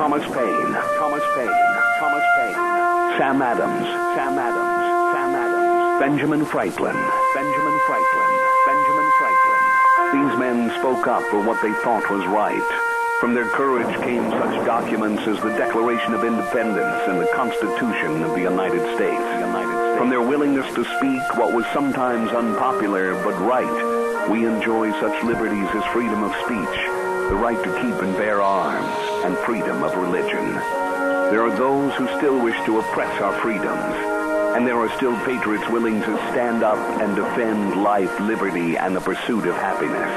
Thomas Paine, Sam Adams, Benjamin Franklin. These men spoke up for what they thought was right. From their courage came such documents as the Declaration of Independence and the Constitution of the United States. From their willingness to speak what was sometimes unpopular but right, we enjoy such liberties as freedom of speech, the right to keep and bear arms, and freedom of religion. There are those who still wish to oppress our freedoms, and there are still patriots willing to stand up and defend life, liberty, and the pursuit of happiness.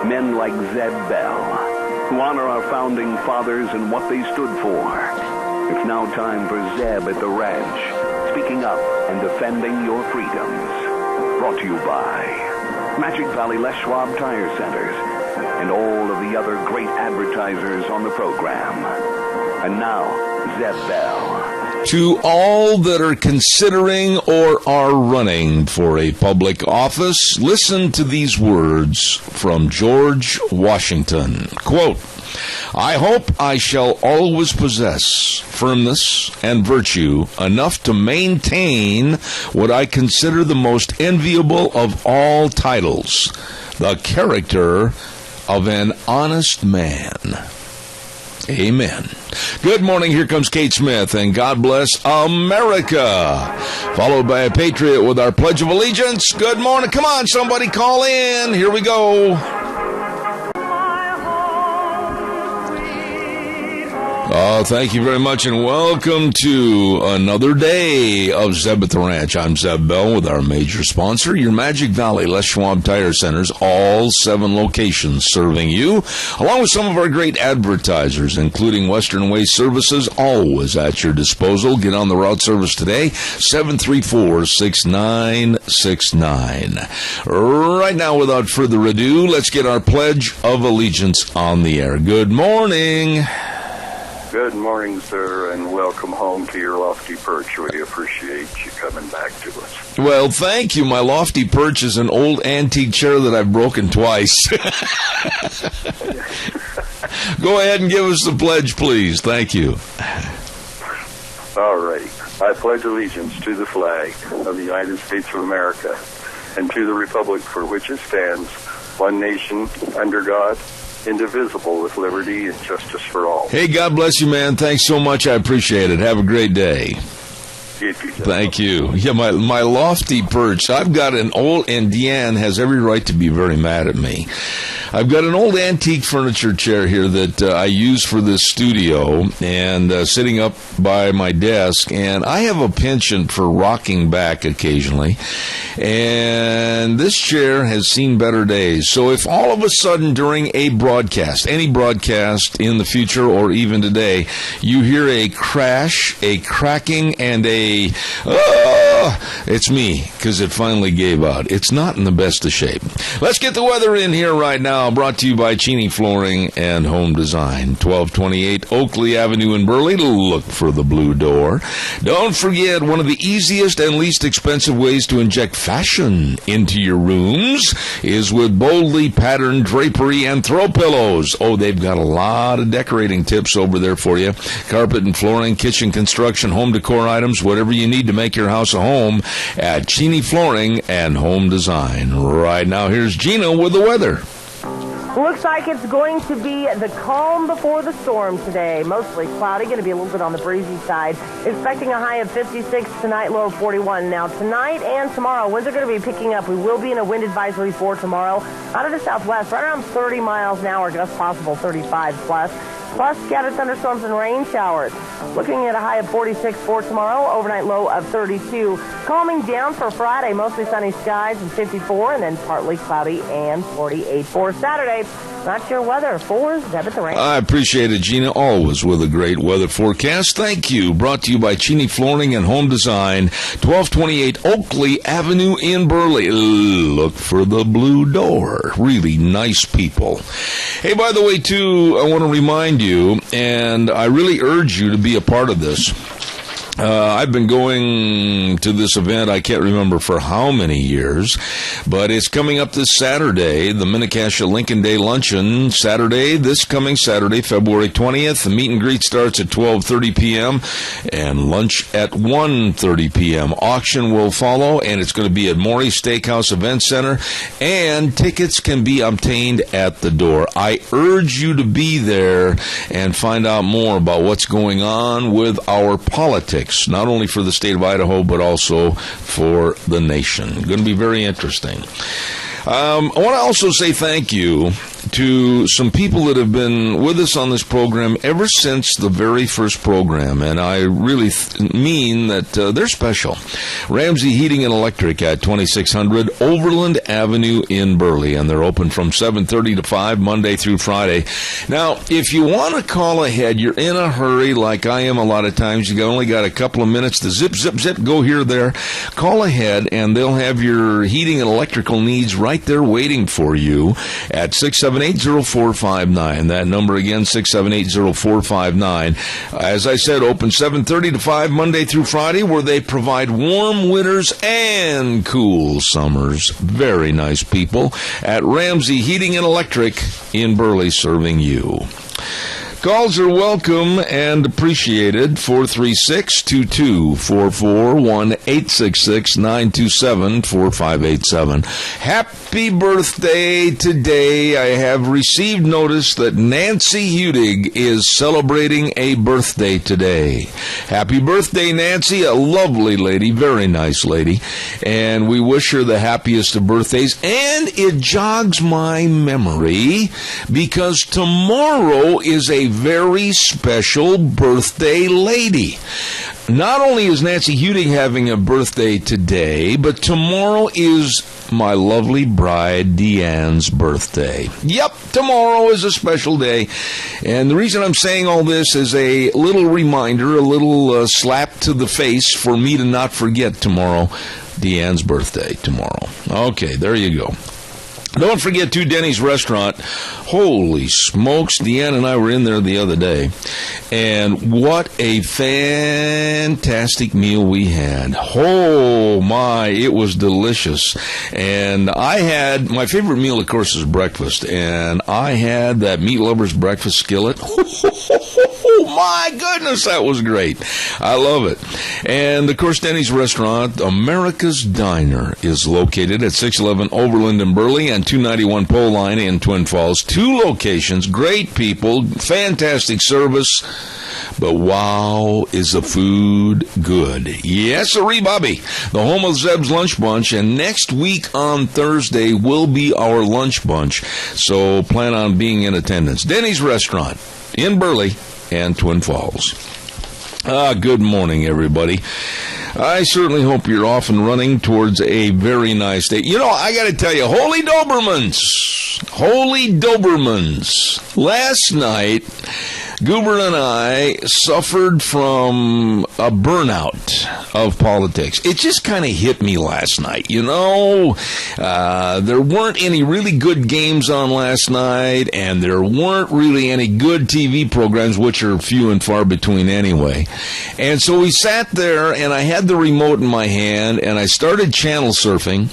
Men like Zeb Bell, who honor our founding fathers and what they stood for. It's now time for Zeb at the Ranch, speaking up and defending your freedoms. Brought to you by Magic Valley Les Schwab Tire Centers and all of the other great advertisers on the program. And now, Zeb Bell. To all that are considering or are running for a public office, listen to these words from George Washington. Quote, I hope I shall always possess firmness and virtue enough to maintain what I consider the most enviable of all titles, the character of an honest man. Amen. Good morning. Here comes Kate Smith, and God bless America. Followed by a patriot with our Pledge of Allegiance. Good morning. Come on, somebody call in. Here we go. Thank you very much, and welcome to another day of Zeb at the Ranch. I'm Zeb Bell with our major sponsor, your Magic Valley Les Schwab Tire Centers, all 7 locations serving you, along with some of our great advertisers, including Western Waste Services, always at your disposal. Get on the route service today, 734-6969. Right now, without further ado, let's get our Pledge of Allegiance on the air. Good morning. Good morning, sir, and welcome home to your lofty perch. We appreciate you coming back to us. Well, thank you. My lofty perch is an old antique chair that I've broken twice. Go ahead and give us the pledge, please. Thank you. All right. I pledge allegiance to the flag of the United States of America and to the republic for which it stands, one nation, under God, indivisible, with liberty and justice for all. Hey, God bless you, man. Thanks so much. I appreciate it. Have a great day. Thank you. Yeah, my lofty perch. I've got an old, and Deanne has every right to be very mad at me. I've got an old antique furniture chair here that I use for this studio, and sitting up by my desk, and I have a penchant for rocking back occasionally, and this chair has seen better days. So if all of a sudden during a broadcast, any broadcast in the future or even today, you hear a crash, a cracking, and it's me, because it finally gave out. It's not in the best of shape. Let's get the weather in here right now. Brought to you by Cheney Flooring and Home Design, 1228 Oakley Avenue in Burley. Look for the blue door. Don't forget, one of the easiest and least expensive ways to inject fashion into your rooms is with boldly patterned drapery and throw pillows. Oh, they've got a lot of decorating tips over there for you. Carpet and flooring, kitchen construction, home decor items, whatever you need to make your house a home at Cheney Flooring and Home Design. Right now, here's Gina with the weather. Looks like it's going to be the calm before the storm today. Mostly cloudy, going to be a little bit on the breezy side. Expecting a high of 56 tonight, low of 41. Now, tonight and tomorrow, winds are going to be picking up. We will be in a wind advisory for tomorrow. Out of the southwest, right around 30 miles an hour, just possible 35 plus. Plus scattered thunderstorms and rain showers. Looking at a high of 46 for tomorrow, overnight low of 32. Calming down for Friday, mostly sunny skies and 54, and then partly cloudy and 48 for Saturday. Not your weather for Zeb at the Ranch. I appreciate it, Gina. Always with a great weather forecast. Thank you. Brought to you by Cheney Flooring and Home Design, 1228 Oakley Avenue in Burley. Look for the blue door. Really nice people. Hey, by the way, too, I want to remind you, and I really urge you to be a part of this. I've been going to this event, I can't remember for how many years, but it's coming up this Saturday, the Mini-Cassia Lincoln Day Luncheon, this coming Saturday, February 20th. The meet and greet starts at 12:30 p.m. and lunch at 1:30 p.m. Auction will follow, and it's going to be at Maury's Steakhouse Event Center, and tickets can be obtained at the door. I urge you to be there and find out more about what's going on with our politics. Not only for the state of Idaho, but also for the nation. Going to be very interesting. I want to also say thank you to some people that have been with us on this program ever since the very first program, and I really mean that they're special. Ramsey Heating and Electric at 2600 Overland Avenue in Burley, and they're open from 7:30 to 5 Monday through Friday. Now, if you want to call ahead, you're in a hurry like I am a lot of times, you only got a couple of minutes to zip, go here, there, call ahead, and they'll have your heating and electrical needs right there waiting for you at 678-0459. That number again, 678-0459. As I said, open 7:30 to 5 Monday through Friday, where they provide warm winters and cool summers. Very nice people at Ramsey Heating and Electric in Burley, serving you. Calls are welcome and appreciated. 436-2244, 1-866-927-4587. Happy birthday today. I have received notice that Nancy Hudig is celebrating a birthday today. Happy birthday, Nancy. A lovely lady, very nice lady. And we wish her the happiest of birthdays. And it jogs my memory because tomorrow is a very special birthday lady. Not only is Nancy Hudig having a birthday today, but tomorrow is my lovely bride, Deanne's birthday. Yep, tomorrow is a special day. And the reason I'm saying all this is a little reminder, a little slap to the face for me to not forget tomorrow, Deanne's birthday tomorrow. Okay, there you go. Don't forget, too, Denny's Restaurant. Holy smokes, Deanne and I were in there the other day, and what a fantastic meal we had. Oh, my, it was delicious. And I had, my favorite meal, of course, is breakfast, and I had that Meat Lover's Breakfast Skillet. Oh, my goodness, that was great. I love it. And, of course, Denny's Restaurant, America's Diner, is located at 611 Overland in Burley and 291 Pole Line in Twin Falls. 2 locations, great people, fantastic service, but wow, is the food good. Yes, sirree, Bobby. The home of Zeb's Lunch Bunch, and next week on Thursday will be our lunch bunch, so plan on being in attendance. Denny's Restaurant in Burley and Twin Falls. Good morning, everybody. I certainly hope you're off and running towards a very nice day. You know, I got to tell you, Holy Dobermans. Last night, Goober and I suffered from a burnout of politics. It just kind of hit me last night, you know. There weren't any really good games on last night, and there weren't really any good TV programs, which are few and far between anyway. And so we sat there, and I had the remote in my hand, and I started channel surfing.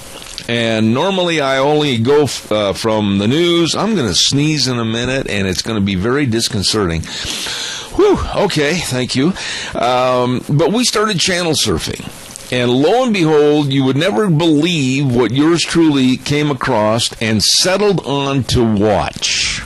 And normally I only go from the news. I'm going to sneeze in a minute, and it's going to be very disconcerting. Whew, okay, thank you. But we started channel surfing. And lo and behold, you would never believe what yours truly came across and settled on to watch.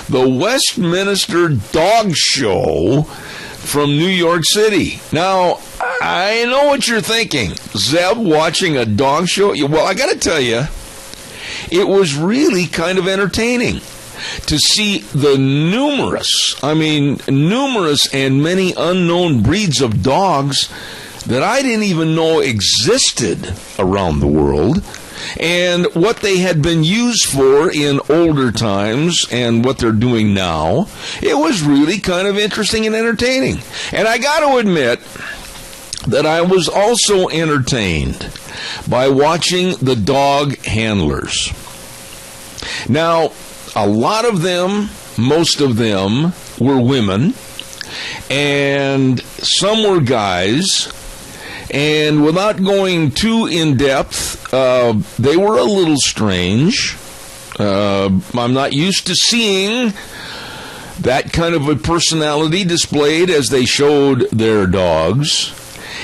The Westminster Dog Show from New York City. Now, I know what you're thinking. Zeb watching a dog show? Well, I got to tell you, it was really kind of entertaining to see the numerous and many unknown breeds of dogs that I didn't even know existed around the world, and what they had been used for in older times and what they're doing now. It was really kind of interesting and entertaining. And I got to admit that I was also entertained by watching the dog handlers. Now, a lot of them, most of them, were women, and some were guys. And without going too in-depth, they were a little strange. I'm not used to seeing that kind of a personality displayed as they showed their dogs.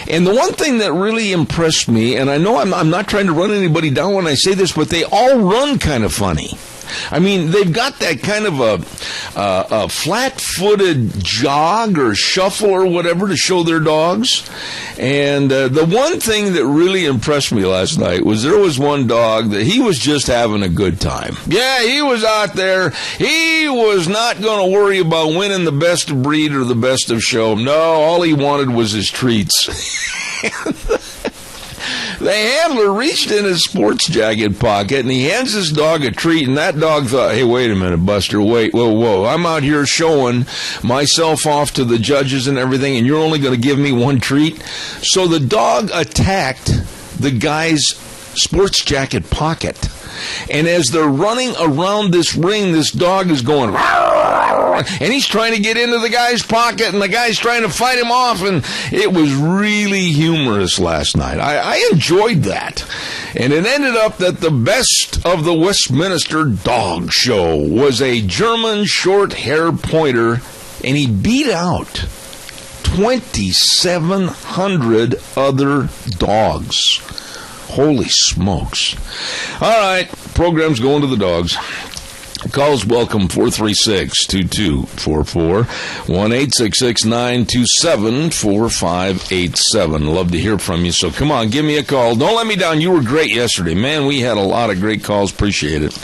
And the one thing that really impressed me, and I know I'm not trying to run anybody down when I say this, but they all run kind of funny. I mean, they've got that kind of a flat-footed jog or shuffle or whatever to show their dogs. And the one thing that really impressed me last night was there was one dog that he was just having a good time. Yeah, he was out there. He was not going to worry about winning the best of breed or the best of show. No, all he wanted was his treats. The handler reached in his sports jacket pocket, and he hands his dog a treat, and that dog thought, hey, wait a minute, Buster, whoa, I'm out here showing myself off to the judges and everything, and you're only going to give me one treat? So the dog attacked the guy's sports jacket pocket. And as they're running around this ring, this dog is going, and he's trying to get into the guy's pocket, and the guy's trying to fight him off, and it was really humorous last night. I enjoyed that. And it ended up that the best of the Westminster dog show was a German short-hair pointer, and he beat out 2,700 other dogs. Holy smokes. All right, program's going to the dogs. Calls welcome, 436-2244, 1-866-927-4587. Love to hear from you, so come on, give me a call. Don't let me down. You were great yesterday. Man, we had a lot of great calls. Appreciate it.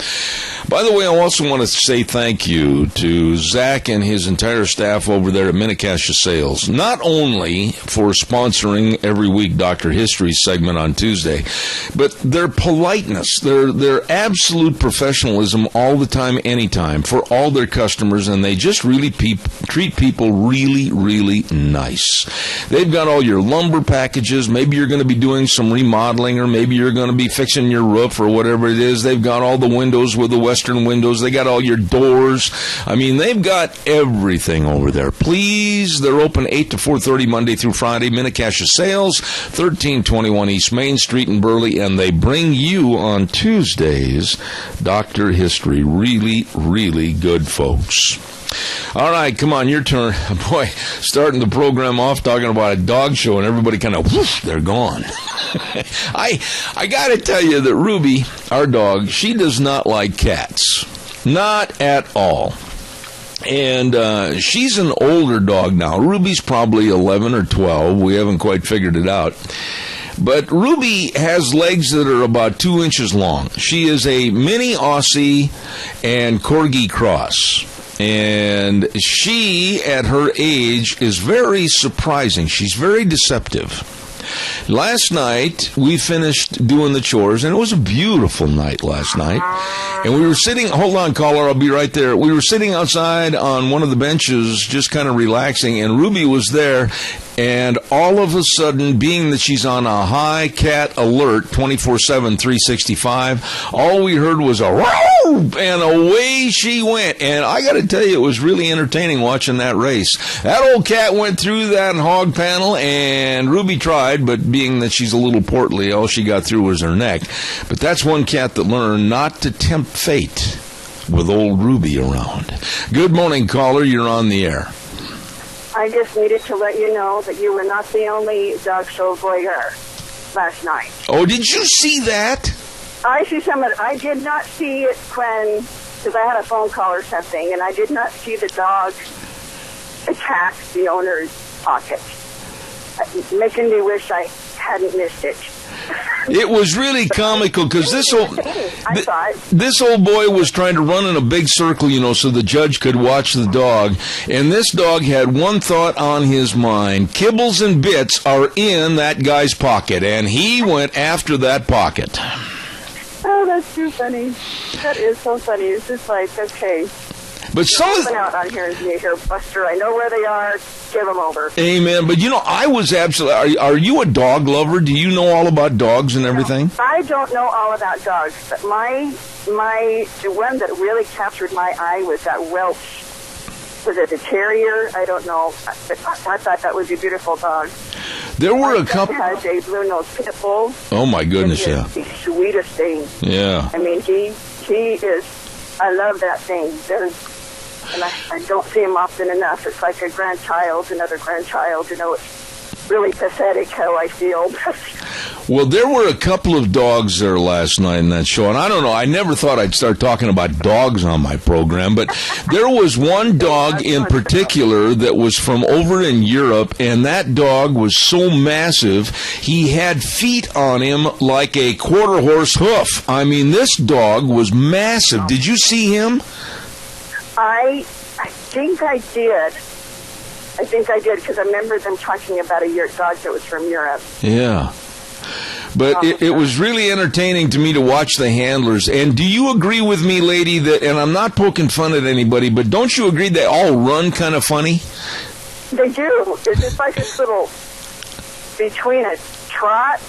By the way, I also want to say thank you to Zach and his entire staff over there at Minnecasia Sales, not only for sponsoring every week Dr. History segment on Tuesday, but their politeness, their absolute professionalism all the time, anytime, for all their customers, and they just really treat people really, really nice. They've got all your lumber packages. Maybe you're going to be doing some remodeling, or maybe you're going to be fixing your roof or whatever it is. They've got all the windows with the Western windows. They got all your doors. I mean, they've got everything over there. Please, they're open 8 to 4:30 Monday through Friday. Minnecasia Sales, 1321 East Main Street in Burley, and they bring you on Tuesdays Dr. History. Really, really good folks. All right, come on, your turn. Boy, starting the program off talking about a dog show, and everybody kind of, whoosh, they're gone. I got to tell you that Ruby, our dog, she does not like cats. Not at all. And she's an older dog now. Ruby's probably 11 or 12. We haven't quite figured it out. But Ruby has legs that are about 2 inches long. She is a mini Aussie and Corgi cross. And she, at her age, is very surprising. She's very deceptive. Last night, we finished doing the chores, and it was a beautiful night last night. And we were sitting, hold on, caller, I'll be right there. We were sitting outside on one of the benches, just kind of relaxing, and Ruby was there. And all of a sudden, being that she's on a high cat alert 24/7, 365, all we heard was a row, and away she went. And I got to tell you, it was really entertaining watching that race. That old cat went through that hog panel, and Ruby tried, but being that she's a little portly, all she got through was her neck. But that's one cat that learned not to tempt fate with old Ruby around. Good morning, caller. You're on the air. I just needed to let you know that you were not the only dog show voyeur last night. Oh, did you see that? I see some of it. I did not see it because I had a phone call or something, and I did not see the dog attack the owner's pocket, making me wish I hadn't missed it. It was really comical because this old boy was trying to run in a big circle, so the judge could watch the dog. And this dog had one thought on his mind. Kibbles and bits are in that guy's pocket. And he went after that pocket. Oh, that's too funny. That is so funny. It's just like, okay. But some out on here, Buster. I know where they are. Give them over. Amen. But I was absolutely. Are you a dog lover? Do you know all about dogs and everything? No, I don't know all about dogs, but the one that really captured my eye was that Welsh Was it a terrier? I don't know. I thought that was a beautiful dog. There were a couple. Has a blue-nosed pit bull. Oh my goodness, yeah. The sweetest thing. Yeah. I mean, he is. I love that thing. And I don't see him often enough. It's like a grandchild, another grandchild. You know, it's really pathetic how I feel. Well, there were a couple of dogs there last night in that show, and I don't know, I never thought I'd start talking about dogs on my program, but there was one dog in particular that was from over in Europe, and that dog was so massive, he had feet on him like a quarter-horse hoof. I mean, this dog was massive. Did you see him? I think I did. I think I did, because I remember them talking about a dog that was from Europe. Yeah. But it was really entertaining to me to watch the handlers. And do you agree with me, lady, that, and I'm not poking fun at anybody, but don't you agree they all run kind of funny? They do. It's just like this little, between a trot,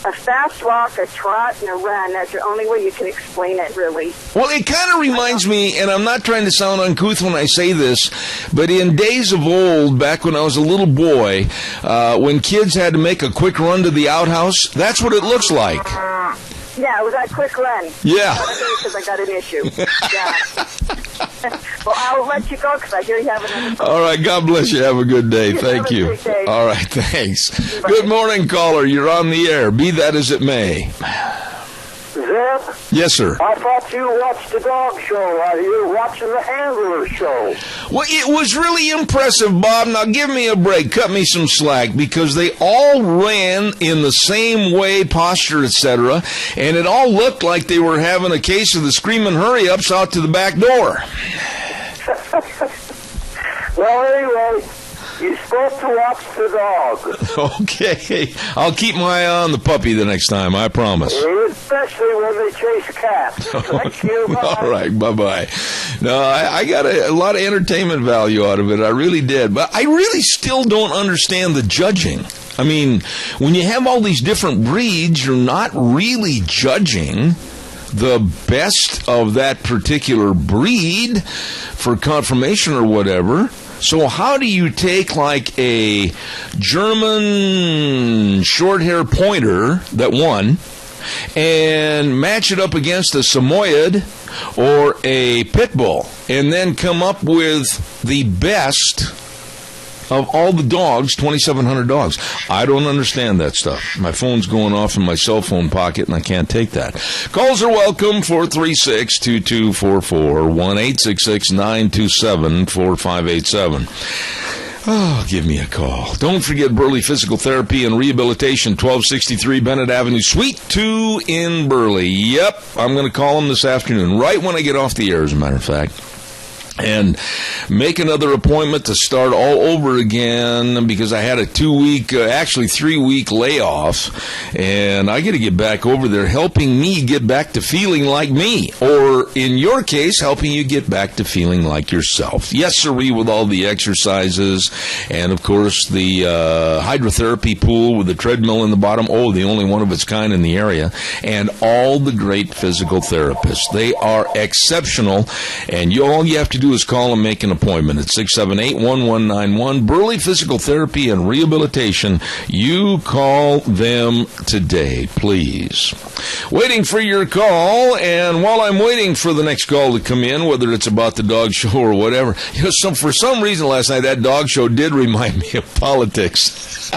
a fast walk, a trot, and a run. That's the only way you can explain it, really. Well, it kind of reminds me, and I'm not trying to sound uncouth when I say this, but in days of old, back when I was a little boy, when kids had to make a quick run to the outhouse, that's what it looks like. Yeah, it was that quick run. Yeah. Because I got an issue. Yeah. Well, I'll let you go because I hear you have another phone. All right, God bless you. Have a good day. Thank Have a you. great day. All right, thanks. Bye. Good morning, caller. You're on the air. Be that as it may. Zeb? Yes, sir. I thought you watched the dog show while you were watching the handler show. Well, it was really impressive, Bob. Now, give me a break. Cut me some slack, because they all ran in the same way, posture, etc., and it all looked like they were having a case of the screaming hurry-ups out to the back door. Well, anyway, you're supposed to watch the dog. Okay. I'll keep my eye on the puppy the next time, I promise. Especially when they chase cats. Thank you. Bye. All right, bye-bye. No, I got a lot of entertainment value out of it. I really did. But I really still don't understand the judging. I mean, when you have all these different breeds, you're not really judging the best of that particular breed for confirmation or whatever. So how do you take like a German short-hair pointer that won and match it up against a Samoyed or a pit bull and then come up with the best of all the dogs, 2,700 dogs? I don't understand that stuff. My phone's going off in my cell phone pocket, and I can't take that. Calls are welcome, 436-2244, 1-866-927-4587. Oh, give me a call. Don't forget Burley Physical Therapy and Rehabilitation, 1263 Bennett Avenue, Suite 2 in Burley. Yep, I'm going to call them this afternoon, right when I get off the air, as a matter of fact, and make another appointment to start all over again, because I had a 3-week layoff, and I got to get back over there helping me get back to feeling like me, or in your case, helping you get back to feeling like yourself. Yes, sirree, with all the exercises, and of course the hydrotherapy pool with the treadmill in the bottom, the only one of its kind in the area, and all the great physical therapists. They are exceptional, and all you have to do is call and make an appointment at 678-1191. Burley Physical Therapy and Rehabilitation. You call them today, please. Waiting for your call, and while I'm waiting for the next call to come in, whether it's about the dog show or whatever, for some reason last night that dog show did remind me of politics.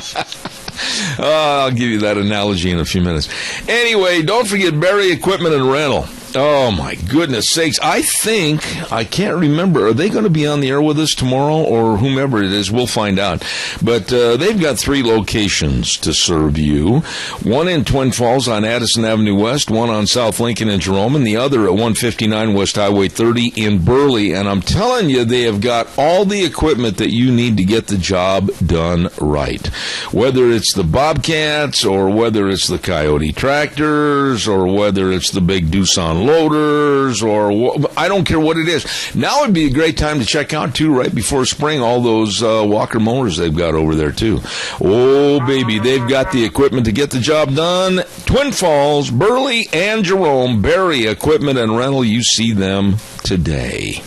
I'll give you that analogy in a few minutes. Anyway, don't forget Barry Equipment and Rental. Oh, my goodness sakes. I can't remember. Are they going to be on the air with us tomorrow, or whomever it is? We'll find out. But they've got 3 locations to serve you. One in Twin Falls on Addison Avenue West, one on South Lincoln and Jerome, and the other at 159 West Highway 30 in Burley. And I'm telling you, they have got all the equipment that you need to get the job done right. Whether it's the Bobcats, or whether it's the Coyote tractors, or whether it's the big Doosan loaders, or I don't care what it is. Now would be a great time to check out, too, right before spring, all those Walker motors they've got over there, too. Oh, baby, they've got the equipment to get the job done. Twin Falls, Burley, and Jerome, Barry Equipment and Rental, you see them today.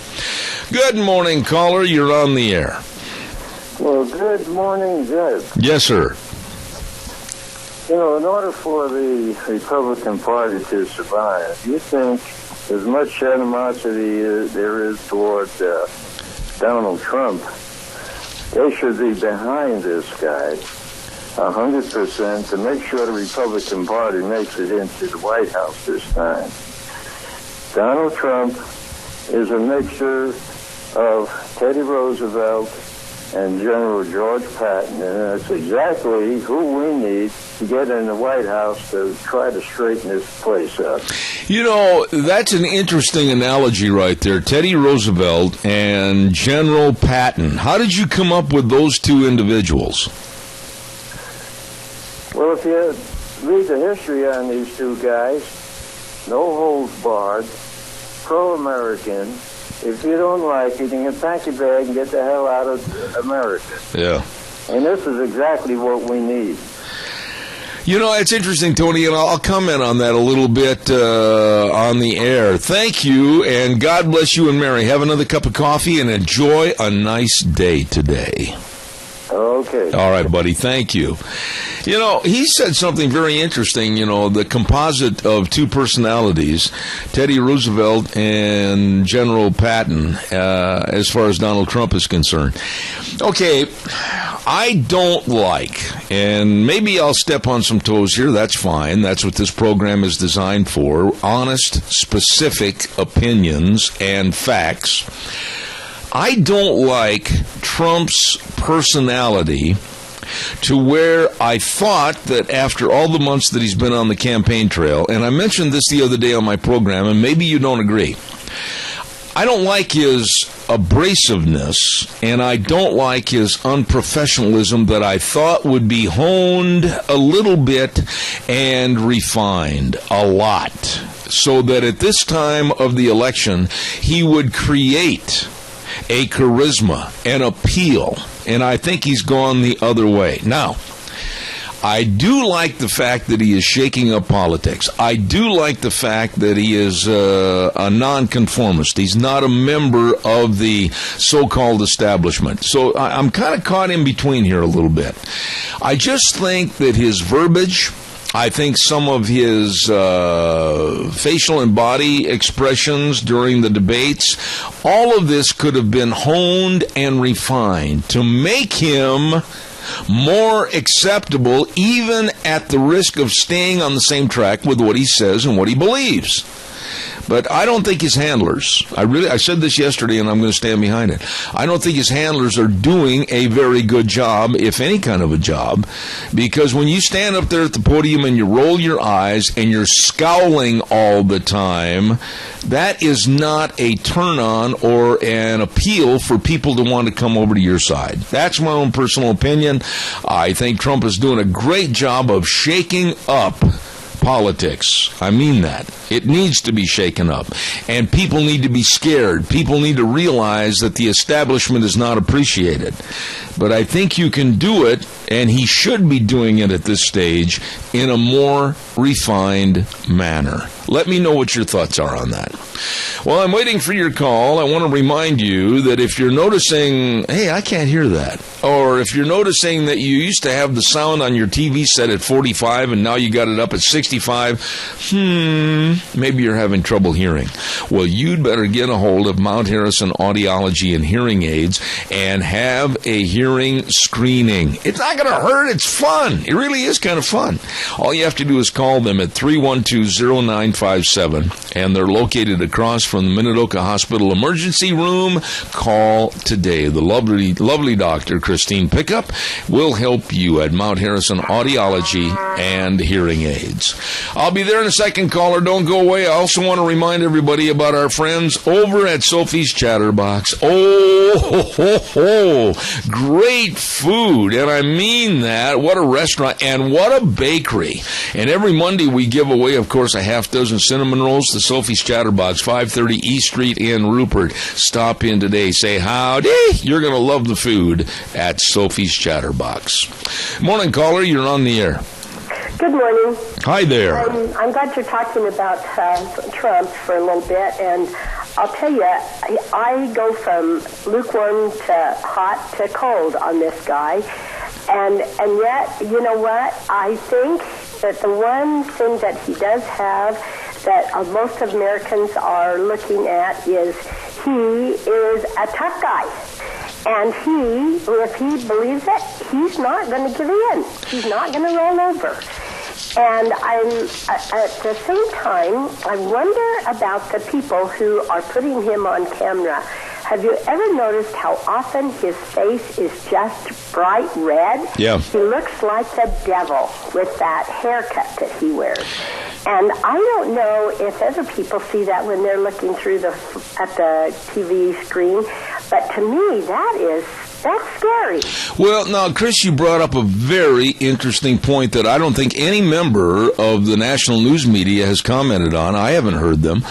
Good morning, caller. You're on the air. Well, good morning, Judge. Yes, sir. You know, in order for the Republican Party to survive, you think as much animosity there is toward Donald Trump, they should be behind this guy 100% to make sure the Republican Party makes it into the White House this time. Donald Trump is a mixture of Teddy Roosevelt and General George Patton, and that's exactly who we need to get in the White House to try to straighten this place up. You know, that's an interesting analogy right there. Teddy Roosevelt and General Patton. How did you come up with those two individuals? Well, if you read the history on these two guys, no holds barred, pro-American. If you don't like it, you can pack your bag and get the hell out of America. Yeah. And this is exactly what we need. You know, it's interesting, Tony, and I'll comment on that a little bit on the air. Thank you, and God bless you and Mary. Have another cup of coffee and enjoy a nice day today. Okay. All right, buddy. Thank you. You know, he said something very interesting, you know, the composite of two personalities, Teddy Roosevelt and General Patton, as far as Donald Trump is concerned. Okay, I don't like, and maybe I'll step on some toes here, that's fine. That's what this program is designed for, honest, specific opinions and facts. I don't like Trump's personality to where I thought that after all the months that he's been on the campaign trail, and I mentioned this the other day on my program, and maybe you don't agree, I don't like his abrasiveness, and I don't like his unprofessionalism that I thought would be honed a little bit and refined a lot, so that at this time of the election, he would create a charisma, an appeal, and I think he's gone the other way. Now, I do like the fact that he is shaking up politics. I do like the fact that he is a nonconformist. He's not a member of the so-called establishment. So I'm kind of caught in between here a little bit. I just think that his verbiage, I think some of his facial and body expressions during the debates, all of this could have been honed and refined to make him more acceptable, even at the risk of staying on the same track with what he says and what he believes. But I don't think his handlers, I said this yesterday and I'm going to stand behind it, I don't think his handlers are doing a very good job, if any kind of a job, because when you stand up there at the podium and you roll your eyes and you're scowling all the time, that is not a turn-on or an appeal for people to want to come over to your side. That's my own personal opinion. I think Trump is doing a great job of shaking up politics. I mean that. It needs to be shaken up. And people need to be scared. People need to realize that the establishment is not appreciated. But I think you can do it, and he should be doing it at this stage in a more refined manner. Let me know what your thoughts are on that. While I'm waiting for your call, I want to remind you that if you're noticing, hey, I can't hear that, or if you're noticing that you used to have the sound on your TV set at 45 and now you got it up at 65, maybe you're having trouble hearing. Well, you'd better get a hold of Mount Harrison Audiology and Hearing Aids and have a hearing screening. It's not going to hurt. It's fun. It really is kind of fun. All you have to do is call them at 312-0957, and they're located across from the Minidoka Hospital emergency room. Call today. The lovely Dr. Christine Pickup will help you at Mount Harrison Audiology and Hearing Aids. I'll be there in a second, caller. Don't go away. I also want to remind everybody about our friends over at Sophie's Chatterbox. Great food, and I mean that. What a restaurant and what a bakery. And every Monday we give away, of course, a half dozen cinnamon rolls to Sophie's Chatterbox, 530 East Street in Rupert. Stop in today. Say howdy. You're going to love the food at Sophie's Chatterbox. Morning, caller. You're on the air. Good morning. Hi there. I'm glad you're talking about Trump for a little bit, and I'll tell you, I go from lukewarm to hot to cold on this guy, and yet, you know what? I think that the one thing that he does have that most Americans are looking at is he is a tough guy. And if he believes it, he's not going to give in. He's not going to roll over. And at the same time, I wonder about the people who are putting him on camera. Have you ever noticed how often his face is just bright red? Yeah. He looks like the devil with that haircut that he wears. And I don't know if other people see that when they're looking through at the TV screen, but to me, that's scary. Well, now, Chris, you brought up a very interesting point that I don't think any member of the national news media has commented on. I haven't heard them.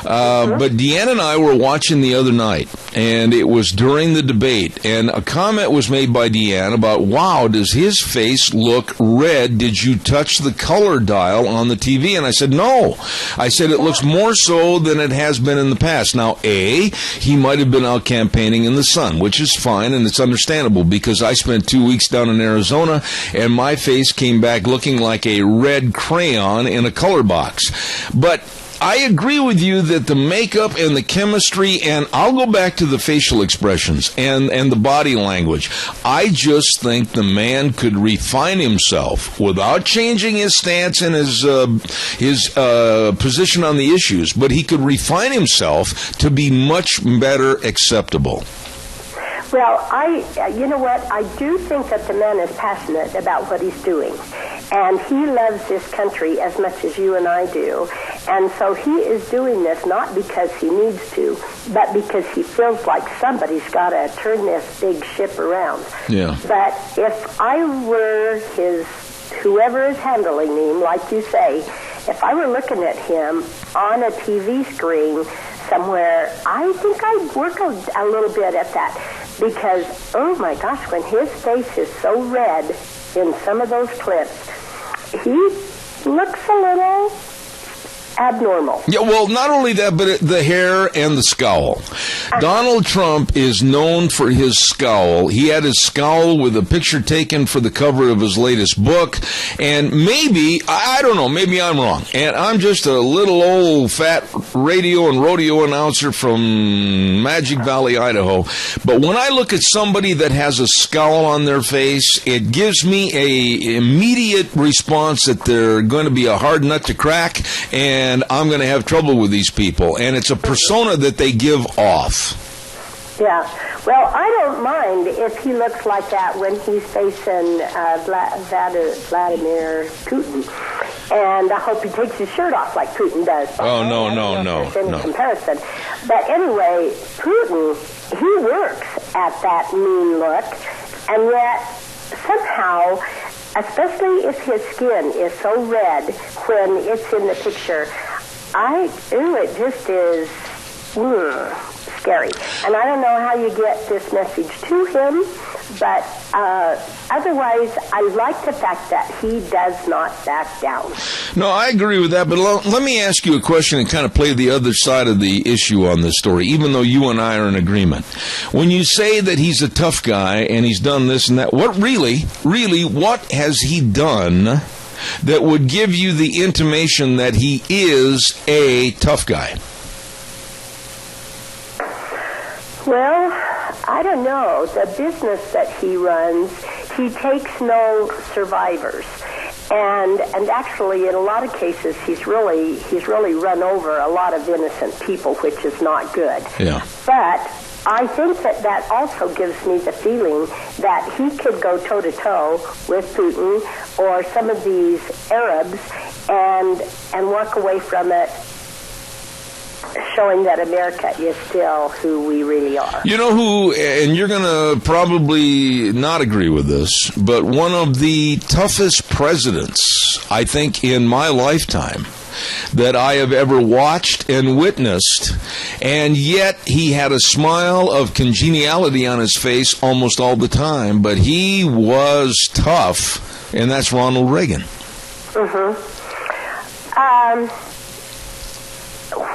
But Deanna and I were watching the other night, and it was during the debate, and a comment was made by Deanna about, wow, does his face look red? Did you touch the color dial on the TV? And I said, no. I said, it looks more so than it has been in the past. Now, he might have been out campaigning in the sun, which is fine, and it's understandable because I spent 2 weeks down in Arizona and my face came back looking like a red crayon in a color box. But I agree with you that the makeup and the chemistry, and I'll go back to the facial expressions and the body language. I just think the man could refine himself without changing his stance and his position on the issues, but he could refine himself to be much better acceptable. Well, you know what? I do think that the man is passionate about what he's doing. And he loves this country as much as you and I do. And so he is doing this not because he needs to, but because he feels like somebody's got to turn this big ship around. Yeah. But if I were whoever is handling him, like you say, if I were looking at him on a TV screen somewhere, I think I'd work a little bit at that. Because, oh my gosh, when his face is so red in some of those clips, he looks a little abnormal. Yeah, well, not only that, but the hair and the scowl. Donald Trump is known for his scowl. He had his scowl with a picture taken for the cover of his latest book. And maybe, I don't know, maybe I'm wrong. And I'm just a little old fat radio and rodeo announcer from Magic Valley, Idaho. But when I look at somebody that has a scowl on their face, it gives me a immediate response that they're going to be a hard nut to crack, and I'm going to have trouble with these people. And it's a persona that they give off. Yeah. Well, I don't mind if he looks like that when he's facing Vladimir Putin. And I hope he takes his shirt off like Putin does. Oh, no. Comparison. But anyway, Putin, he works at that mean look. And yet, somehow, especially if his skin is so red when it's in the picture, it just is scary. And I don't know how you get this message to him, but otherwise, I like the fact that he does not back down. No, I agree with that, but let me ask you a question and kind of play the other side of the issue on this story, even though you and I are in agreement. When you say that he's a tough guy and he's done this and that, what really, what has he done that would give you the intimation that he is a tough guy? Well, I don't know. The business that he runs, he takes no survivors. And actually, in a lot of cases, he's really run over a lot of innocent people, which is not good. Yeah. But I think that also gives me the feeling that he could go toe-to-toe with Putin or some of these Arabs and walk away from it showing that America is still who we really are. You know who, and you're going to probably not agree with this, but one of the toughest presidents, I think, in my lifetime that I have ever watched and witnessed, and yet he had a smile of congeniality on his face almost all the time, but he was tough, and that's Ronald Reagan.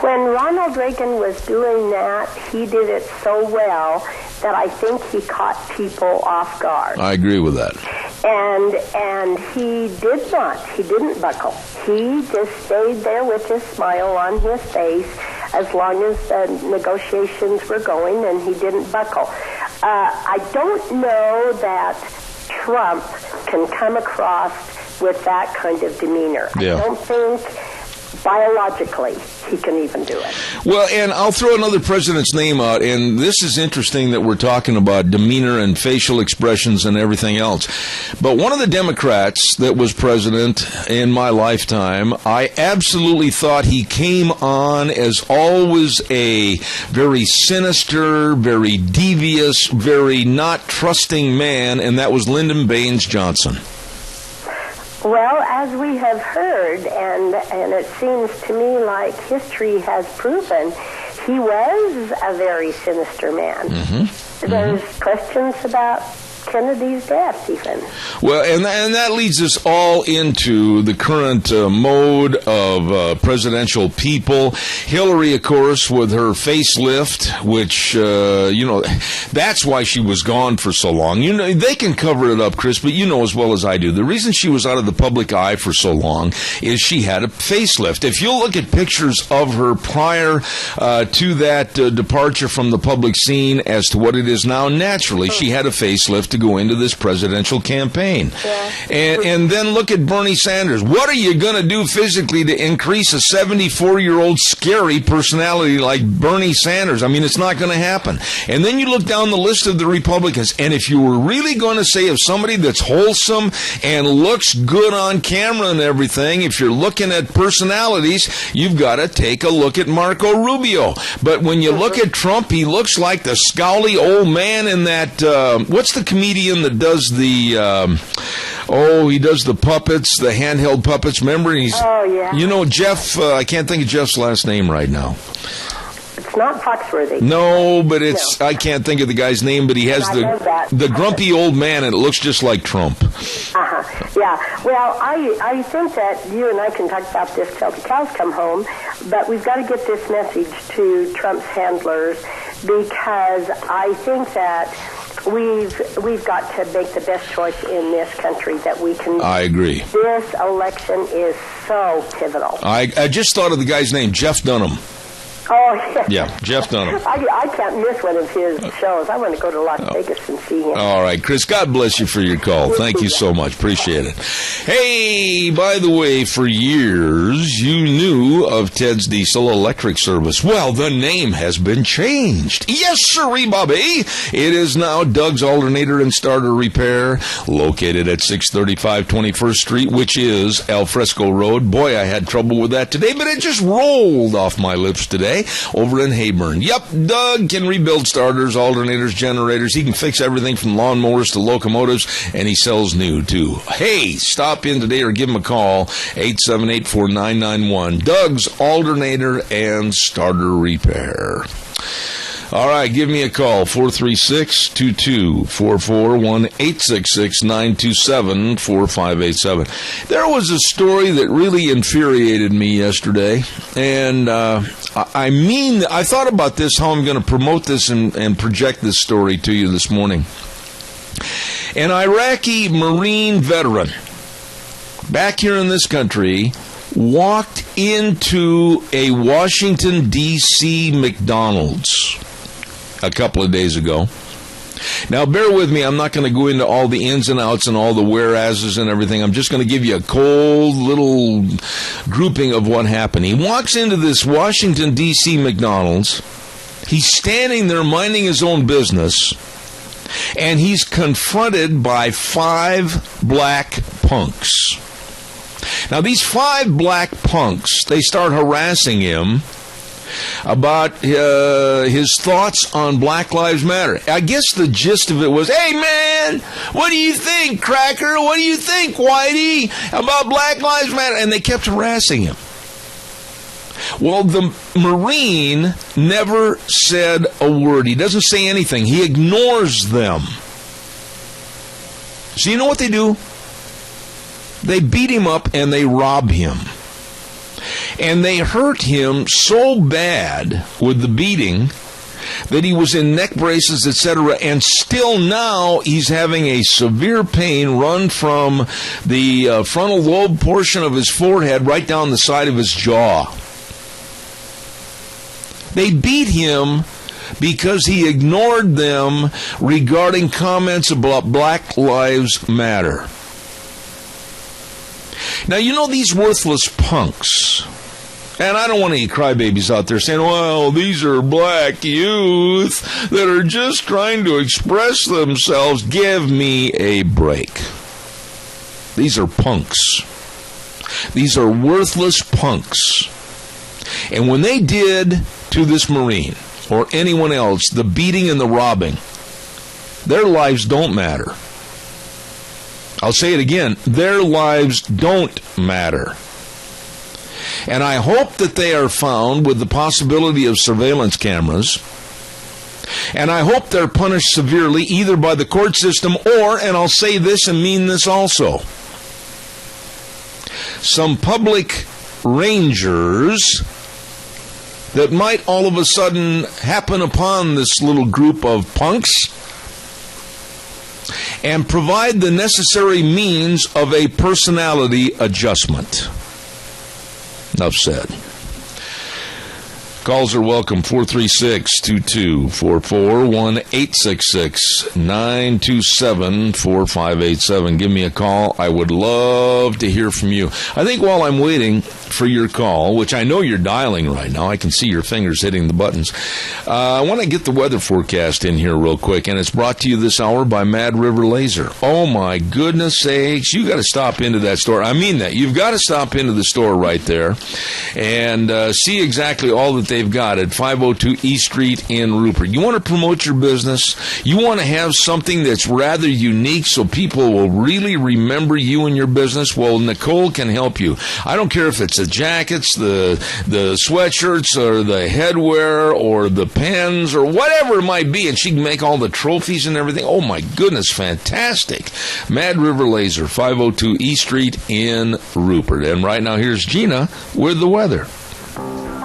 When Ronald Reagan was doing that, he did it so well that I think he caught people off guard. I agree with that. And he didn't buckle. He just stayed there with his smile on his face as long as the negotiations were going, and he didn't buckle. I don't know that Trump can come across with that kind of demeanor. Yeah. I don't think biologically he can even do it. Well, and I'll throw another president's name out, and this is interesting that we're talking about demeanor and facial expressions and everything else. But one of the Democrats that was president in my lifetime, I absolutely thought he came on as always a very sinister, very devious, very not trusting man, and that was Lyndon Baines Johnson. Well, as we have heard, and it seems to me like history has proven, he was a very sinister man. There's questions about Kennedy's death, even. Well, and that leads us all into the current mode of presidential people. Hillary, of course, with her facelift, which, that's why she was gone for so long. You know, they can cover it up, Chris, but you know as well as I do, the reason she was out of the public eye for so long is she had a facelift. If you look at pictures of her prior to that departure from the public scene as to what it is now, naturally, she had a facelift to go into this presidential campaign. Yeah. And then look at Bernie Sanders. What are you going to do physically to increase a 74-year-old scary personality like Bernie Sanders? I mean, it's not going to happen. And then you look down the list of the Republicans, and if you were really going to say of somebody that's wholesome and looks good on camera and everything, if you're looking at personalities, you've got to take a look at Marco Rubio. But when you look at Trump, he looks like the scowly old man in that, what's the comedian that does the, he does the puppets, the handheld puppets. Remember? You know, Jeff, I can't think of Jeff's last name right now. It's not Foxworthy. No, but it's, I can't think of the guy's name, but he has the grumpy old man, and it looks just like Trump. Yeah. Well, I think that you and I can talk about this till the cows come home, but we've got to get this message to Trump's handlers, because I think that we've got to make the best choice in this country that we can. I agree. This election is so pivotal. I just thought of the guy's name, Jeff Dunham. Oh, yeah. Yeah, Jeff Dunham. I can't miss one of his shows. I want to go to Las Vegas and see him. All right, Chris, God bless you for your call. Thank you so much. Appreciate it. Hey, by the way, for years, you knew of Ted's Diesel Electric Service. Well, the name has been changed. Yes, sirree, Bobby. It is now Doug's Alternator and Starter Repair, located at 635 21st Street, which is Al Fresco Road. Boy, I had trouble with that today, but it just rolled off my lips today. Over in Hayburn. Yep, Doug can rebuild starters, alternators, generators. He can fix everything from lawnmowers to locomotives, and he sells new, too. Hey, stop in today or give him a call, 878-4991. Doug's Alternator and Starter Repair. All right, give me a call, 436-2244, 1-866-927-4587. There was a story that really infuriated me yesterday, and I thought about this, how I'm going to promote this and project this story to you this morning. An Iraqi Marine veteran back here in this country walked into a Washington, D.C. McDonald's a couple of days ago. Now, bear with me. I'm not going to go into all the ins and outs and all the whereases and everything. I'm just going to give you a cold little grouping of what happened. He walks into this Washington, D.C. McDonald's. He's standing there minding his own business, and he's confronted by 5 black punks. Now, these 5 black punks, they start harassing him about his thoughts on Black Lives Matter. I guess the gist of it was, hey, man, what do you think, Cracker? What do you think, Whitey, about Black Lives Matter? And they kept harassing him. Well, the Marine never said a word. He doesn't say anything. He ignores them. So you know what they do? They beat him up and they rob him. And they hurt him so bad with the beating that he was in neck braces, etc., and still now he's having a severe pain run from the frontal lobe portion of his forehead right down the side of his jaw. They beat him because he ignored them regarding comments about Black Lives Matter. Now, you know these worthless punks, and I don't want any crybabies out there saying, well, these are black youth that are just trying to express themselves. Give me a break. These are punks. These are worthless punks. And when they did to this Marine or anyone else the beating and the robbing, their lives don't matter. I'll say it again, their lives don't matter. And I hope that they are found with the possibility of surveillance cameras. And I hope they're punished severely either by the court system or, and I'll say this and mean this also, some public rangers that might all of a sudden happen upon this little group of punks and provide the necessary means of a personality adjustment. Enough said. Calls are welcome, 436-2244, 1-866-927-4587. Give me a call. I would love to hear from you. I think while I'm waiting for your call, which I know you're dialing right now, I can see your fingers hitting the buttons, I want to get the weather forecast in here real quick, and it's brought to you this hour by Mad River Laser. Oh, my goodness sakes, you got to stop into that store. I mean that. You've got to stop into the store right there and see exactly all that they've got at 502 East Street in Rupert. You want to promote your business? You want to have something that's rather unique so people will really remember you and your business? Well, Nicole can help you. I don't care if it's the jackets, the sweatshirts, or the headwear, or the pens, or whatever it might be, and she can make all the trophies and everything. Oh, my goodness, fantastic. Mad River Laser, 502 East Street in Rupert. And right now, here's Gina with the weather.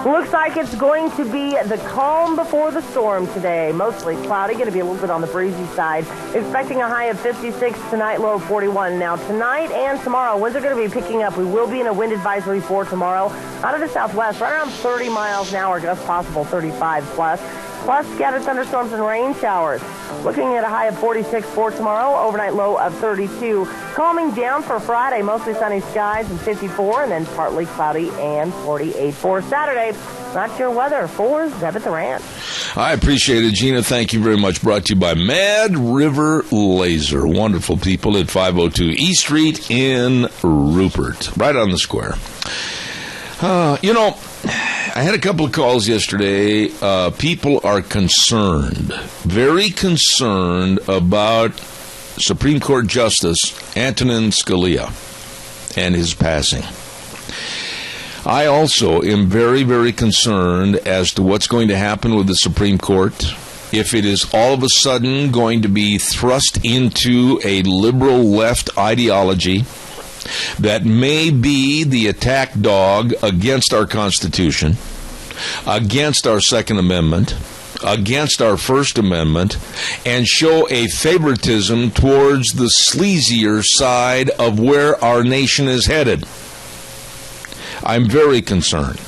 Looks like it's going to be the calm before the storm today. Mostly cloudy, going to be a little bit on the breezy side. Expecting a high of 56 tonight, low of 41. Now tonight and tomorrow, winds are going to be picking up. We will be in a wind advisory for tomorrow. Out of the southwest, right around 30 miles an hour, just possible 35 plus. Plus scattered thunderstorms and rain showers. Looking at a high of 46 for tomorrow, overnight low of 32. Calming down for Friday, mostly sunny skies and 54, and then partly cloudy and 48 for Saturday. Not your weather for Zeb at the Ranch. I appreciate it, Gina. Thank you very much. Brought to you by Mad River Laser. Wonderful people at 502 East Street in Rupert. Right on the square. I had a couple of calls yesterday. People are concerned, very concerned about Supreme Court Justice Antonin Scalia and his passing. I also am very, very concerned as to what's going to happen with the Supreme Court. If it is all of a sudden going to be thrust into a liberal left ideology that may be the attack dog against our Constitution, against our Second Amendment, against our First Amendment, and show a favoritism towards the sleazier side of where our nation is headed. I'm very concerned.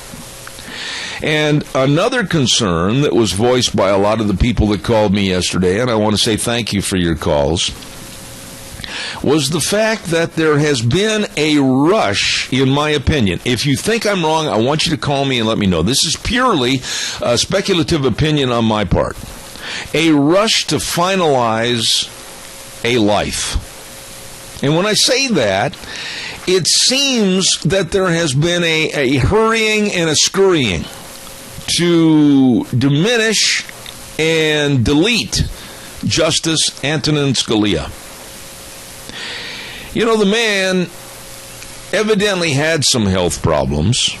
And another concern that was voiced by a lot of the people that called me yesterday, and I want to say thank you for your calls, was the fact that there has been a rush, in my opinion. If you think I'm wrong, I want you to call me and let me know. This is purely a speculative opinion on my part. A rush to finalize a life. And when I say that, it seems that there has been a hurrying and a scurrying to diminish and delete Justice Antonin Scalia. You know, the man evidently had some health problems.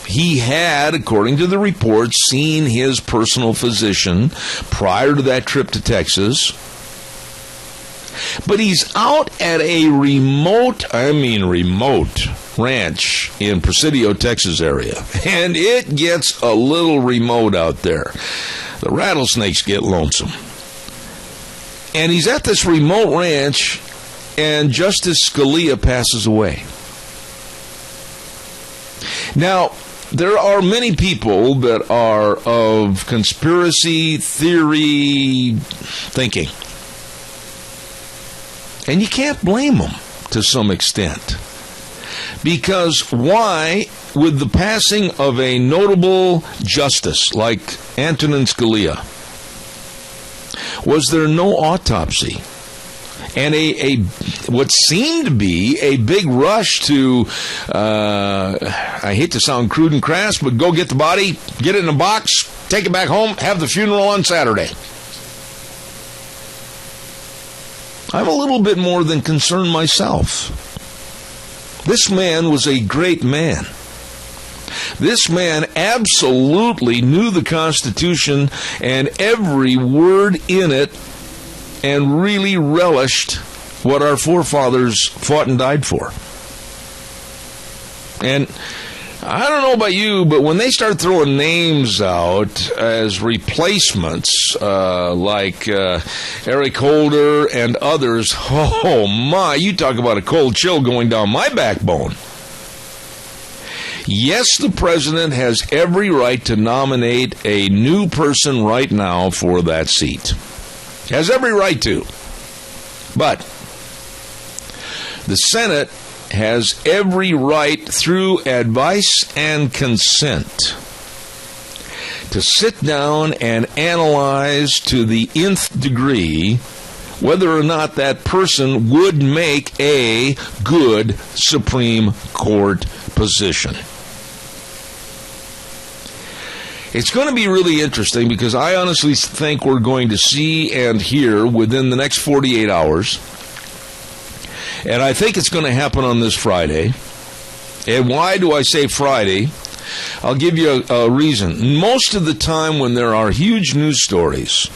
He had, according to the reports, seen his personal physician prior to that trip to Texas. But he's out at a remote ranch in Presidio, Texas area. And it gets a little remote out there. The rattlesnakes get lonesome. And he's at this remote ranch, and Justice Scalia passes away. Now, there are many people that are of conspiracy theory thinking. And you can't blame them to some extent. Because why, with the passing of a notable justice like Antonin Scalia, was there no autopsy? And what seemed to be a big rush to, I hate to sound crude and crass, but go get the body, get it in a box, take it back home, have the funeral on Saturday. I'm a little bit more than concerned myself. This man was a great man. This man absolutely knew the Constitution and every word in it, and really relished what our forefathers fought and died for. And I don't know about you, but when they start throwing names out as replacements, like Eric Holder and others, oh my, you talk about a cold chill going down my backbone. Yes, the president has every right to nominate a new person right now for that seat. Has every right to. But the Senate has every right, through advice and consent, to sit down and analyze to the nth degree whether or not that person would make a good Supreme Court position. It's going to be really interesting because I honestly think we're going to see and hear within the next 48 hours. And I think it's going to happen on this Friday. And why do I say Friday? I'll give you a reason. Most of the time when there are huge news stories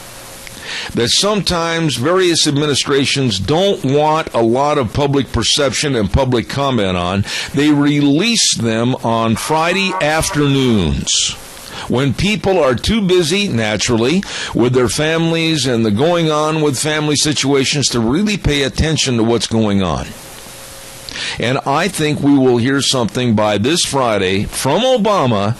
that sometimes various administrations don't want a lot of public perception and public comment on, they release them on Friday afternoons, when people are too busy, naturally, with their families and the going on with family situations to really pay attention to what's going on. And I think we will hear something by this Friday from Obama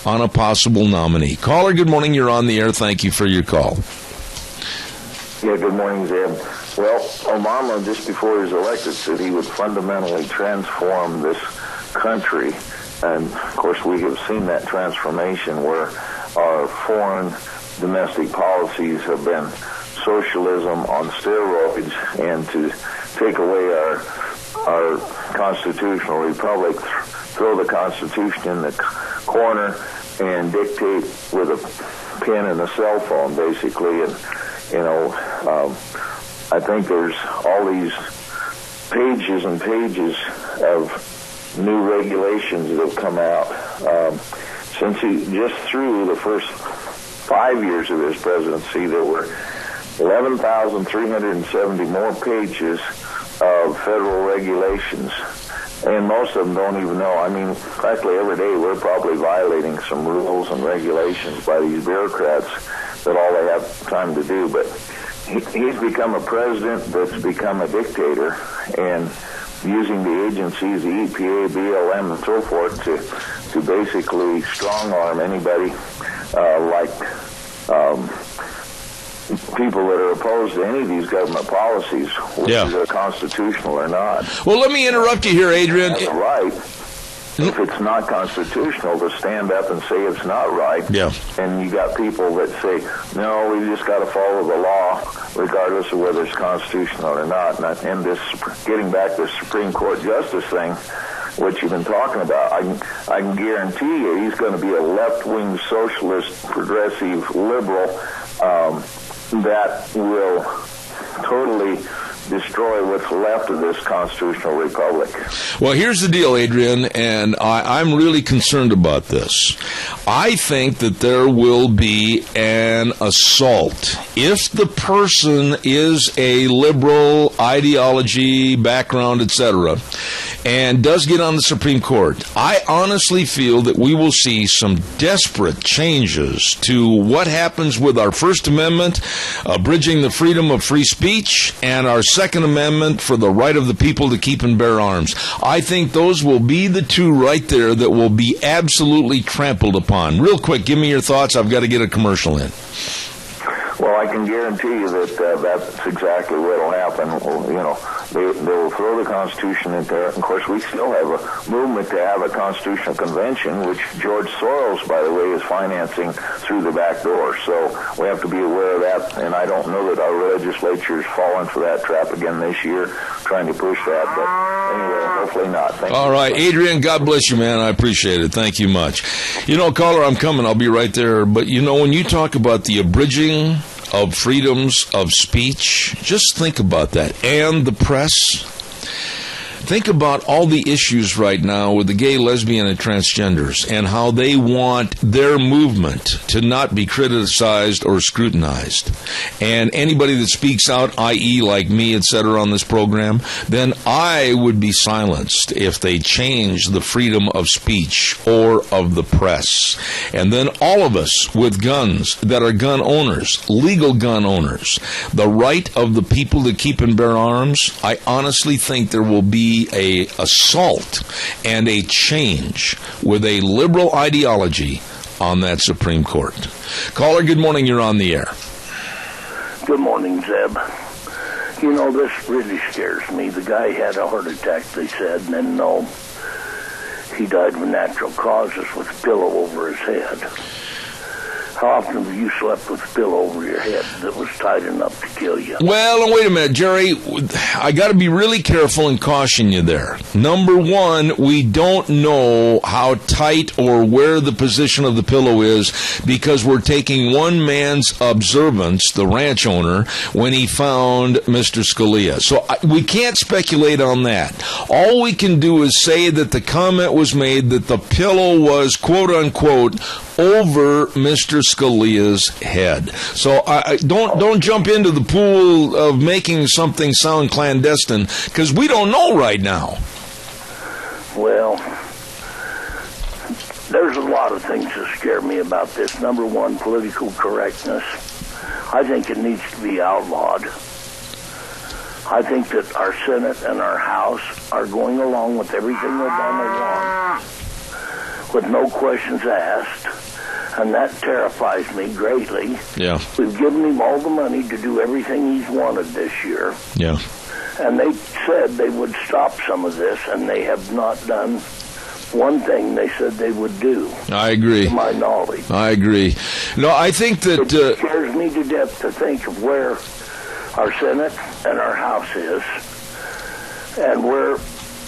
on a possible nominee. Caller, good morning. You're on the air. Thank you for your call. Yeah, good morning, Zeb. Well, Obama, just before he was elected, said he would fundamentally transform this country. And, of course, we have seen that transformation where our foreign domestic policies have been socialism on steroids, and to take away our constitutional republic, throw the Constitution in the corner and dictate with a pen and a cell phone, basically. And, I think there's all these pages and pages of new regulations that have come out since he just through the first 5 years of his presidency. There were 11,370 more pages of federal regulations, and most of them don't even know. I mean, practically every day we're probably violating some rules and regulations by these bureaucrats that all they have time to do. But he's become a president that's become a dictator, and using the agencies, the EPA, BLM, and so forth, to to basically strong-arm anybody like people that are opposed to any of these government policies, whether they're constitutional or not. Well, let me interrupt you here, Adrian. That's right. If it's not constitutional, to stand up and say it's not right. Yeah. And you got people that say, no, we just got to follow the law, regardless of whether it's constitutional or not. And this, getting back to the Supreme Court justice thing, what you've been talking about, I can guarantee you he's going to be a left-wing socialist, progressive, liberal that will totally destroy what's left of this constitutional republic. Well, here's the deal, Adrian, and I'm really concerned about this. I think that there will be an assault. If the person is a liberal ideology, background, etc., and does get on the Supreme Court, I honestly feel that we will see some desperate changes to what happens with our First Amendment, abridging the freedom of free speech, and our Second Amendment for the right of the people to keep and bear arms. I think those will be the two right there that will be absolutely trampled upon. Real quick, give me your thoughts. I've got to get a commercial in. Well, I can guarantee you that that's exactly what will happen. Well, they will throw the Constitution in there. Of course, we still have a movement to have a constitutional convention, which George Soros, by the way, is financing through the back door. So we have to be aware of that. And I don't know that our legislature is falling for that trap again this year, trying to push that. But anyway, hopefully not. Thank you. All right, Adrian, God bless you, man. I appreciate it. Thank you much. Caller, I'm coming. I'll be right there. But, when you talk about the abridging of freedoms of speech, just think about that. And the press. Think about all the issues right now with the gay, lesbian, and transgenders and how they want their movement to not be criticized or scrutinized. And anybody that speaks out, i.e. like me, etc., on this program, then I would be silenced if they change the freedom of speech or of the press. And then all of us with guns that are gun owners, legal gun owners, the right of the people to keep and bear arms, I honestly think there will be a assault and a change with a liberal ideology on that Supreme Court. Caller, good morning. You're on the air. Good morning, Zeb. This really scares me. The guy had a heart attack, they said, and then no, he died of natural causes with a pillow over his head. How often have you slept with a pillow over your head that was tight enough to kill you? Well, wait a minute, Jerry. I got to be really careful and caution you there. Number one, we don't know how tight or where the position of the pillow is because we're taking one man's observance, the ranch owner, when he found Mr. Scalia. So we can't speculate on that. All we can do is say that the comment was made that the pillow was, quote unquote, over Mr. Scalia's head. So don't jump into the pool of making something sound clandestine because we don't know right now. Well, there's a lot of things that scare me about this. Number one, political correctness. I think it needs to be outlawed. I think that our Senate and our House are going along with everything Obama wants with no questions asked. And that terrifies me greatly. Yeah. We've given him all the money to do everything he's wanted this year. Yeah. And they said they would stop some of this, and they have not done one thing they said they would do. I agree. To my knowledge. I agree. No, I think that... It scares me to death to think of where our Senate and our House is and where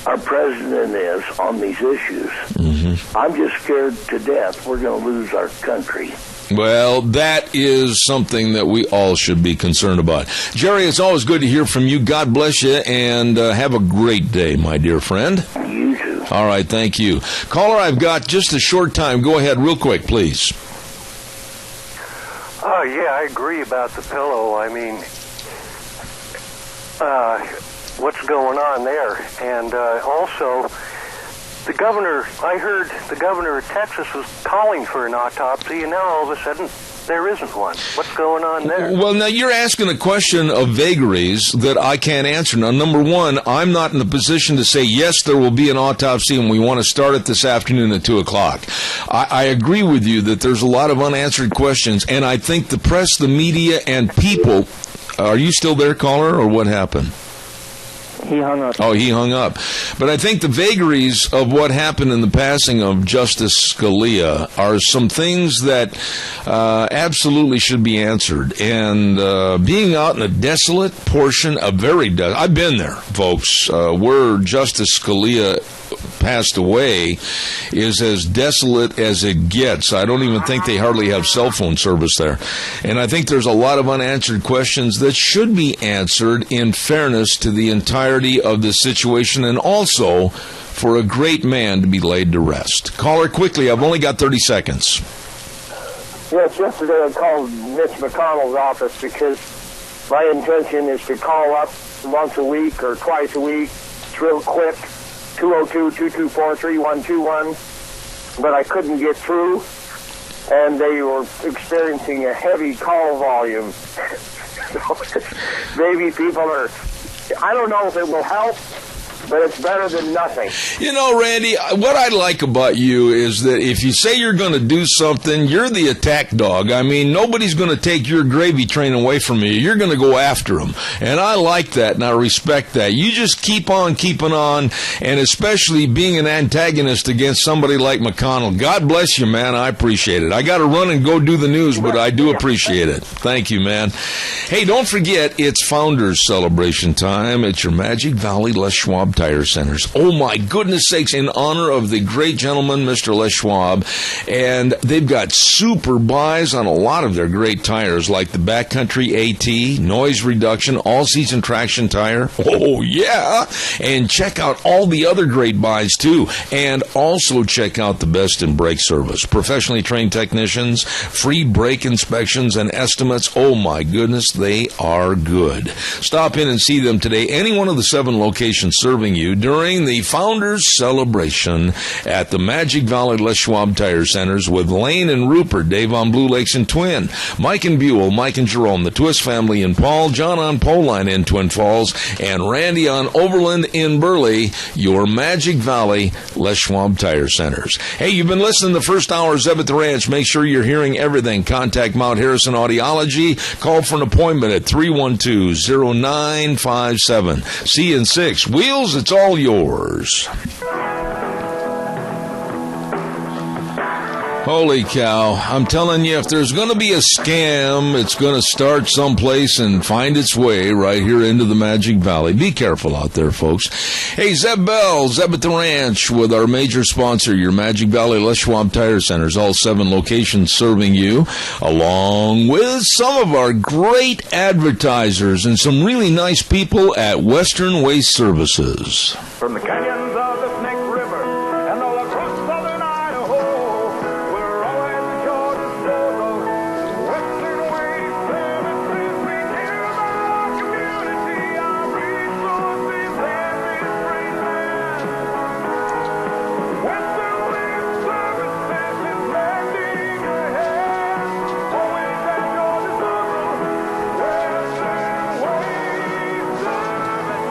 our president is on these issues. Mm-hmm. I'm just scared to death we're going to lose our country. Well, that is something that we all should be concerned about. Jerry, it's always good to hear from you. God bless you, and have a great day, my dear friend. You too. All right, thank you. Caller, I've got just a short time. Go ahead real quick, please. Oh, yeah, I agree about the pillow. I mean, what's going on there? And also, the governor, I heard the governor of Texas was calling for an autopsy, and now all of a sudden there isn't one. What's going on there? Well, now you're asking a question of vagaries that I can't answer. Now, number one, I'm not in the position to say, yes, there will be an autopsy and we want to start it this afternoon at 2 o'clock. I agree with you that there's a lot of unanswered questions, and I think the press, the media, and people... Are you still there, caller, or what happened? He hung up. Oh, he hung up. But I think the vagaries of what happened in the passing of Justice Scalia are some things that absolutely should be answered. And being out in a desolate portion, I've been there, folks, where Justice Scalia passed away is as desolate as it gets. I don't even think they hardly have cell phone service there. And I think there's a lot of unanswered questions that should be answered in fairness to the entirety of the situation, and also for a great man to be laid to rest. Caller, quickly, I've only got 30 seconds. Yes, yesterday I called Mitch McConnell's office because my intention is to call up once a week or twice a week, real quick, 202-224-3121, but I couldn't get through, and they were experiencing a heavy call volume. So maybe people are, I don't know if it will help, but it's better than nothing. You know, Randy, what I like about you is that if you say you're going to do something, you're the attack dog. I mean, nobody's going to take your gravy train away from you. You're going to go after them. And I like that, and I respect that. You just keep on keeping on, and especially being an antagonist against somebody like McConnell. God bless you, man. I appreciate it. I got to run and go do the news, but I do appreciate it. Thank you, man. Hey, don't forget, it's Founders Celebration time. It's your Magic Valley Les Schwab Tire Centers. Oh my goodness sakes, in honor of the great gentleman, Mr. Les Schwab. And they've got super buys on a lot of their great tires, like the Backcountry AT, noise reduction, all-season traction tire. Oh yeah! And check out all the other great buys too. And also check out the best in brake service. Professionally trained technicians, free brake inspections and estimates. Oh my goodness, they are good. Stop in and see them today. Any one of the 7 locations serving you during the Founders Celebration at the Magic Valley Les Schwab Tire Centers with Lane and Rupert, Dave on Blue Lakes and Twin, Mike and Buell, Mike and Jerome, the Twist family in Paul, John on Poline in Twin Falls, and Randy on Overland in Burley, your Magic Valley Les Schwab Tire Centers. Hey, you've been listening to the first hour of Zeb at the Ranch. Make sure you're hearing everything. Contact Mount Harrison Audiology. Call for an appointment at 312-0957. See you in 6. Wheels, it's all yours. Holy cow. I'm telling you, if there's going to be a scam, it's going to start someplace and find its way right here into the Magic Valley. Be careful out there, folks. Hey, Zeb Bell, Zeb at the Ranch, with our major sponsor, your Magic Valley Les Schwab Tire Centers, all 7 locations serving you, along with some of our great advertisers and some really nice people at Western Waste Services. From the canyons of the Snake River and all across southern Idaho, we're always the Georgia struggle. Western Waste Services, we care about our community, our resources, and this great land. Western Waste Services is lending a hand, always at your disposal. Western Waste Services.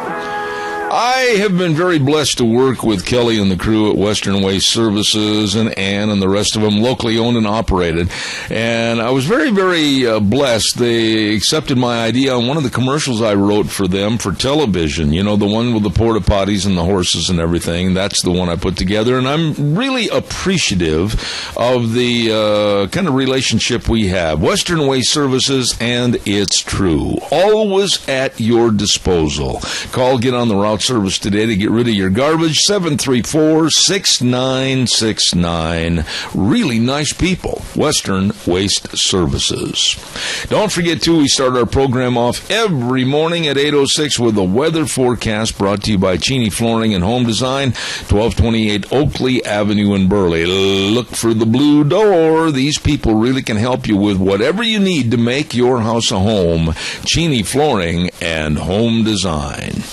I have been very blessed to work with Kelly and the crew at Western Waste Services and Ann and the rest of them, locally owned and operated. And I was very, very blessed. They accepted my idea on one of the commercials I wrote for them for television. You know, the one with the porta potties and the horses and everything. That's the one I put together. And I'm really appreciative of the kind of relationship we have. Western Waste Services, and it's true. Always at your disposal. Call, get on the route service today to get rid of your garbage. 734-6969. Really nice people. Western Waste Services. Don't forget, too, we start our program off every morning at 8:06 with a weather forecast brought to you by Cheney Flooring and Home Design, 1228 Oakley Avenue in Burley. Look for the blue door. These people really can help you with whatever you need to make your house a home. Cheney Flooring and Home Design.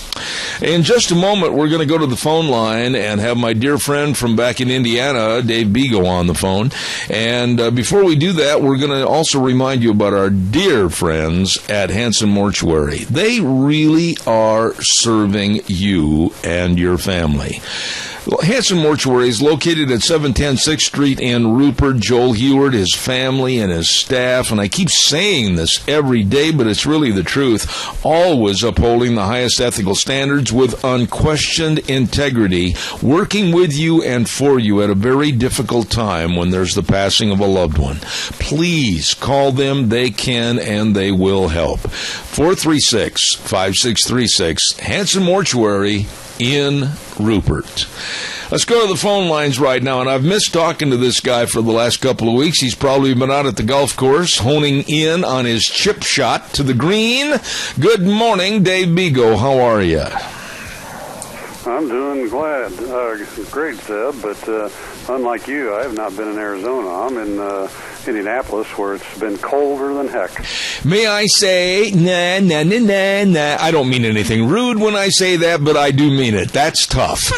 In just a moment, we're going to go to the phone line and have my dear friend from back in Indiana, Dave Bego, on the phone. And before we do that, we're going to also remind you about our dear friends at Hanson Mortuary. They really are serving you and your family. Hanson Mortuary is located at 710 6th Street in Rupert. Joel Heward, his family, and his staff, and I keep saying this every day, but it's really the truth, always upholding the highest ethical standards with unquestioned integrity, working with you and for you at a very difficult time when there's the passing of a loved one. Please call them. They can and they will help. 436-5636, Hanson Mortuary in Rupert. Let's go to the phone lines right now, and I've missed talking to this guy for the last couple of weeks. He's probably been out at the golf course honing in on his chip shot to the green. Good morning, Dave Bego. How are you? I'm doing great, Zeb, but unlike you, I have not been in Arizona. I'm in Indianapolis, where it's been colder than heck. May I say, nah. I don't mean anything rude when I say that, but I do mean it. That's tough.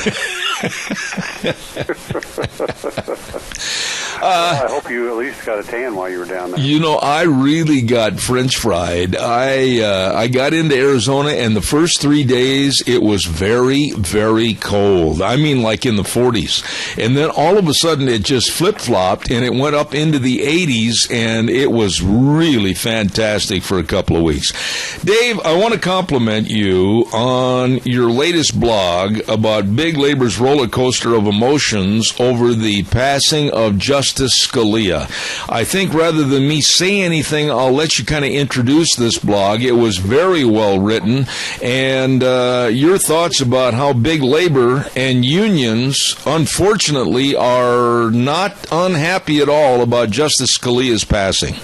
I hope you at least got a tan while you were down there. You know, I really got French fried. I got into Arizona, and the first 3 days, it was very, very cold. I mean, like in the 40s. And then all of a sudden, it just flip-flopped, and it went up into the 80s, and it was really fantastic for a couple of weeks. Dave, I want to compliment you on your latest blog about Big Labor's roller coaster of emotions over the passing of Justice Scalia. I think rather than me say anything, I'll let you kind of introduce this blog. It was very well written, and your thoughts about how Big Labor and unions, unfortunately, are not unhappy at all about Justice Scalia's passing.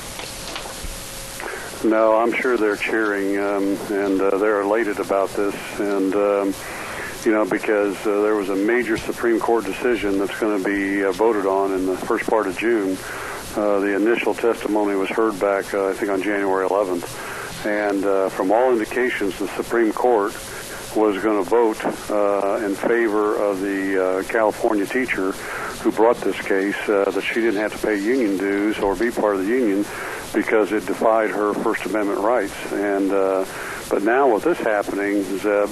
No, I'm sure they're cheering, and they're elated about this, and because there was a major Supreme Court decision that's going to be voted on in the first part of June. The initial testimony was heard back, I think, on January 11th, and from all indications, the Supreme Court was going to vote in favor of the California teacher who brought this case, that she didn't have to pay union dues or be part of the union because it defied her First Amendment rights. And but now with this happening, Zeb,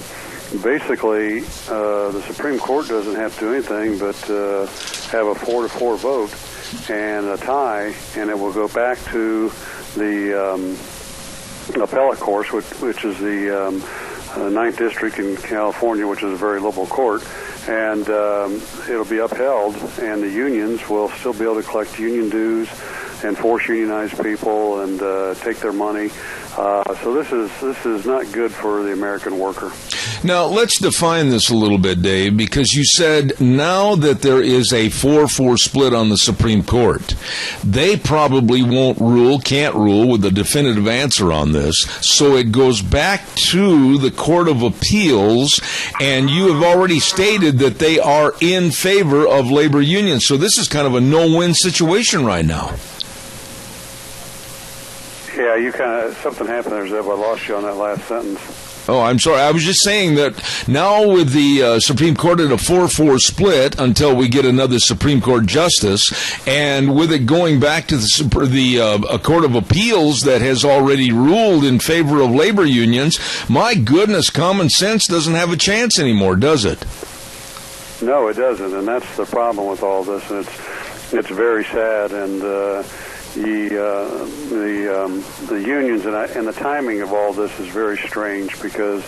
basically the Supreme Court doesn't have to do anything but have a 4-4 vote and a tie, and it will go back to the appellate court, which is the 9th District in California, which is a very liberal court, and it'll be upheld, and the unions will still be able to collect union dues and force unionized people and take their money. So this is not good for the American worker. Now, let's define this a little bit, Dave, because you said now that there is a 4-4 split on the Supreme Court, they probably can't rule with a definitive answer on this, so it goes back to the Court of Appeals, and you have already stated that they are in favor of labor unions, so this is kind of a no-win situation right now. Yeah, something happened there, Zeb. I lost you on that last sentence. Oh, I'm sorry. I was just saying that now with the Supreme Court at a 4-4 split until we get another Supreme Court justice, and with it going back to the Court of Appeals that has already ruled in favor of labor unions, my goodness, common sense doesn't have a chance anymore, does it? No, it doesn't, and that's the problem with all this, and it's very sad, and the unions and the timing of all this is very strange because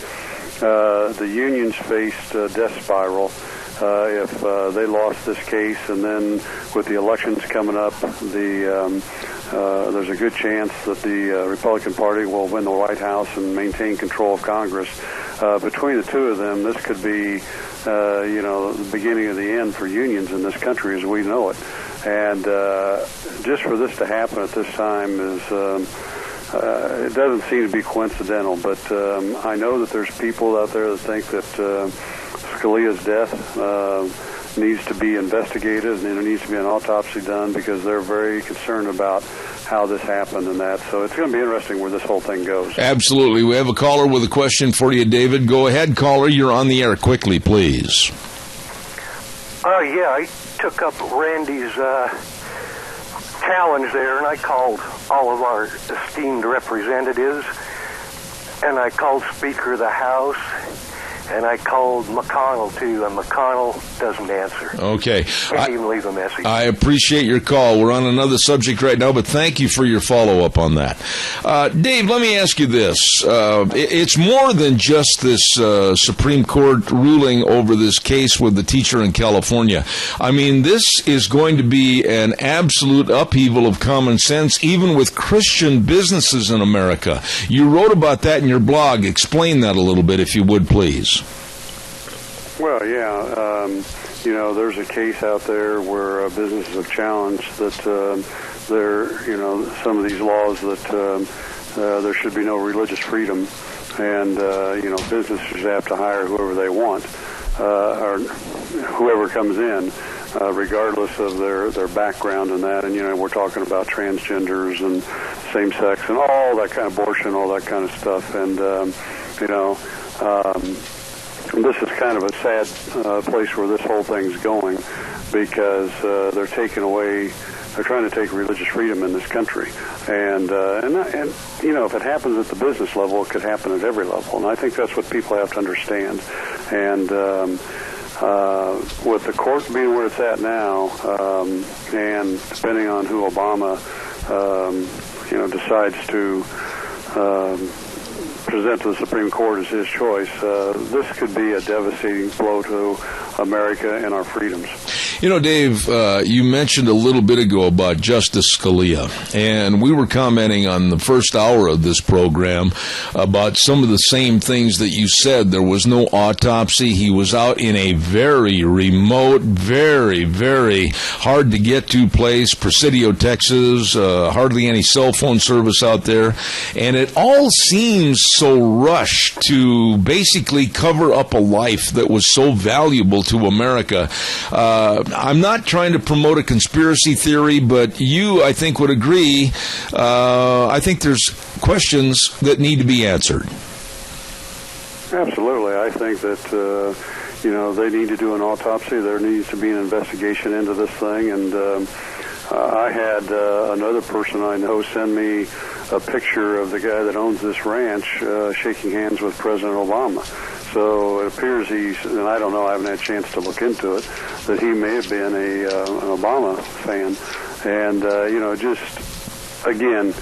the unions faced a death spiral if they lost this case, and then with the elections coming up, there's a good chance that the Republican Party will win the White House and maintain control of Congress. Between the two of them, this could be the beginning of the end for unions in this country as we know it. And just for this to happen at this time is, it doesn't seem to be coincidental, but I know that there's people out there that think that Scalia's death needs to be investigated and there needs to be an autopsy done because they're very concerned about how this happened and that. So it's going to be interesting where this whole thing goes. Absolutely. We have a caller with a question for you, David. Go ahead, caller. You're on the air. Quickly, please. Yeah, I took up Randy's challenge there, and I called all of our esteemed representatives, and I called Speaker of the House, and I called McConnell, too, and McConnell doesn't answer. Okay. Can't even leave a message. I appreciate your call. We're on another subject right now, but thank you for your follow-up on that. Dave, let me ask you this. It's more than just this Supreme Court ruling over this case with the teacher in California. I mean, this is going to be an absolute upheaval of common sense, even with Christian businesses in America. You wrote about that in your blog. Explain that a little bit, if you would, please. Well, yeah, there's a case out there where businesses have challenged that some of these laws that there should be no religious freedom, and businesses have to hire whoever they want or whoever comes in, regardless of their background and that. And we're talking about transgenders and same sex and all that kind of abortion, all that kind of stuff, and this is kind of a sad place where this whole thing's going, because they're trying to take religious freedom in this country, and if it happens at the business level, it could happen at every level, and I think that's what people have to understand. And with the court being where it's at now, and depending on who Obama decides to present to the Supreme Court as his choice, this could be a devastating blow to America and our freedoms. Dave, you mentioned a little bit ago about Justice Scalia, and we were commenting on the first hour of this program about some of the same things that you said. There was no autopsy. He was out in a very remote, very, very hard to get to place, Presidio, Texas, hardly any cell phone service out there, and it all seems so rushed to basically cover up a life that was so valuable to America. I'm not trying to promote a conspiracy theory, but you, I think, would agree. I think there's questions that need to be answered. Absolutely. I think that, they need to do an autopsy. There needs to be an investigation into this thing. And I had another person I know send me a picture of the guy that owns this ranch shaking hands with President Obama. So it appears and I don't know, I haven't had a chance to look into it, that he may have been an Obama fan. And, just, again,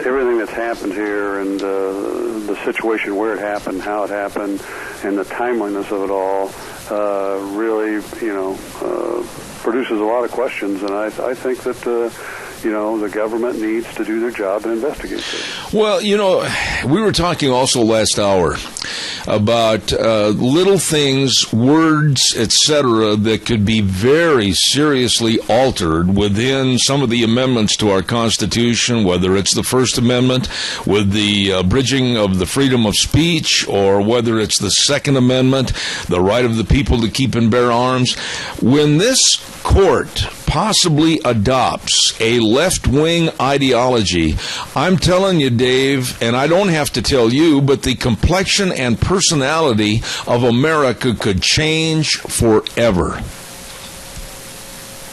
everything that's happened here and the situation where it happened, how it happened, and the timeliness of it all really, produces a lot of questions. And I think that, the government needs to do their job and investigate this. Well, we were talking also last hour about little things, words, etc., that could be very seriously altered within some of the amendments to our Constitution, whether it's the First Amendment with the bridging of the freedom of speech, or whether it's the Second Amendment, the right of the people to keep and bear arms. When this court possibly adopts a left-wing ideology, I'm telling you, Dave, and I don't have to tell you, but the complexion and personality of America could change forever.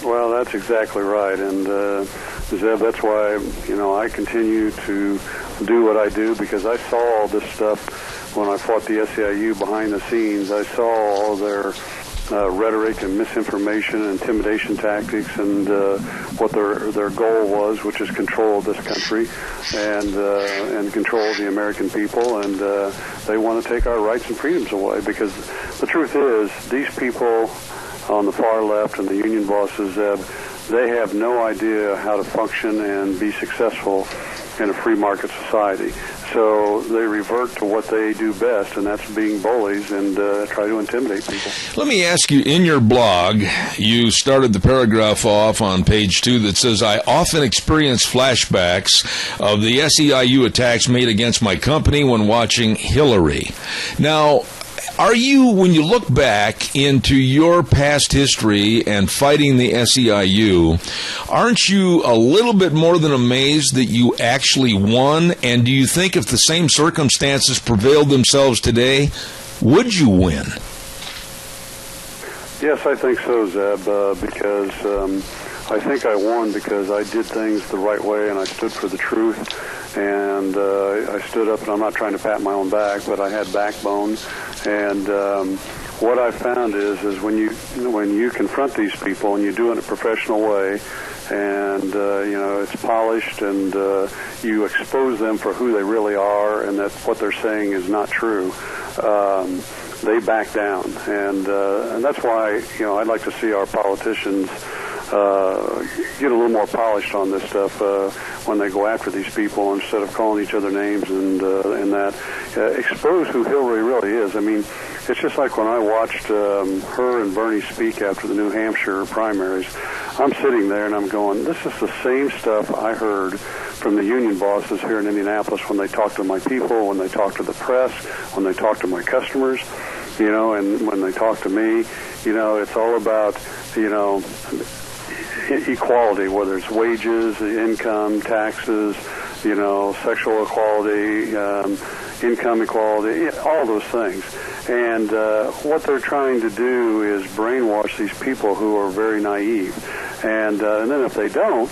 Well, that's exactly right. And, Zeb, that's why, I continue to do what I do, because I saw all this stuff when I fought the SEIU behind the scenes. I saw all their rhetoric and misinformation and intimidation tactics, and what their goal was, which is control of this country and control of the American people. And they want to take our rights and freedoms away, because the truth is, these people on the far left and the union bosses, they have no idea how to function and be successful in a free market society. So they revert to what they do best, and that's being bullies and try to intimidate people. Let me ask you, in your blog, you started the paragraph off on page 2 that says, I often experience flashbacks of the SEIU attacks made against my company when watching Hillary. Now, Are you, when you look back into your past history and fighting the SEIU, aren't you a little bit more than amazed that you actually won? And do you think if the same circumstances prevailed themselves today, would you win? Yes, I think so, Zeb, because I think I won because I did things the right way and I stood for the truth. And I stood up, and I'm not trying to pat my own back, but I had backbone. And what I found is when you confront these people and you do it in a professional way, and it's polished, and you expose them for who they really are, and that what they're saying is not true, they back down. And that's why I'd like to see our politicians get a little more polished on this stuff when they go after these people, instead of calling each other names and that. Expose who Hillary really is. I mean, it's just like when I watched her and Bernie speak after the New Hampshire primaries. I'm sitting there and I'm going, this is the same stuff I heard from the union bosses here in Indianapolis when they talk to my people, when they talk to the press, when they talk to my customers, and when they talk to me. It's all about, equality, whether it's wages, income, taxes, sexual equality, income equality, all those things. And what they're trying to do is brainwash these people who are very naive. And then if they don't,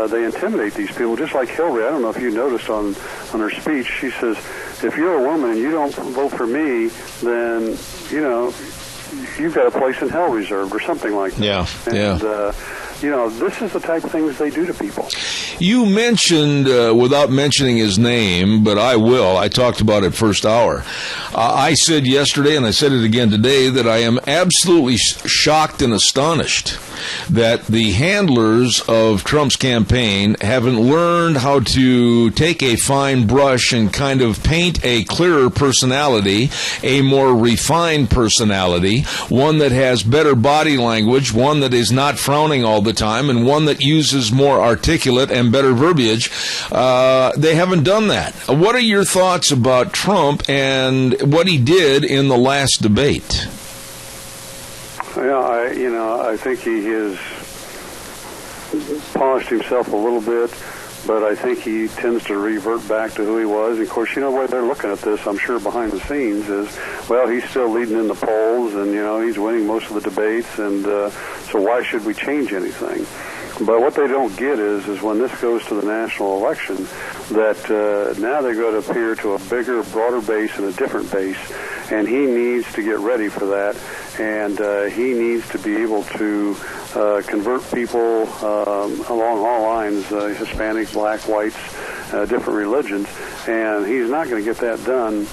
they intimidate these people, just like Hillary. I don't know if you noticed on her speech, she says, if you're a woman and you don't vote for me, then, you've got a place in hell reserved or something like that. Yeah, And, this is the type of things they do to people. You mentioned, without mentioning his name, but I will, I talked about it first hour. I said yesterday, and I said it again today, that I am absolutely shocked and astonished that the handlers of Trump's campaign haven't learned how to take a fine brush and kind of paint a clearer personality, a more refined personality, one that has better body language, one that is not frowning all the time, and one that uses more articulate and better verbiage. They haven't done that. What are your thoughts about Trump and what he did in the last debate? I think he has polished himself a little bit, but I think he tends to revert back to who he was. And of course, the way they're looking at this, I'm sure behind the scenes, is, well, he's still leading in the polls, and, he's winning most of the debates, and so why should we change anything? But what they don't get is when this goes to the national election, that now they're going to appear to a bigger, broader base and a different base, and he needs to get ready for that, and he needs to be able to convert people along all lines, Hispanics, black, whites, different religions, and he's not going to get that done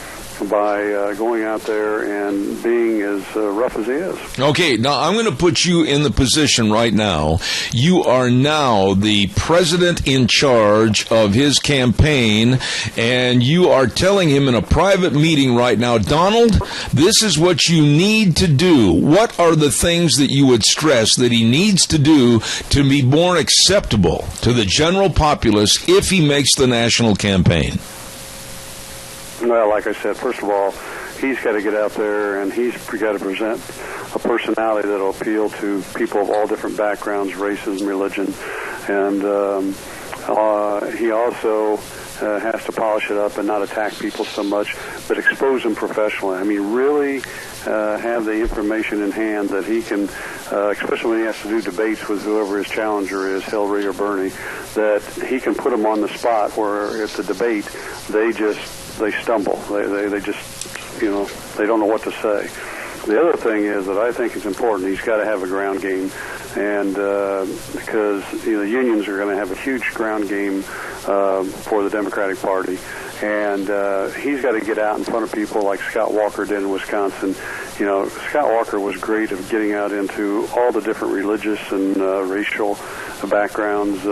by going out there and being as rough as he is. Okay, now I'm going to put you in the position right now. You are now the president in charge of his campaign, and you are telling him in a private meeting right now, Donald, this is what you need to do. What are the things that you would stress that he needs to do to be more acceptable to the general populace if he makes the national campaign? Well, like I said, first of all, he's got to get out there and he's got to present a personality that will appeal to people of all different backgrounds, races, and religion. And he also has to polish it up and not attack people so much, but expose them professionally. I mean, really have the information in hand that he can, especially when he has to do debates with whoever his challenger is, Hillary or Bernie, that he can put them on the spot where at the debate they stumble. They just, they don't know what to say. The other thing is that I think is important, he's got to have a ground game. And because the unions are going to have a huge ground game for the Democratic Party. And he's got to get out in front of people like Scott Walker did in Wisconsin. Scott Walker was great at getting out into all the different religious and racial backgrounds,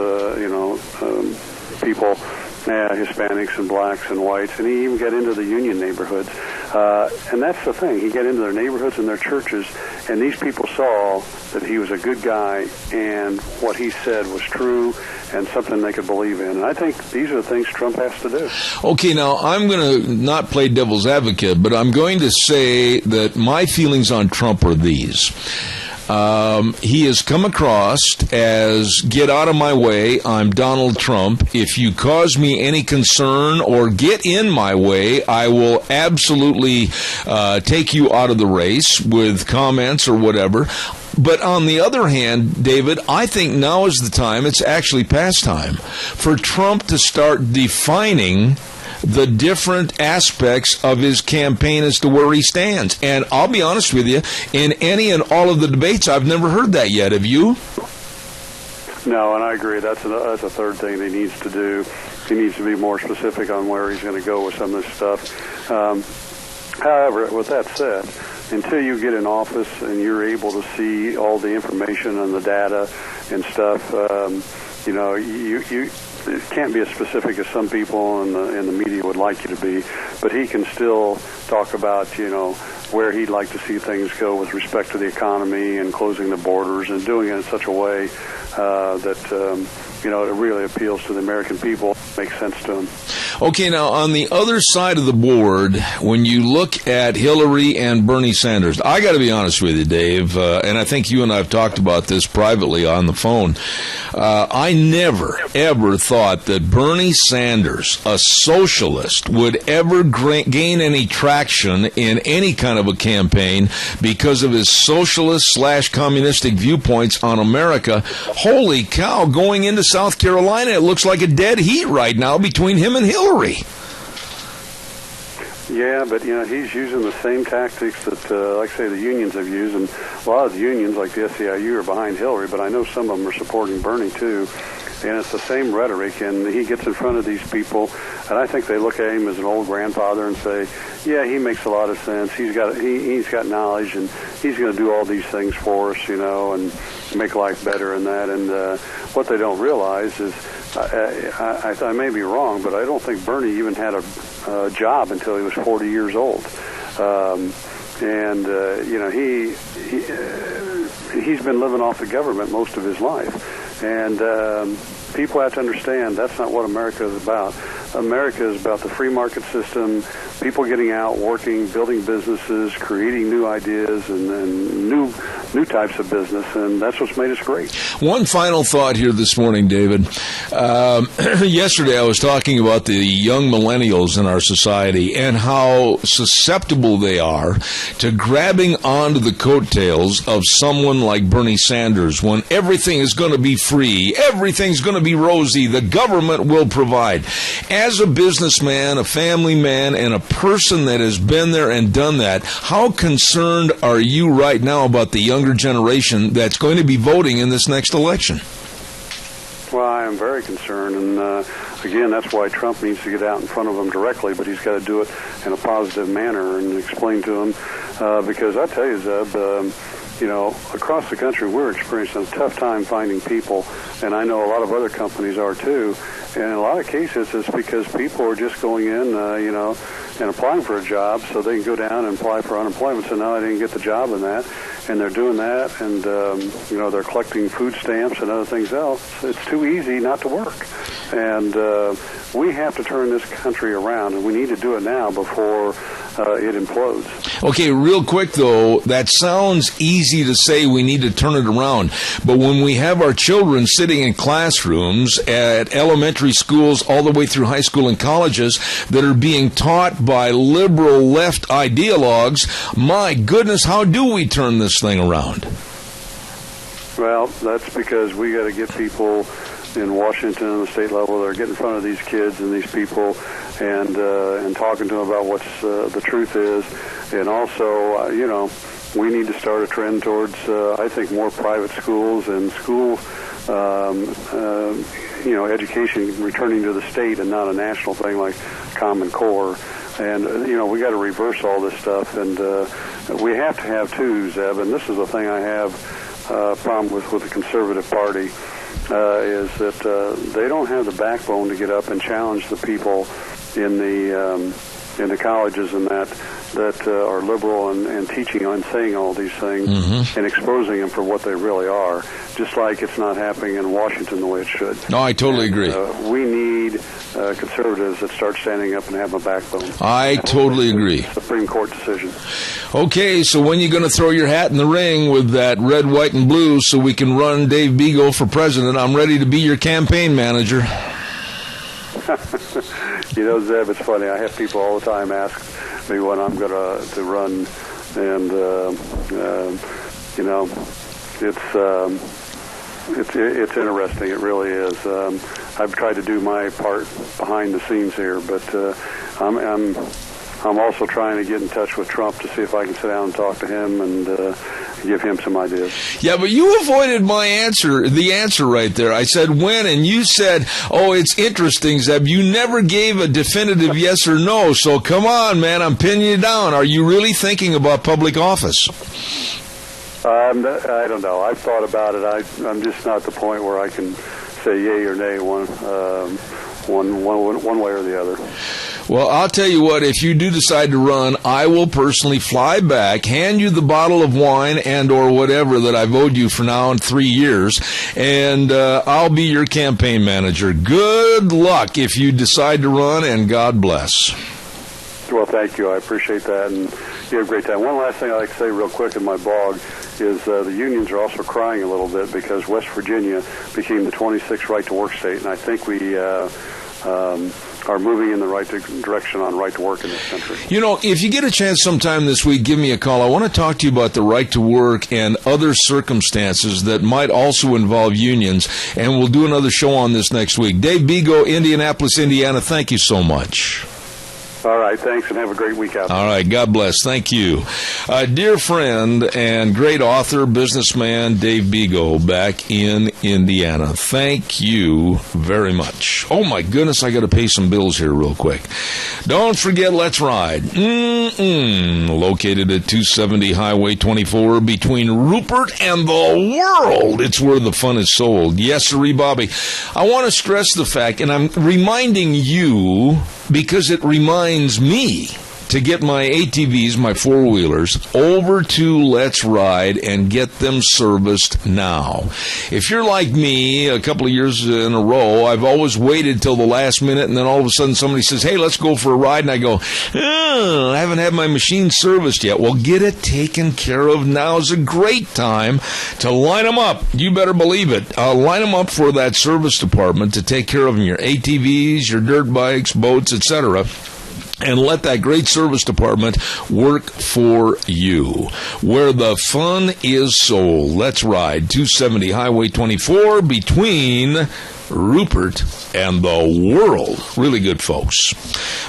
people, Hispanics and blacks and whites, and he even got into the union neighborhoods. And that's the thing. He got into their neighborhoods and their churches, and these people saw that he was a good guy and what he said was true and something they could believe in. And I think these are the things Trump has to do. Okay, now I'm going to not play devil's advocate, but I'm going to say that my feelings on Trump are these. He has come across as, get out of my way, I'm Donald Trump. If you cause me any concern or get in my way, I will absolutely take you out of the race with comments or whatever. But on the other hand, David, I think now is the time, it's actually past time, for Trump to start defining the different aspects of his campaign as to where he stands. And I'll be honest with you, in any and all of the debates, I've never heard that yet. Have you? No, and I agree. That's a third thing that he needs to do. He needs to be more specific on where he's going to go with some of this stuff. However, with that said, until you get in office and you're able to see all the information and the data and stuff, you it can't be as specific as some people in the media would like you to be, but he can still talk about, where he'd like to see things go with respect to the economy and closing the borders and doing it in such a way that, it really appeals to the American people, makes sense to them. Okay, now, on the other side of the board, when you look at Hillary and Bernie Sanders, I got to be honest with you, Dave, and I think you and I have talked about this privately on the phone. I never, ever thought that Bernie Sanders, a socialist, would ever gain any traction in any kind of a campaign because of his socialist/communistic viewpoints on America. Holy cow, going into South Carolina, it looks like a dead heat right now between him and Hillary. Yeah, but, he's using the same tactics that, like I say, the unions have used. And a lot of the unions, like the SEIU, are behind Hillary, but I know some of them are supporting Bernie, too. And it's the same rhetoric, and he gets in front of these people, and I think they look at him as an old grandfather and say, yeah, he makes a lot of sense. He's got knowledge, and he's going to do all these things for us, and make life better and that. And what they don't realize is, I may be wrong, but I don't think Bernie even had a job until he was 40 years old. He's been living off the government most of his life. And people have to understand that's not what America is about. America is about the free market system, people getting out, working, building businesses, creating new ideas and new types of business, and that's what's made us great. One final thought here this morning, David. Yesterday I was talking about the young millennials in our society and how susceptible they are to grabbing onto the coattails of someone like Bernie Sanders when everything is going to be free, everything's going to be rosy, the government will provide. As a businessman, a family man, and a person that has been there and done that, how concerned are you right now about the younger generation that's going to be voting in this next election? Well, I am very concerned, and again, that's why Trump needs to get out in front of them directly, but he's got to do it in a positive manner and explain to them, because I tell you, Zeb, across the country, we're experiencing a tough time finding people, and I know a lot of other companies are too. And in a lot of cases, it's because people are just going in, and applying for a job so they can go down and apply for unemployment. So now they didn't get the job in that, and they're doing that, and, they're collecting food stamps and other things else. It's too easy not to work. And we have to turn this country around, and we need to do it now before it implodes. Okay, real quick, though, that sounds easy to say we need to turn it around. But when we have our children sitting in classrooms at elementary schools all the way through high school and colleges that are being taught by liberal left ideologues, my goodness, how do we turn this thing around? Well, that's because we got to get people in Washington and the state level that are getting in front of these kids and these people and talking to them about what's the truth is. And also, we need to start a trend towards, I think, more private schools and school, education returning to the state and not a national thing like Common Core. And, we got to reverse all this stuff. And we have to have too, Zeb, and this is the thing I have a problem with the Conservative Party, is that they don't have the backbone to get up and challenge the people in the in the colleges and that are liberal and teaching and saying all these things and exposing them for what they really are, just like it's not happening in Washington the way it should. No, I totally agree. We need conservatives that start standing up and have a backbone. I totally agree. Supreme Court decision. Okay, so when are you going to throw your hat in the ring with that red, white, and blue so we can run Dave Bego for president? I'm ready to be your campaign manager. You know, Zeb, it's funny. I have people all the time ask me when I'm going to run, and you know, it's interesting. It really is. I've tried to do my part behind the scenes here, but I'm also trying to get in touch with Trump to see if I can sit down and talk to him and give him some ideas. Yeah, but you avoided the answer right there. I said when, and you said, oh, it's interesting, Zeb. You never gave a definitive yes or no, so come on, man, I'm pinning you down. Are you really thinking about public office? I don't know. I've thought about it. I'm just not at the point where I can say yay or nay one way or the other. Well, I'll tell you what, if you do decide to run, I will personally fly back, hand you the bottle of wine and or whatever that I've owed you for now in 3 years, and I'll be your campaign manager. Good luck if you decide to run, and God bless. Well, thank you. I appreciate that, and you have a great time. One last thing I'd like to say real quick in my blog is the unions are also crying a little bit because West Virginia became the 26th right-to-work state, and I think we are moving in the right direction on right to work in this country. You know, if you get a chance sometime this week, give me a call. I want to talk to you about the right to work and other circumstances that might also involve unions, and we'll do another show on this next week. Dave Bego, Indianapolis, Indiana, thank you so much. All right, thanks, and have a great week out there. All right, God bless. Thank you. Dear friend and great author, businessman, Dave Bego, back in Indiana. Thank you very much. Oh, my goodness, I got to pay some bills here real quick. Don't forget, let's ride. Located at 270 Highway 24 between Rupert and the world. It's where the fun is sold. Yes, sirree, Bobby. I want to stress the fact, and I'm reminding you because it reminds me to get my ATVs, my four-wheelers, over to Let's Ride and get them serviced now. If you're like me, a couple of years in a row, I've always waited till the last minute, and then all of a sudden somebody says, hey, let's go for a ride, and I go, I haven't had my machine serviced yet. Well, get it taken care of. Now is a great time to line them up. You better believe it. Line them up for that service department to take care of them, your ATVs, your dirt bikes, boats, etc., and let that great service department work for you. Where the fun is sold. Let's Ride, 270 Highway 24 between Rupert and the world. Really good, folks.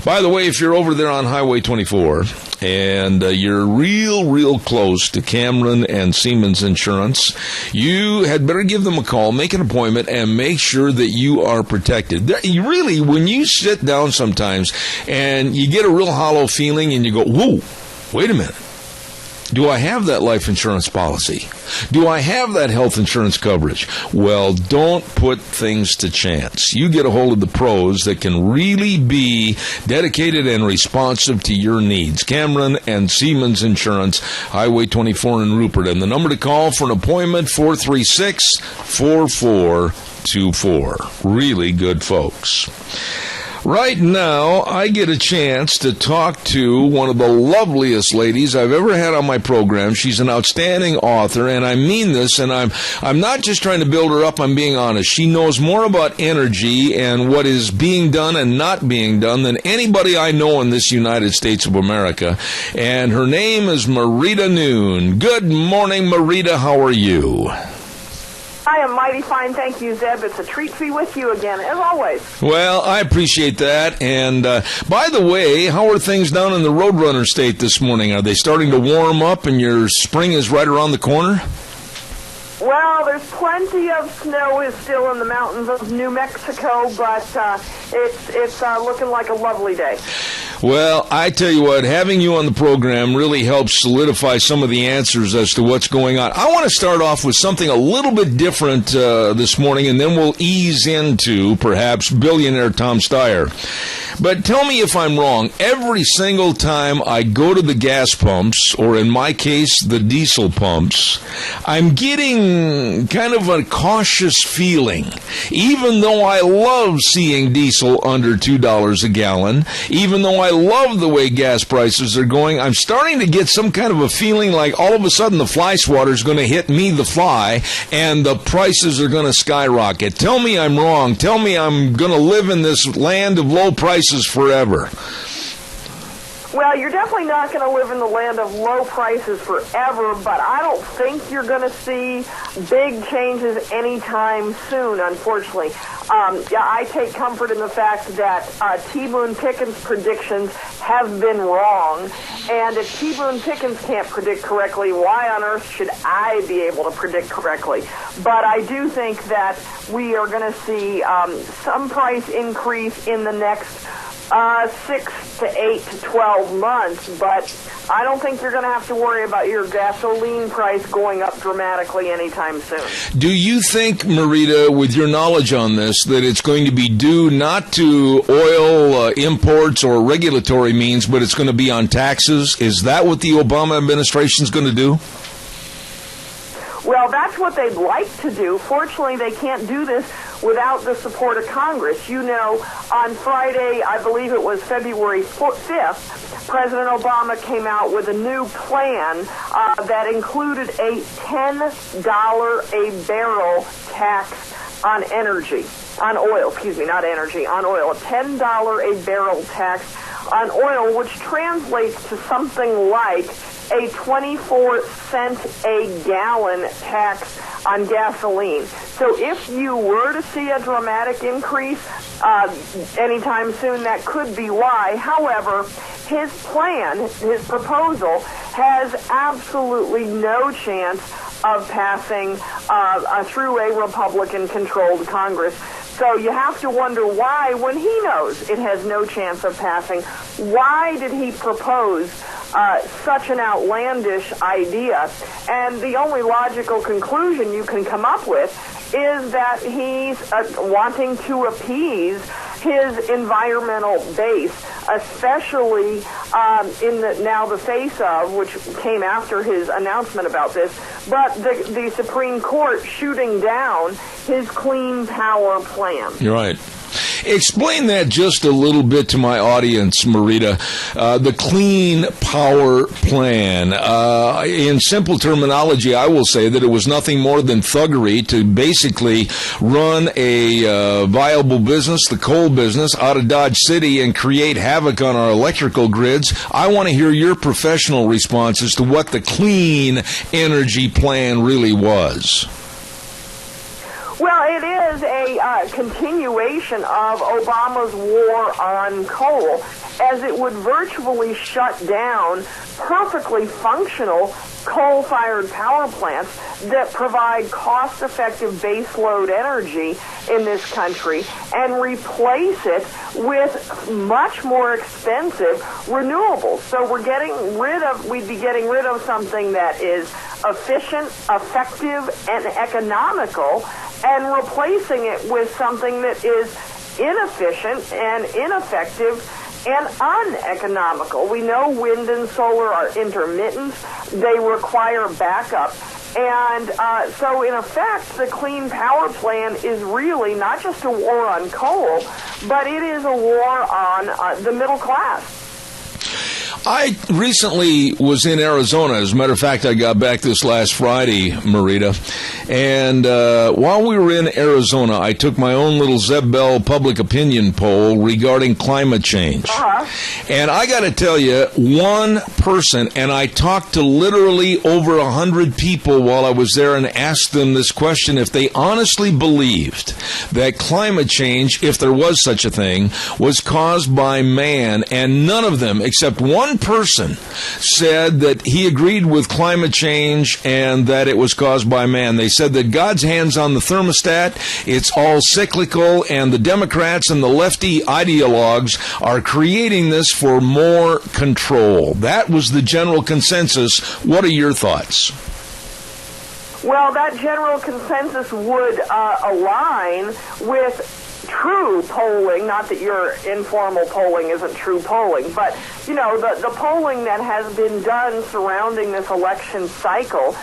By the way, if you're over there on Highway 24 and you're real close to Cameron and Siemens Insurance, you had better give them a call, make an appointment, and make sure that you are protected. You really, when you sit down sometimes and you get a real hollow feeling and you go, whoa, wait a minute. Do I have that life insurance policy? Do I have that health insurance coverage? Well, don't put things to chance. You get a hold of the pros that can really be dedicated and responsive to your needs. Cameron and Siemens Insurance, Highway 24 in Rupert. And the number to call for an appointment, 436-4424. Really good folks. Right now, I get a chance to talk to one of the loveliest ladies I've ever had on my program. She's an outstanding author, and I mean this, and I'm not just trying to build her up, I'm being honest. She knows more about energy and what is being done and not being done than anybody I know in this United States of America, and her name is Marita Noon. Good morning, Marita. How are you? I am mighty fine, thank you, Zeb. It's a treat to be with you again, as always. Well, I appreciate that. And by the way, how are things down in the Roadrunner state this morning? Are they starting to warm up and your spring is right around the corner? Well, there's plenty of snow is still in the mountains of New Mexico, but it's looking like a lovely day. Well, I tell you what, having you on the program really helps solidify some of the answers as to what's going on. I want to start off with something a little bit different this morning, and then we'll ease into, perhaps, billionaire Tom Steyer. But tell me if I'm wrong. Every single time I go to the gas pumps, or in my case, the diesel pumps, I'm getting kind of a cautious feeling. Even though I love seeing diesel under $2 a gallon, even though I love the way gas prices are going, I'm starting to get some kind of a feeling like all of a sudden the fly swatter is going to hit me, the fly, and the prices are going to skyrocket. Tell me I'm wrong. Tell me I'm going to live in this land of low prices forever. Well, you're definitely not going to live in the land of low prices forever, but I don't think you're going to see big changes anytime soon, unfortunately. I take comfort in the fact that T. Boone Pickens' predictions have been wrong, and if T. Boone Pickens can't predict correctly, why on earth should I be able to predict correctly? But I do think that we are going to see some price increase in the next 6 to 8 to 12 months, but I don't think you're going to have to worry about your gasoline price going up dramatically anytime soon. Do you think, Marita, with your knowledge on this, that it's going to be due not to oil imports or regulatory means, but it's going to be on taxes? Is that what the Obama administration is going to do? Well, that's what they'd like to do. Fortunately, they can't do this without the support of Congress. You know, on Friday, I believe it was February 5th, President Obama came out with a new plan that included a $10 a barrel tax on energy. On oil, excuse me, not energy, on oil. A $10 a barrel tax on oil, which translates to something like a 24-cent a gallon tax on gasoline. So if you were to see a dramatic increase anytime soon, that could be why. However, his plan, his proposal, has absolutely no chance of passing through a Republican-controlled Congress. So you have to wonder why, when he knows it has no chance of passing, why did he propose such an outlandish idea? And the only logical conclusion you can come up with is that he's wanting to appease his environmental base, especially in the face of, which came after his announcement about this, but the Supreme Court shooting down his clean power plan. You're right. Explain that just a little bit to my audience, Marita. The Clean Power Plan. In simple terminology, I will say that it was nothing more than thuggery to basically run a viable business, the coal business, out of Dodge City and create havoc on our electrical grids. I want to hear your professional response as to what the Clean Energy Plan really was. Well, it is a continuation of Obama's war on coal, as it would virtually shut down perfectly functional coal-fired power plants that provide cost-effective baseload energy in this country and replace it with much more expensive renewables. So we'd be getting rid of something that is efficient, effective, and economical, and replacing it with something that is inefficient and ineffective and uneconomical. We know wind and solar are intermittent. They require backup. And so, in effect, the Clean Power Plan is really not just a war on coal, but it is a war on the middle class. I recently was in Arizona. As a matter of fact, I got back this last Friday, Marita. And while we were in Arizona, I took my own little Zeb Bell public opinion poll regarding climate change. And I got to tell you, one person, and I talked to literally over 100 people while I was there and asked them this question, if they honestly believed that climate change, if there was such a thing, was caused by man, and none of them, except one person, said that he agreed with climate change and that it was caused by man. They said that God's hand's on the thermostat, it's all cyclical, and the Democrats and the lefty ideologues are creating fighting this for more control. That was the general consensus. What are your thoughts? Well, that general consensus would align with true polling, not that your informal polling isn't true polling, but, you know, the polling that has been done surrounding this election cycle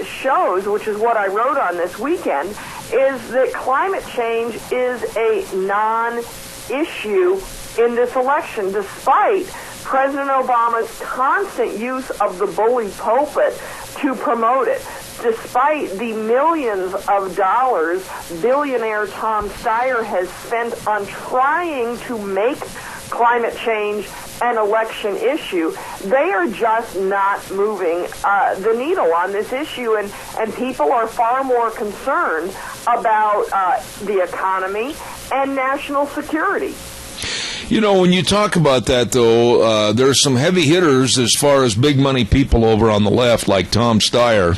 shows, which is what I wrote on this weekend, is that climate change is a non-issue in this election, despite President Obama's constant use of the bully pulpit to promote it. Despite the millions of dollars billionaire Tom Steyer has spent on trying to make climate change an election issue, they are just not moving the needle on this issue, and people are far more concerned about the economy and national security. You know, when you talk about that, though, there's some heavy hitters as far as big money people over on the left, like Tom Steyer.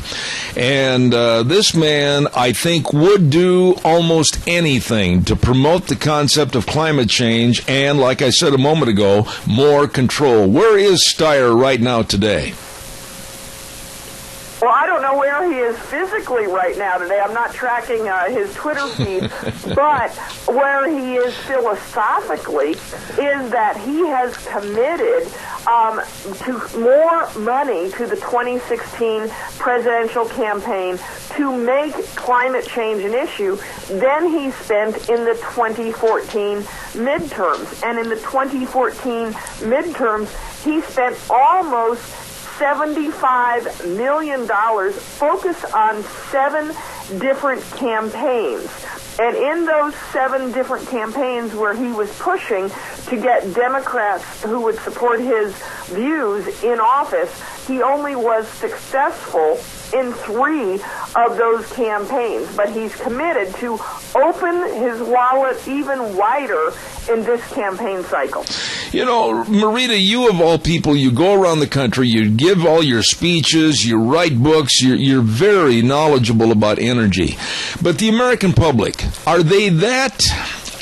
And this man, I think, would do almost anything to promote the concept of climate change and, like I said a moment ago, more control. Where is Steyer right now today? Well, I don't know where he is physically right now today. I'm not tracking his Twitter feed. But where he is philosophically is that he has committed to more money to the 2016 presidential campaign to make climate change an issue than he spent in the 2014 midterms. And in the 2014 midterms, he spent almost $75 million focused on 7 different campaigns. And in those 7 different campaigns where he was pushing to get Democrats who would support his views in office, he only was successful in 3 of those campaigns. But he's committed to open his wallet even wider in this campaign cycle. You know, Marita, you of all people, you go around the country, you give all your speeches, you write books, you're very knowledgeable about energy. But the American public, are they that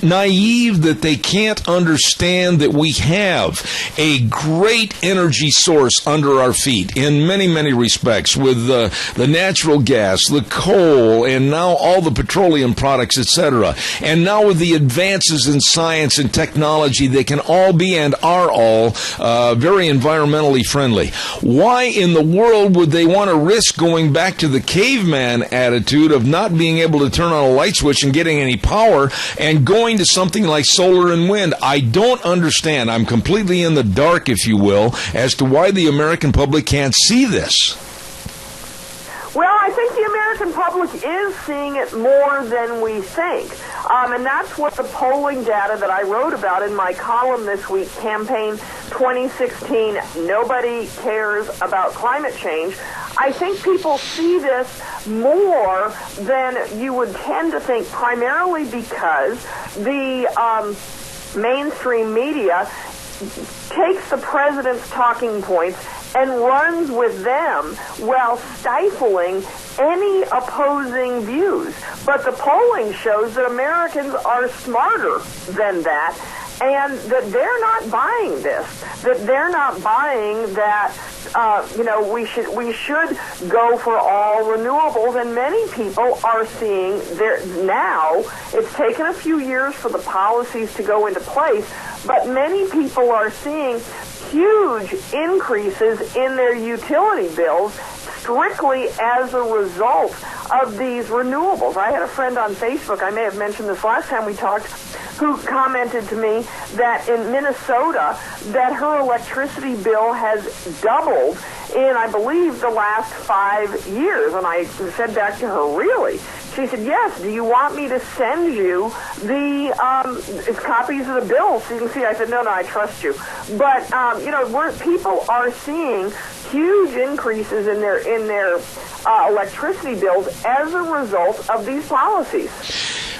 naive that they can't understand that we have a great energy source under our feet in many, many respects, with the natural gas, the coal, and now all the petroleum products, etc. And now with the advances in science and technology, they can all be and are all very environmentally friendly. Why in the world would they want to risk going back to the caveman attitude of not being able to turn on a light switch and getting any power and going to something like solar and wind? I don't understand. I'm completely in the dark, if you will, as to why the American public can't see this. Well, I think the American public is seeing it more than we think. And that's what the polling data that I wrote about in my column this week, Campaign 2016, Nobody Cares About Climate Change. I think people see this more than you would tend to think, primarily because the mainstream media takes the president's talking points and runs with them while stifling any opposing views. But the polling shows that Americans are smarter than that, and that they're not buying this, that they're not buying that, we should go for all renewables. And many people are seeing there now. It's taken a few years for the policies to go into place, but many people are seeing huge increases in their utility bills strictly as a result of these renewables. I had a friend on Facebook, I may have mentioned this last time we talked, who commented to me that in Minnesota that her electricity bill has doubled in, I believe, the last 5 years. And I said back to her, really? She said, yes. Do you want me to send you the copies of the bill so you can see? I said, no, I trust you. But people are seeing huge increases in their electricity bills as a result of these policies.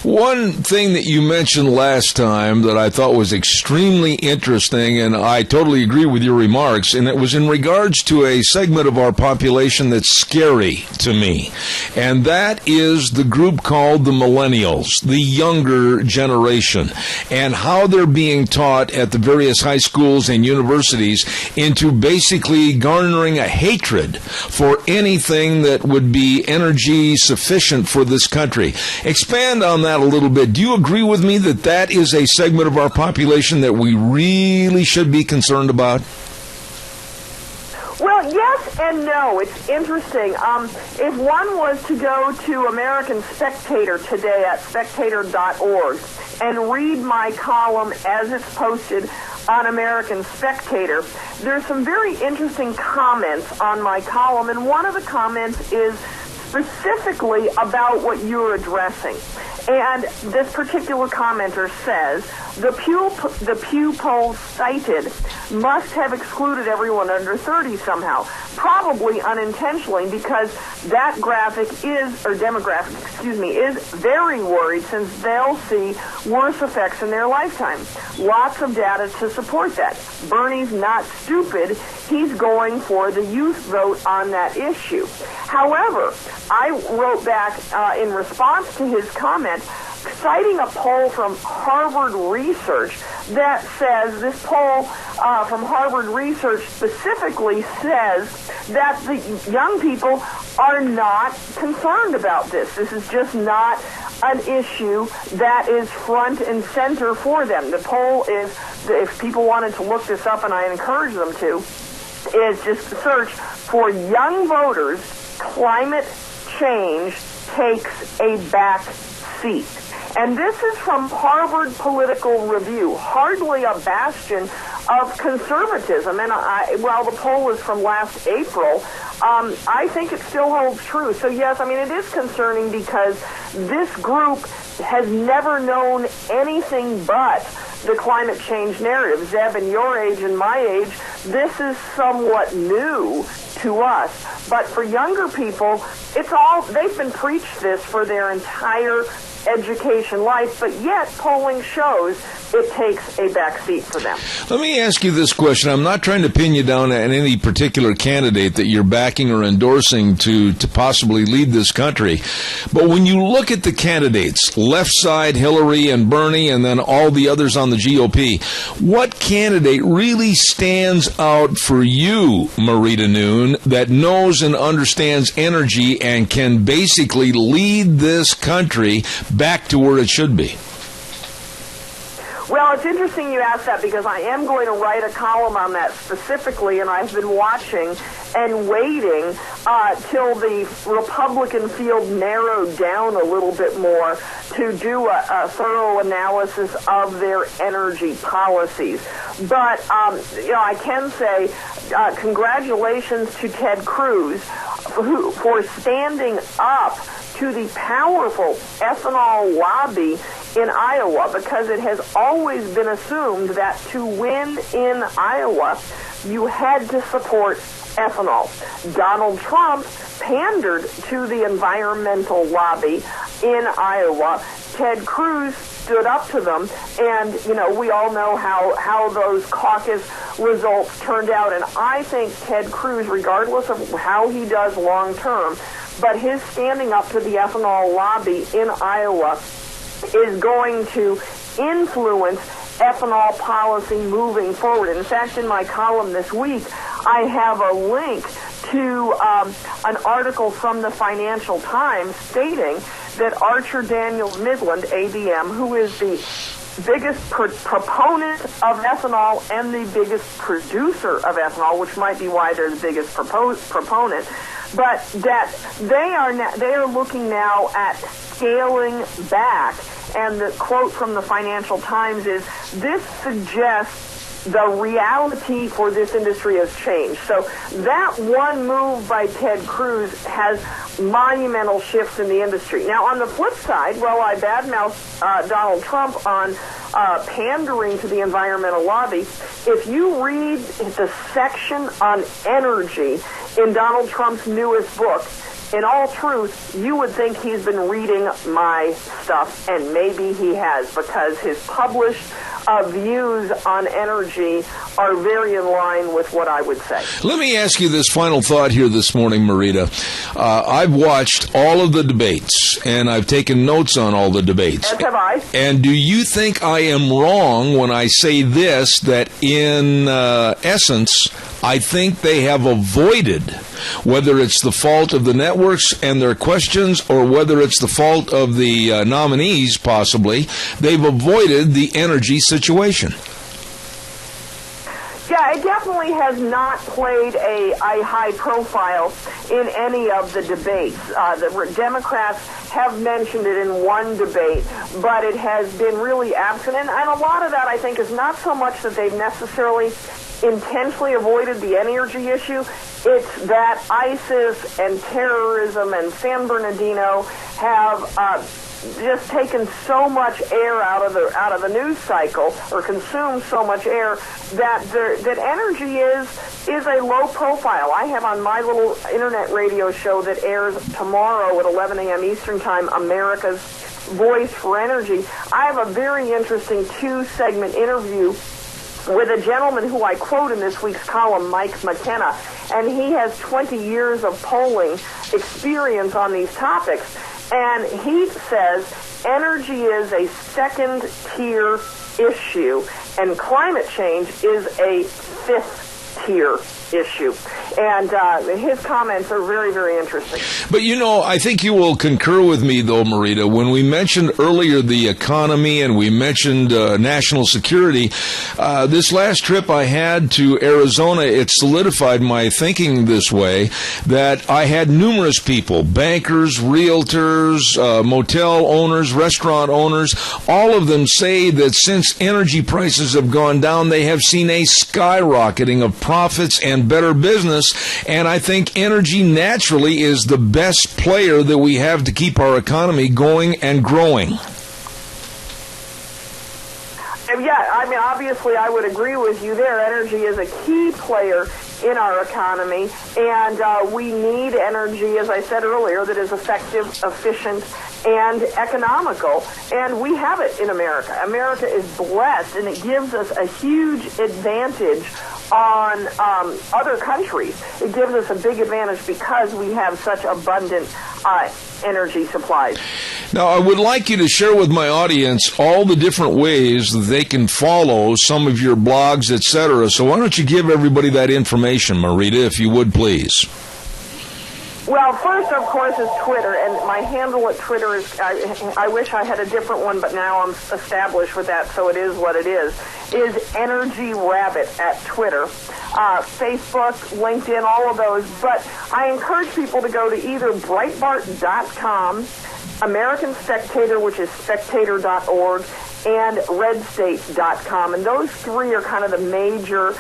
One thing that you mentioned last time that I thought was extremely interesting, and I totally agree with your remarks, and it was in regards to a segment of our population that's scary to me, and that is the group called the millennials, the younger generation, and how they're being taught at the various high schools and universities into basically garnering a hatred for anything that would be energy sufficient for this country. Expand on that a little bit. Do you agree with me that that is a segment of our population that we really should be concerned about? Well, yes and no. It's interesting. If one was to go to American Spectator today at spectator.org and read my column as it's posted on American Spectator, there's some very interesting comments on my column, and one of the comments is specifically about what you're addressing. And this particular commenter says, the Pew poll cited must have excluded everyone under 30 somehow, probably unintentionally, because that demographic is very worried since they'll see worse effects in their lifetime. Lots of data to support that. Bernie's not stupid. He's going for the youth vote on that issue. However, I wrote back in response to his comment, citing a poll from Harvard Research that says, this poll from Harvard Research specifically says that the young people are not concerned about this. This is just not an issue that is front and center for them. The poll is, if people wanted to look this up, and I encourage them to, is just search for young voters, climate change takes a back seat. And this is from Harvard Political Review, hardly a bastion of conservatism. And while the poll is from last April, I think it still holds true. So yes, I mean, it is concerning because this group has never known anything but the climate change narrative. Zeb, in your age and my age, this is somewhat new to us. But for younger people, they've been preached this for their entire education life, but yet polling shows it takes a backseat for them. Let me ask you this question. I'm not trying to pin you down on any particular candidate that you're backing or endorsing to possibly lead this country, but when you look at the candidates, left side, Hillary and Bernie, and then all the others on the GOP, what candidate really stands out for you, Marita Noon, that knows and understands energy and can basically lead this country back to where it should be? Well, it's interesting you ask that because I am going to write a column on that specifically, and I've been watching and waiting till the Republican field narrowed down a little bit more to do a thorough analysis of their energy policies. But, I can say congratulations to Ted Cruz for standing up to the powerful ethanol lobby in Iowa, because it has always been assumed that to win in Iowa, you had to support ethanol. Donald Trump pandered to the environmental lobby in Iowa. Ted Cruz stood up to them, and, we all know how those caucus results turned out, and I think Ted Cruz, regardless of how he does long term, but his standing up to the ethanol lobby in Iowa is going to influence ethanol policy moving forward. In fact, in my column this week, I have a link to an article from the Financial Times stating that Archer Daniels Midland, ADM, who is the biggest proponent of ethanol and the biggest producer of ethanol, which might be why they're the biggest proponent, but that they are looking now at scaling back. And the quote from the Financial Times is, this suggests the reality for this industry has changed. So that one move by Ted Cruz has monumental shifts in the industry. Now, on the flip side, well, I badmouth Donald Trump on pandering to the environmental lobby. If you read the section on energy in Donald Trump's newest book, in all truth, you would think he's been reading my stuff, and maybe he has, because his published views on energy are very in line with what I would say. Let me ask you this final thought here this morning, Marita. I've watched all of the debates, and I've taken notes on all the debates. As have I. And do you think I am wrong when I say this, that in essence, I think they have avoided, whether it's the fault of the networks and their questions or whether it's the fault of the nominees, possibly, they've avoided the energy situation? Yeah, it definitely has not played a high profile in any of the debates. The Democrats have mentioned it in one debate, but it has been really absent. And a lot of that, I think, is not so much that they've necessarily intentionally avoided the energy issue. It's that ISIS and terrorism and San Bernardino have just taken so much air out of the news cycle, or consumed so much air, that energy is a low profile. I have on my little internet radio show that airs tomorrow at 11 a.m. Eastern Time, America's Voice for Energy. I have a very interesting 2-segment interview with a gentleman who I quote in this week's column, Mike McKenna, and he has 20 years of polling experience on these topics. And he says energy is a second-tier issue, and climate change is a fifth-tier issue. And his comments are very, very interesting. But, I think you will concur with me, though, Marita, when we mentioned earlier the economy and we mentioned national security, this last trip I had to Arizona, it solidified my thinking this way, that I had numerous people, bankers, realtors, motel owners, restaurant owners, all of them say that since energy prices have gone down, they have seen a skyrocketing of profits and better business, and I think energy naturally is the best player that we have to keep our economy going and growing. Yeah, I mean, obviously I would agree with you there. Energy is a key player in our economy, and we need energy, as I said earlier, that is effective, efficient, and economical, and we have it in America. America is blessed, and it gives us a huge advantage on other countries. It gives us a big advantage because we have such abundant energy supplies. Now, I would like you to share with my audience all the different ways that they can follow some of your blogs, etc. So why don't you give everybody that information, Marita, if you would, please? Well, first, of course, is Twitter, and my handle at Twitter is, I wish I had a different one, but now I'm established with that, so it is what it is Energy Rabbit at Twitter. Facebook, LinkedIn, all of those. But I encourage people to go to either Breitbart.com, American Spectator, which is spectator.org, and redstate.com. And those three are kind of the major,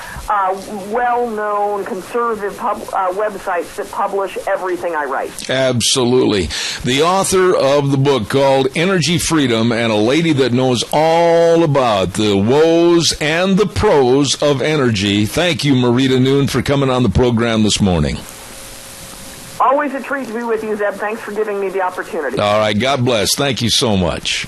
well-known conservative websites that publish everything I write. Absolutely. The author of the book called Energy Freedom, and a lady that knows all about the woes and the pros of energy. Thank you, Marita Noon, for coming on the program this morning. Always a treat to be with you, Zeb. Thanks for giving me the opportunity. All right. God bless. Thank you so much.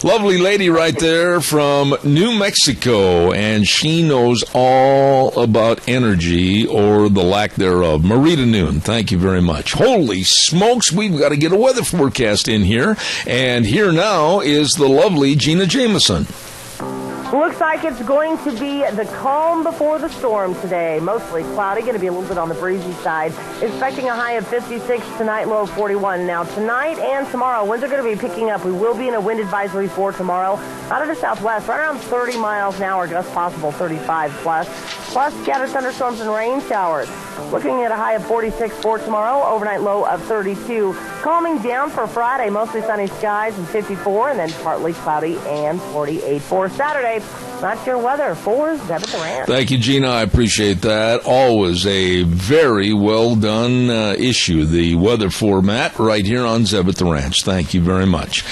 Lovely lady right there from New Mexico, and she knows all about energy or the lack thereof. Marita Noon, thank you very much. Holy smokes, we've got to get a weather forecast in here. And here now is the lovely Gina Jameson. Looks like it's going to be the calm before the storm today. Mostly cloudy, going to be a little bit on the breezy side. Expecting a high of 56 tonight, low of 41. Now, tonight and tomorrow, winds are going to be picking up. We will be in a wind advisory for tomorrow. Out of the southwest, right around 30 miles an hour, gusts possible 35 plus. Plus, scattered thunderstorms and rain showers. Looking at a high of 46 for tomorrow, overnight low of 32. Calming down for Friday, mostly sunny skies and 54, and then partly cloudy and 48 for Saturday. Not your weather for Zeb at the Ranch. Thank you, Gina. I appreciate that. Always a very well done issue, the weather format right here on Zeb at the Ranch. Thank you very much.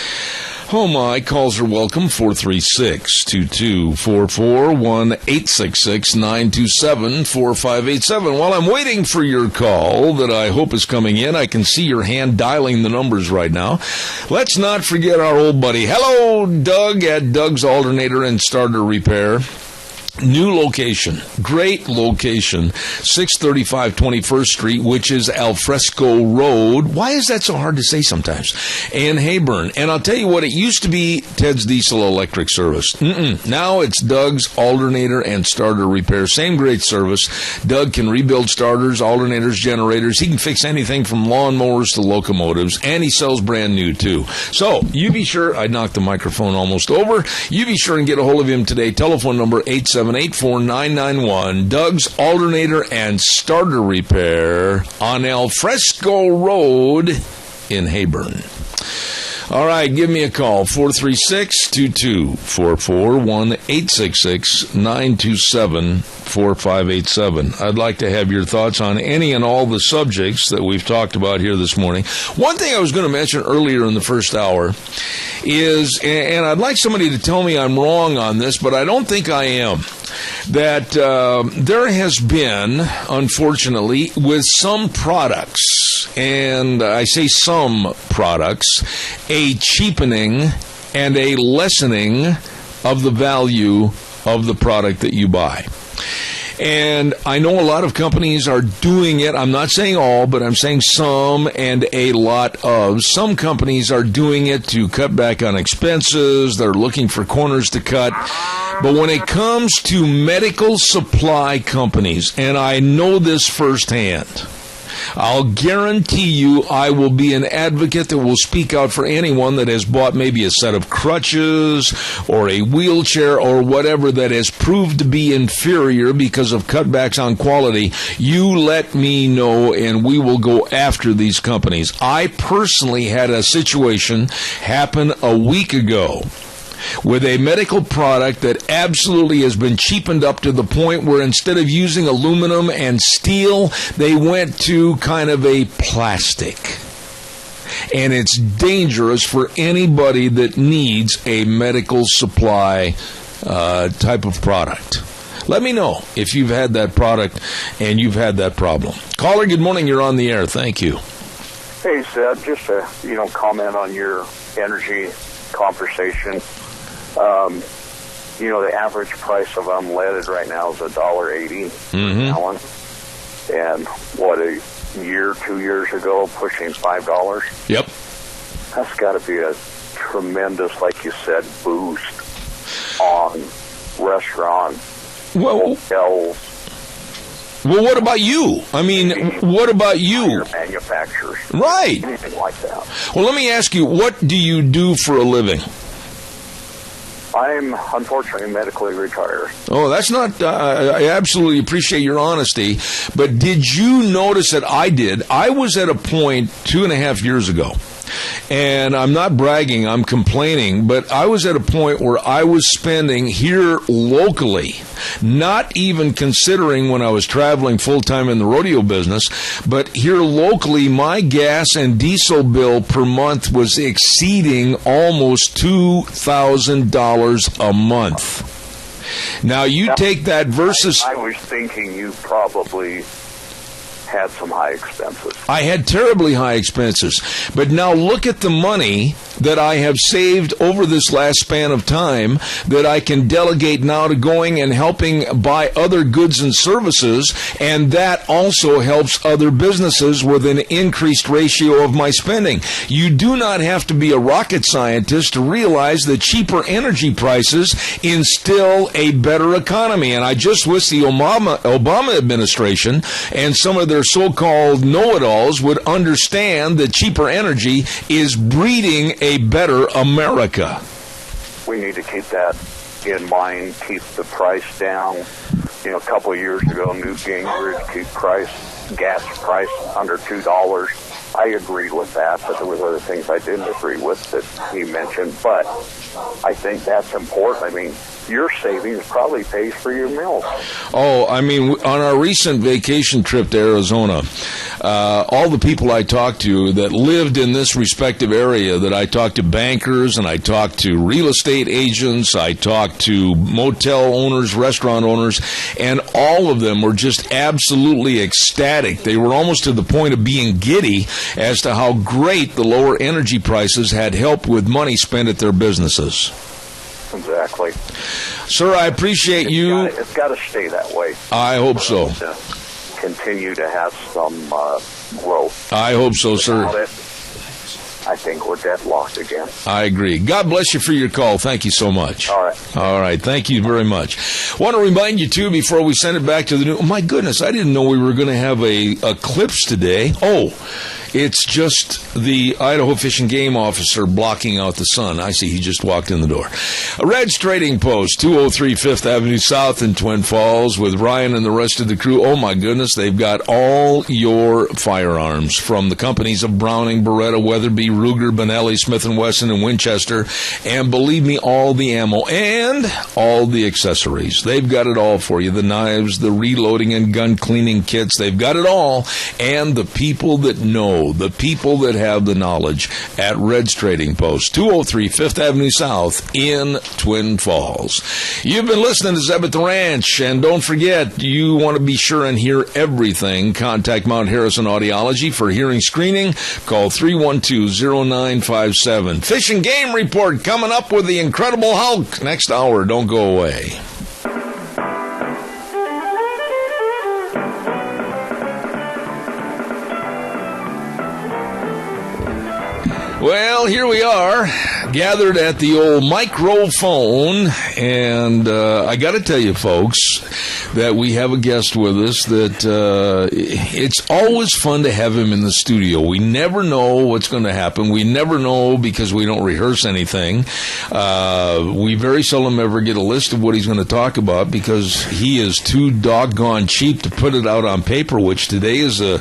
Oh, my. Calls are welcome. 436-2244, 1-866-927-4587. While I'm waiting for your call that I hope is coming in, I can see your hand dialing the numbers right now. Let's not forget our old buddy. Hello, Doug at Doug's Alternator and Starter Repair. New location, great location, 635 21st Street, which is Alfresco Road. Why is that so hard to say sometimes? And Hayburn. And I'll tell you what, it used to be Ted's Diesel Electric Service. Now it's Doug's Alternator and Starter Repair. Same great service. Doug can rebuild starters, alternators, generators. He can fix anything from lawnmowers to locomotives, and he sells brand new too. So you be sure, I knocked the microphone almost over. You be sure and get a hold of him today. Telephone number 878-4991. Doug's Alternator and Starter Repair on Alfresco Road in Hayburn. All right, give me a call, 436-2244, 1-866-927-4587. I'd like to have your thoughts on any and all the subjects that we've talked about here this morning. One thing I was going to mention earlier in the first hour is, and I'd like somebody to tell me I'm wrong on this, but I don't think I am, that there has been, unfortunately, with some products, and I say some products, a cheapening and a lessening of the value of the product that you buy. And I know a lot of companies are doing it. I'm not saying all, but I'm saying some and a lot of. Some companies are doing it to cut back on expenses. They're looking for corners to cut. But when it comes to medical supply companies, and I know this firsthand, I'll guarantee you I will be an advocate that will speak out for anyone that has bought maybe a set of crutches or a wheelchair or whatever that has proved to be inferior because of cutbacks on quality. You let me know and we will go after these companies. I personally had a situation happen a week ago with a medical product that absolutely has been cheapened up to the point where instead of using aluminum and steel, they went to kind of a plastic. And it's dangerous for anybody that needs a medical supply type of product. Let me know if you've had that product and you've had that problem. Caller, good morning. You're on the air. Thank you. Hey, Seth, just to comment on your energy conversation. The average price of unleaded right now is $1.80 per gallon. And a year, 2 years ago, pushing $5. Yep. That's got to be a tremendous, like you said, boost on restaurants, hotels. Well, what about you? I mean, what about you? Manufacturers. Right. Anything like that. Well, let me ask you, what do you do for a living? I'm unfortunately medically retired. Oh, that's not, I absolutely appreciate your honesty, but did you notice that I did? I was at a point 2.5 years ago, and I'm not bragging, I'm complaining, but I was at a point where I was spending here locally, not even considering when I was traveling full-time in the rodeo business, but here locally, my gas and diesel bill per month was exceeding almost $2,000 a month. Now, you take that versus... I was thinking you probably had some high expenses. I had terribly high expenses. But now look at the money that I have saved over this last span of time that I can delegate now to going and helping buy other goods and services, and that also helps other businesses with an increased ratio of my spending. You do not have to be a rocket scientist to realize that cheaper energy prices instill a better economy. And I just wish the Obama administration and some of their so-called know-it-alls would understand that cheaper energy is breeding a better America. We need to keep that in mind, keep the price down. A couple of years ago, Newt Gingrich keep gas price under $2. I agreed with that, but there was other things I didn't agree with that he mentioned. But I think that's important. I mean, your savings probably pays for your meals. Oh, I mean, on our recent vacation trip to Arizona, all the people I talked to that lived in this respective area, that I talked to bankers and I talked to real estate agents, I talked to motel owners, restaurant owners, and all of them were just absolutely ecstatic. They were almost to the point of being giddy as to how great the lower energy prices had helped with money spent at their businesses. Exactly. Sir, I appreciate you. It's got to stay that way. I hope so. To continue to have some growth. I hope so, sir. Without it, I think we're deadlocked again. I agree. God bless you for your call. Thank you so much. All right. All right. Thank you very much. Want to remind you, too, before we send it back to the new... Oh, my goodness, I didn't know we were going to have a eclipse today. Oh, it's just the Idaho Fish and Game officer blocking out the sun. I see. He just walked in the door. Red's Trading Post, 203 5th Avenue South in Twin Falls with Ryan and the rest of the crew. Oh, my goodness. They've got all your firearms from the companies of Browning, Beretta, Weatherby, Ruger, Benelli, Smith & Wesson, and Winchester. And believe me, all the ammo and all the accessories. They've got it all for you. The knives, the reloading and gun cleaning kits. They've got it all. And the people that know, the people that have the knowledge at Red's Trading Post, 203 5th Avenue South in Twin Falls. You've been listening to Zeb at the Ranch, and don't forget, you want to be sure and hear everything. Contact Mount Harrison Audiology for hearing screening. Call 312-0957. Fish and Game Report coming up with the Incredible Hulk next hour. Don't go away. Well, here we are, gathered at the old microphone, and I got to tell you, folks, that we have a guest with us that it's always fun to have him in the studio. We never know what's going to happen. We never know because we don't rehearse anything. We very seldom ever get a list of what he's going to talk about because he is too doggone cheap to put it out on paper, which today is a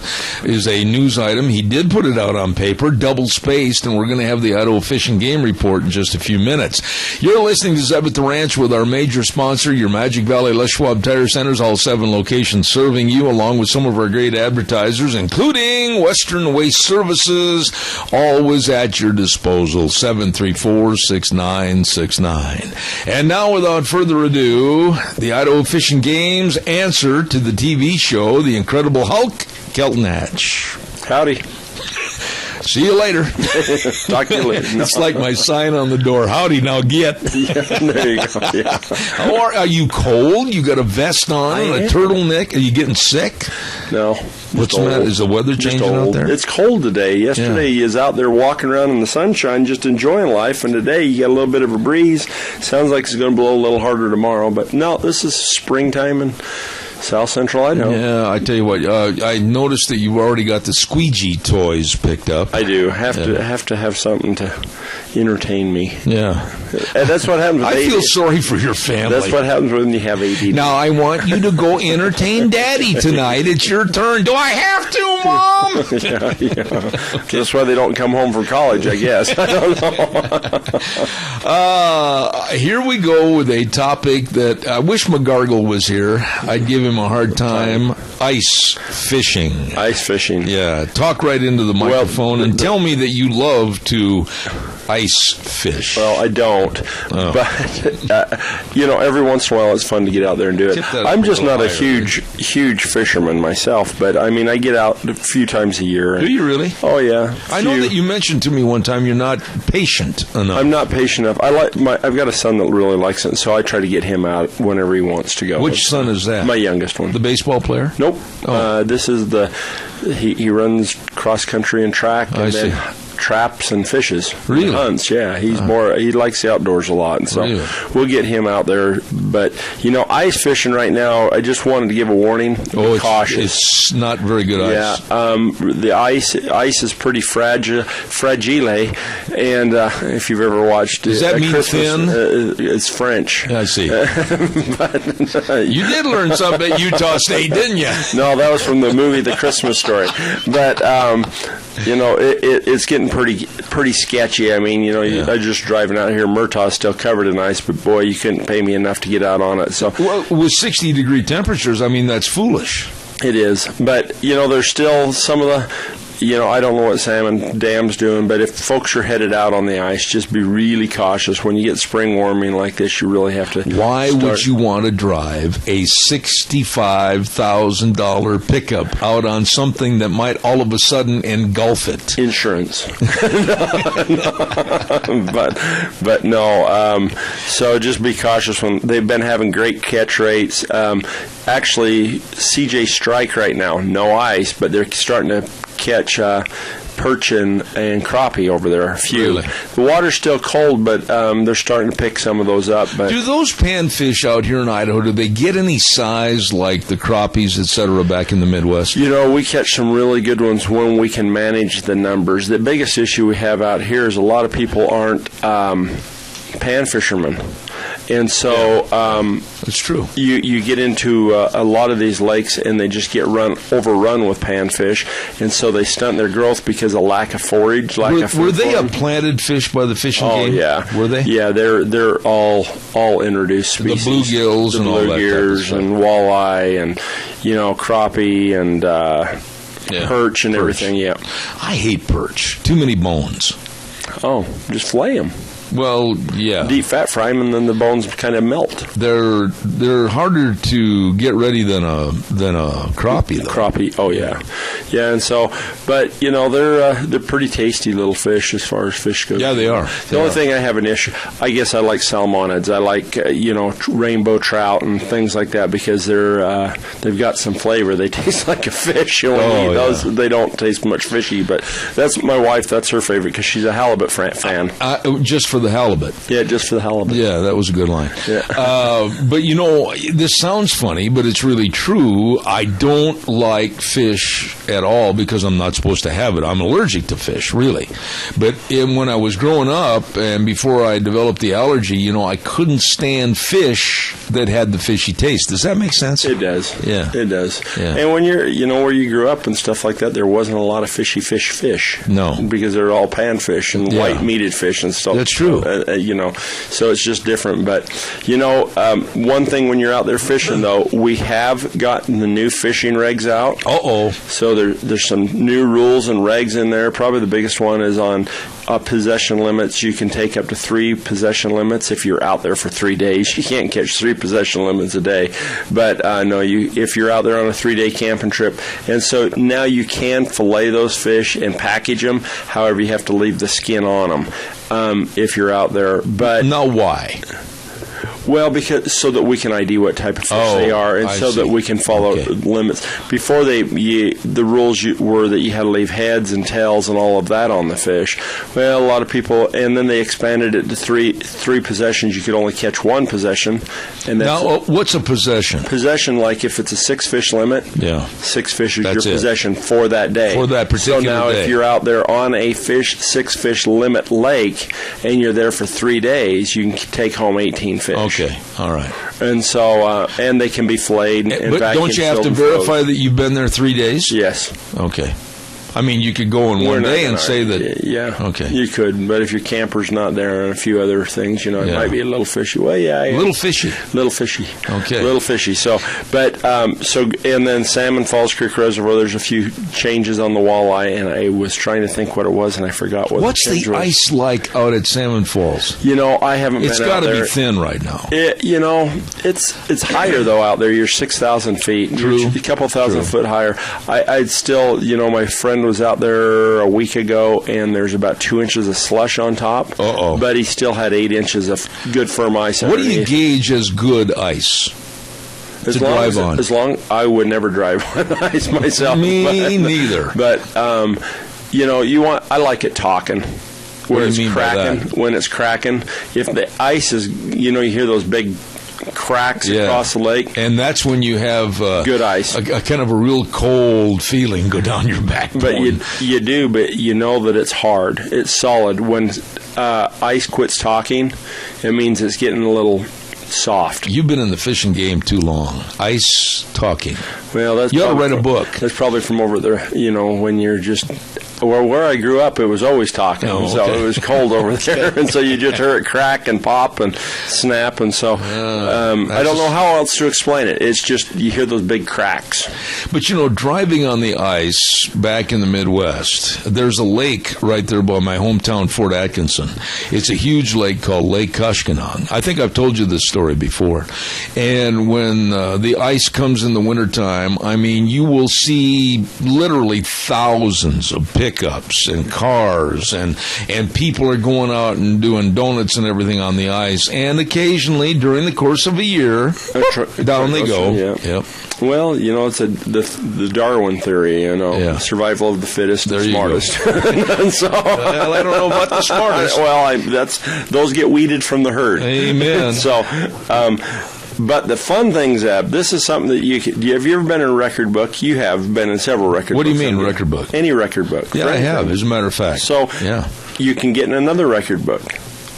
news item. He did put it out on paper, double-spaced, and we're going to have the Idaho Fish and Game Report in just a few minutes. You're listening to Zeb at the Ranch with our major sponsor, your Magic Valley Les Schwab Tire Centers, all 7 locations serving you, along with some of our great advertisers, including Western Waste Services, always at your disposal, 734-6969. And now, without further ado, the Idaho Fish and Game's answer to the TV show, The Incredible Hulk, Kelton Hatch. Howdy. See you later. Talk to you later. No. It's like my sign on the door. Howdy, now get. Yeah, there you go. Yeah. Are you cold? You got a vest on, a turtleneck? Are you getting sick? No. What's the matter? Is the weather changing out there? It's cold today. Yesterday he is out there walking around in the sunshine just enjoying life, and today you got a little bit of a breeze. Sounds like it's going to blow a little harder tomorrow, but no, this is springtime in South Central Idaho. Yeah, I tell you what, I noticed that you've already got the squeegee toys picked up. I do. Have to have something to entertain me. Yeah. And that's what happens with I feel sorry for your family. That's what happens when you have ADD. Now, I want you to go entertain Daddy tonight. It's your turn. Do I have to, Mom? Yeah. That's why they don't come home from college, I guess. I don't know. Here we go with a topic that I wish McGargle was here. I'd give him a hard time. Ice fishing. Ice fishing. Yeah. Talk right into the microphone and tell me that you love to ice fish. Well, I don't. Oh. But, every once in a while it's fun to get out there and do it. I'm just not a huge fisherman myself, but, I mean, I get out a few times a year. Do you really? Oh, yeah. I know that you mentioned to me one time you're not patient enough. I'm not patient enough. I've got a son that really likes it, so I try to get him out whenever he wants to go. Which son is that? My youngest one. The baseball player? Nope. Oh. This is he runs cross country and track, and then traps and fishes. Really? Hunts, yeah. He's he likes the outdoors a lot, and so we'll get him out there. But, ice fishing right now, I just wanted to give a warning. Caution. It's not very good ice. Yeah. The ice is pretty fragile, and if you've ever watched Does that mean Christmas, thin? It's French. I see. But, you did learn something at Utah State, didn't you? No, that was from the movie The Christmas Story. But, it's getting pretty sketchy. I mean, I just driving out here. Murtaugh's still covered in ice, but boy, you couldn't pay me enough to get out on it. So, well, with 60-degree temperatures, I mean, that's foolish. It is, but there's still some of the. I don't know what Salmon Dam's doing, but if folks are headed out on the ice, just be really cautious. When you get spring warming like this, you really have to. Why would you want to drive a $65,000 pickup out on something that might all of a sudden engulf it? Insurance. But no. So just be cautious. When they've been having great catch rates. Actually, CJ Strike right now, no ice, but they're starting to catch perch and crappie over there. A few. Really? The water's still cold, but they're starting to pick some of those up. But do those panfish out here in Idaho, do they get any size like the crappies, et cetera, back in the Midwest? We catch some really good ones when we can manage the numbers. The biggest issue we have out here is a lot of people aren't pan fishermen. And so that's true. You get into a lot of these lakes, and they just get overrun with panfish, and so they stunt their growth because of lack of forage. Were they a planted fish by the fishing game? Oh yeah, were they? Yeah, they're all introduced species. The bluegills and all that. Bluegills and walleye and crappie and perch and everything. Yeah, I hate perch. Too many bones. Oh, just flay them. Well, yeah. Deep fat fry them, and then the bones kind of melt. They're harder to get ready than a crappie, though. Crappie, oh yeah, and so, but they're pretty tasty little fish as far as fish goes. Yeah, they are. The only thing I have an issue, I guess I like salmonids. I like rainbow trout and things like that because they've got some flavor. They taste like a fish. Those they don't taste much fishy, but that's my wife. That's her favorite because she's a halibut fan. Just for the halibut. Yeah, just for the halibut. Yeah, that was a good line. Yeah. But this sounds funny, but it's really true. I don't like fish at all because I'm not supposed to have it. I'm allergic to fish, really. But when I was growing up and before I developed the allergy, I couldn't stand fish that had the fishy taste. Does that make sense? It does. Yeah. It does. Yeah. And when you're, where you grew up and stuff like that, there wasn't a lot of fishy fish. No. Because they're all panfish and white-meated fish and stuff. That's true. So it's just different. But, one thing when you're out there fishing, though, we have gotten the new fishing regs out. Uh-oh. So there's some new rules and regs in there. Probably the biggest one is on possession limits. You can take up to 3 possession limits if you're out there for 3 days. You can't catch 3 possession limits a day. But, if you're out there on a 3-day camping trip. And so now you can fillet those fish and package them. However, you have to leave the skin on them. If you're out there. But now why? Well, because so that we can ID what type of fish they are, and that we can follow limits. Before the rules were that you had to leave heads and tails and all of that on the fish. Well, a lot of people, and then they expanded it to three possessions. You could only catch 1 possession. And now, what's a possession? Possession, like if it's a 6-fish limit, 6 fish is your possession for that day. For that particular day. So now, if you're out there on a 6-fish limit lake and you're there for 3 days, you can take home 18 fish. Okay, all right. And so, and they can be filleted and but don't you have to verify that you've been there 3 days? Yes. Okay. I mean, you could go in one day and say that... Yeah. Okay. You could, but if your camper's not there and a few other things, it might be a little fishy. Well, Little fishy. Little fishy. Okay. Little fishy. So, and then Salmon Falls Creek Reservoir, there's a few changes on the walleye, and I was trying to think what it was, and I forgot what What's the change was. ice like out at Salmon Falls? I haven't been out there. It's got to be thin right now. It's higher, though, out there. You're 6,000 feet. True. You're a couple thousand foot higher. I'd still, my friend was out there a week ago, and there's about 2 inches of slush on top. Uh-oh. But he still had 8 inches of good firm ice What underneath. do you gauge as good ice to drive on? I would never drive on ice myself. Me neither. But, I like it talking. What do you mean by that? When it's cracking. If the ice is, you hear those big cracks across the lake. And that's when you have good ice. A kind of a real cold feeling go down your backbone. But you do, but you know that it's hard. It's solid. When ice quits talking, it means it's getting a little soft. You've been in the fishing game too long. Ice talking. Well, you ought to write a book. That's probably from over there, when you're just Well, where I grew up, it was always talking, so okay. it was cold over there, and so you just heard it crack and pop and snap, and so I don't know how else to explain it. It's just you hear those big cracks. But, driving on the ice back in the Midwest, there's a lake right there by my hometown, Fort Atkinson. It's a huge lake called Lake Kushkinong. I think I've told you this story before. And when the ice comes in the wintertime, I mean, you will see literally thousands of pickups and cars, and people are going out and doing donuts and everything on the ice. And occasionally, during the course of a year, down they go. Yeah. Yep. Well, it's the Darwin theory, survival of the fittest, the smartest. So, well, I don't know about the smartest. Well, those get weeded from the herd. Amen. So, but the fun thing, Zeb, this is something that have you ever been in a record book? You have been in several record books. What do you mean, record book? Any record book. Yeah, I have, as a matter of fact. So, you can get in another record book.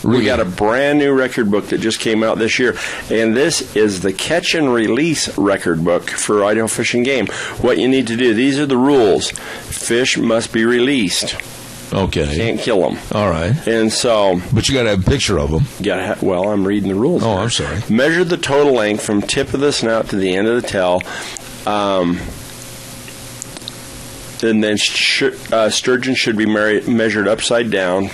Really? We got a brand new record book that just came out this year, and this is the Catch and Release record book for Idaho Fish and Game. What you need to do, these are the rules. Fish must be released. Okay. Can't kill them. All right. And so... But you got to have a picture of them. Well, I'm reading the rules. Oh, there. I'm sorry. Measure the total length from tip of the snout to the end of the tail. And then sturgeon should be measured upside down,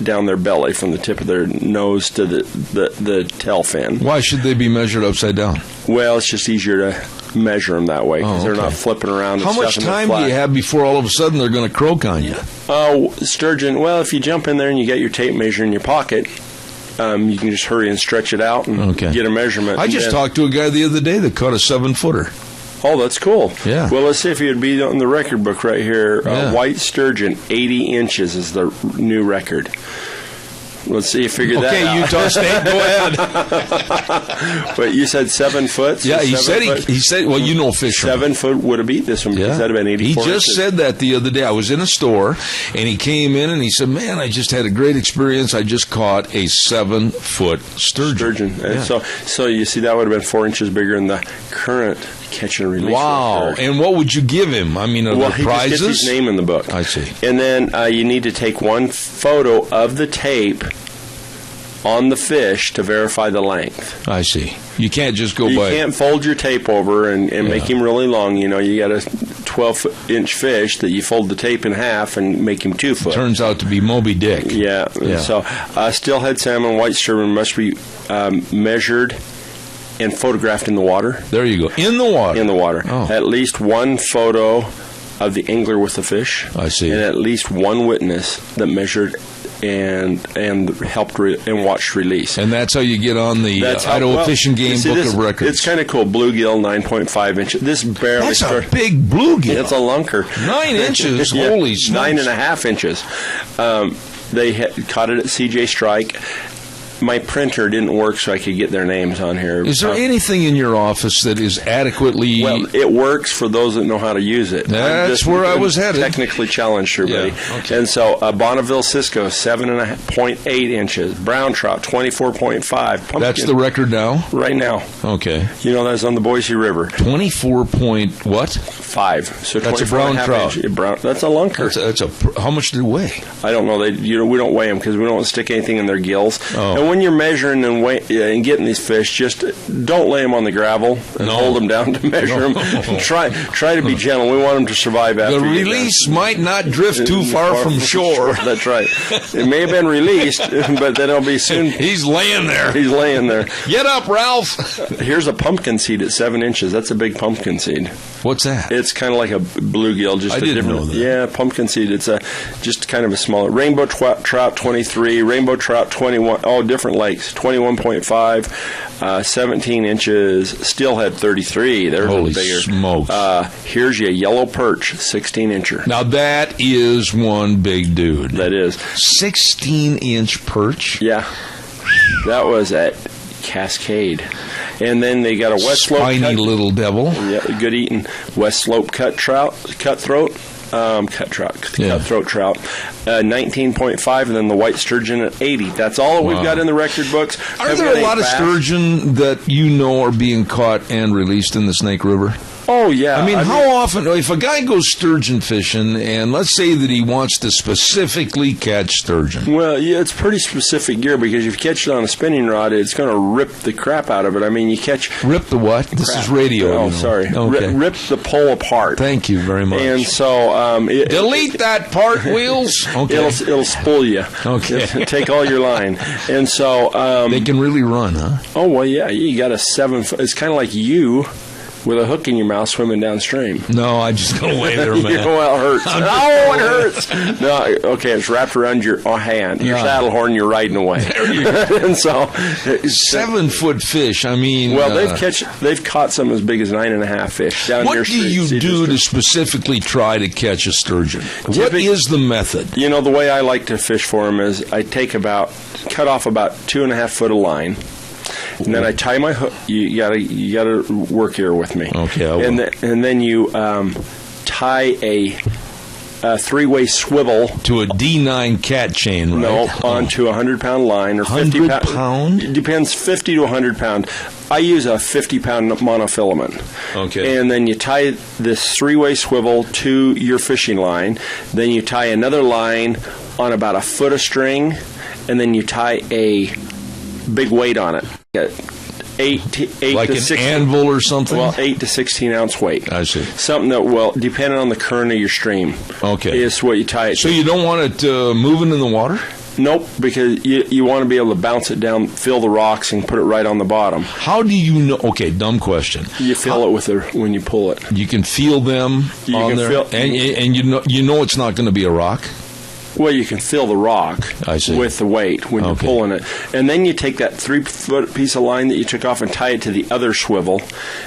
down their belly, from the tip of their nose to the tail fin. Why should they be measured upside down? Well, it's just easier to measure them that way because they're not flipping around. How much time do you have before all of a sudden they're going to croak on you? Oh, sturgeon. Well, if you jump in there and you get your tape measure in your pocket, you can just hurry and stretch it out and get a measurement. I just talked to a guy the other day that caught a 7-footer. Oh, that's cool. Yeah. Well, let's see if you'd be on the record book right here. White sturgeon, 80 inches is the new record. Let's see you figure that out. Okay, Utah State, go ahead. But you said 7 foot? Yeah, he said, well, fishermen. 7 foot would have beat this one because that would have been 84 He just said that the other day. I was in a store, and he came in, and he said, man, I just had a great experience. I just caught a 7-foot sturgeon. And so you see, that would have been 4 inches bigger than the current catch and release. Wow. record. And what would you give him? I mean, are there prizes? He just gets his name in the book. I see. And then you need to take one photo of the tape on the fish to verify the length. I see. You can't just go You by... can't fold your tape over and make him really long. You got a 12-inch fish that you fold the tape in half and make him 2 foot. Turns out to be Moby Dick. Yeah. So steelhead salmon, white sturgeon must be measured and photographed in the water. There you go. In the water? In the water. Oh. At least one photo of the angler with the fish. I see. And at least one witness that measured and helped and watched release. And that's how you get on the Idaho Fish and Game Book of Records. It's kind of cool. Bluegill, 9.5 inches. This barely... That's a big bluegill. It's a lunker. 9 inches? Holy smokes. 9.5 inches. They caught it at CJ Strike. My printer didn't work, so I could get their names on here. Is there anything in your office that is adequately... Well, it works for those that know how to use it. That's where I was headed. Technically challenged everybody. Yeah, okay. And so, Bonneville Cisco, 7.8 inches. Brown trout, 24.5. That's the record now? Right now. Okay. That's on the Boise River. 24 point what? 5. So that's a brown trout. That's a lunker. How much did it weigh? I don't know. We don't weigh them because we don't stick anything in their gills. Oh. And when you're measuring and getting these fish, just don't lay them on the gravel and hold them down to measure them. Try to be gentle. We want them to survive after the release might not drift too far from shore. That's right. It may have been released, but then it'll be soon. He's laying there. He's laying there. Get up, Ralph. Here's a pumpkin seed at 7 inches. That's a big pumpkin seed. What's that? It's kind of like a bluegill. Just I didn't know that. Yeah, pumpkin seed. It's just kind of a smaller. Rainbow trout 23, rainbow trout 21. Oh, different lakes. 21.5, 17 inches. Steelhead 33. They're Holy bigger. Smokes. Here's your yellow perch, 16-incher. Now that is one big dude. That is 16-inch perch. Yeah, that was at Cascade. And then they got a West Slope spiny little devil. Yeah, good eating. West Slope cutthroat, cutthroat trout, 19.5, and then the white sturgeon at 80. That's all we've got in the record books. Are there a lot of sturgeon that are being caught and released in the Snake River? Oh, yeah. I mean, how often, if a guy goes sturgeon fishing, and let's say that he wants to specifically catch sturgeon. Well, yeah, it's pretty specific gear, because if you catch it on a spinning rod, it's going to rip the crap out of it. I mean, you catch... Rip the what? This is radio. Oh, sorry. Okay. Rip the pole apart. Thank you very much. And so... delete that part, Wheels. Okay. It'll spool you. Okay. Take all your line. And so... they can really run, huh? Oh, well, yeah. You got a 7 foot... It's kind of like you with a hook in your mouth swimming downstream. No, I just got away there, man. Well, it hurts. Oh, it hurts. No, okay, it's wrapped around your hand, your saddle horn, you're riding away. And so... 7 foot fish, I mean... Well, they've caught some as big as 9.5 fish down what near do you do to specifically try to catch a sturgeon? What is the method? You know, the way I like to fish for them is I cut off about 2.5 foot of line. And then I tie my hook. You gotta work here with me. Okay, I will. And then you tie a 3-way swivel to a D9 cat chain, right? No, onto a 100-pound line or 50 pound. It depends, 50 to 100 pound. I use a 50-pound monofilament. Okay. And then you tie this 3-way swivel to your fishing line. Then you tie another line on about a foot of string, and then you tie a big weight on it. 8 like to an 16, anvil or something? Well, 8 to 16 ounce weight. I see. Something that will, depending on the current of your stream, is what you tie it so to. You don't want it moving in the water? Nope, because you want to be able to bounce it down, fill the rocks, and put it right on the bottom. How do you know? Okay, dumb question. You feel it with when you pull it. You can feel them on there, and you know it's not going to be a rock. Well, you can feel the rock with the weight when you're pulling it. And then you take that 3-foot piece of line that you took off and tie it to the other swivel.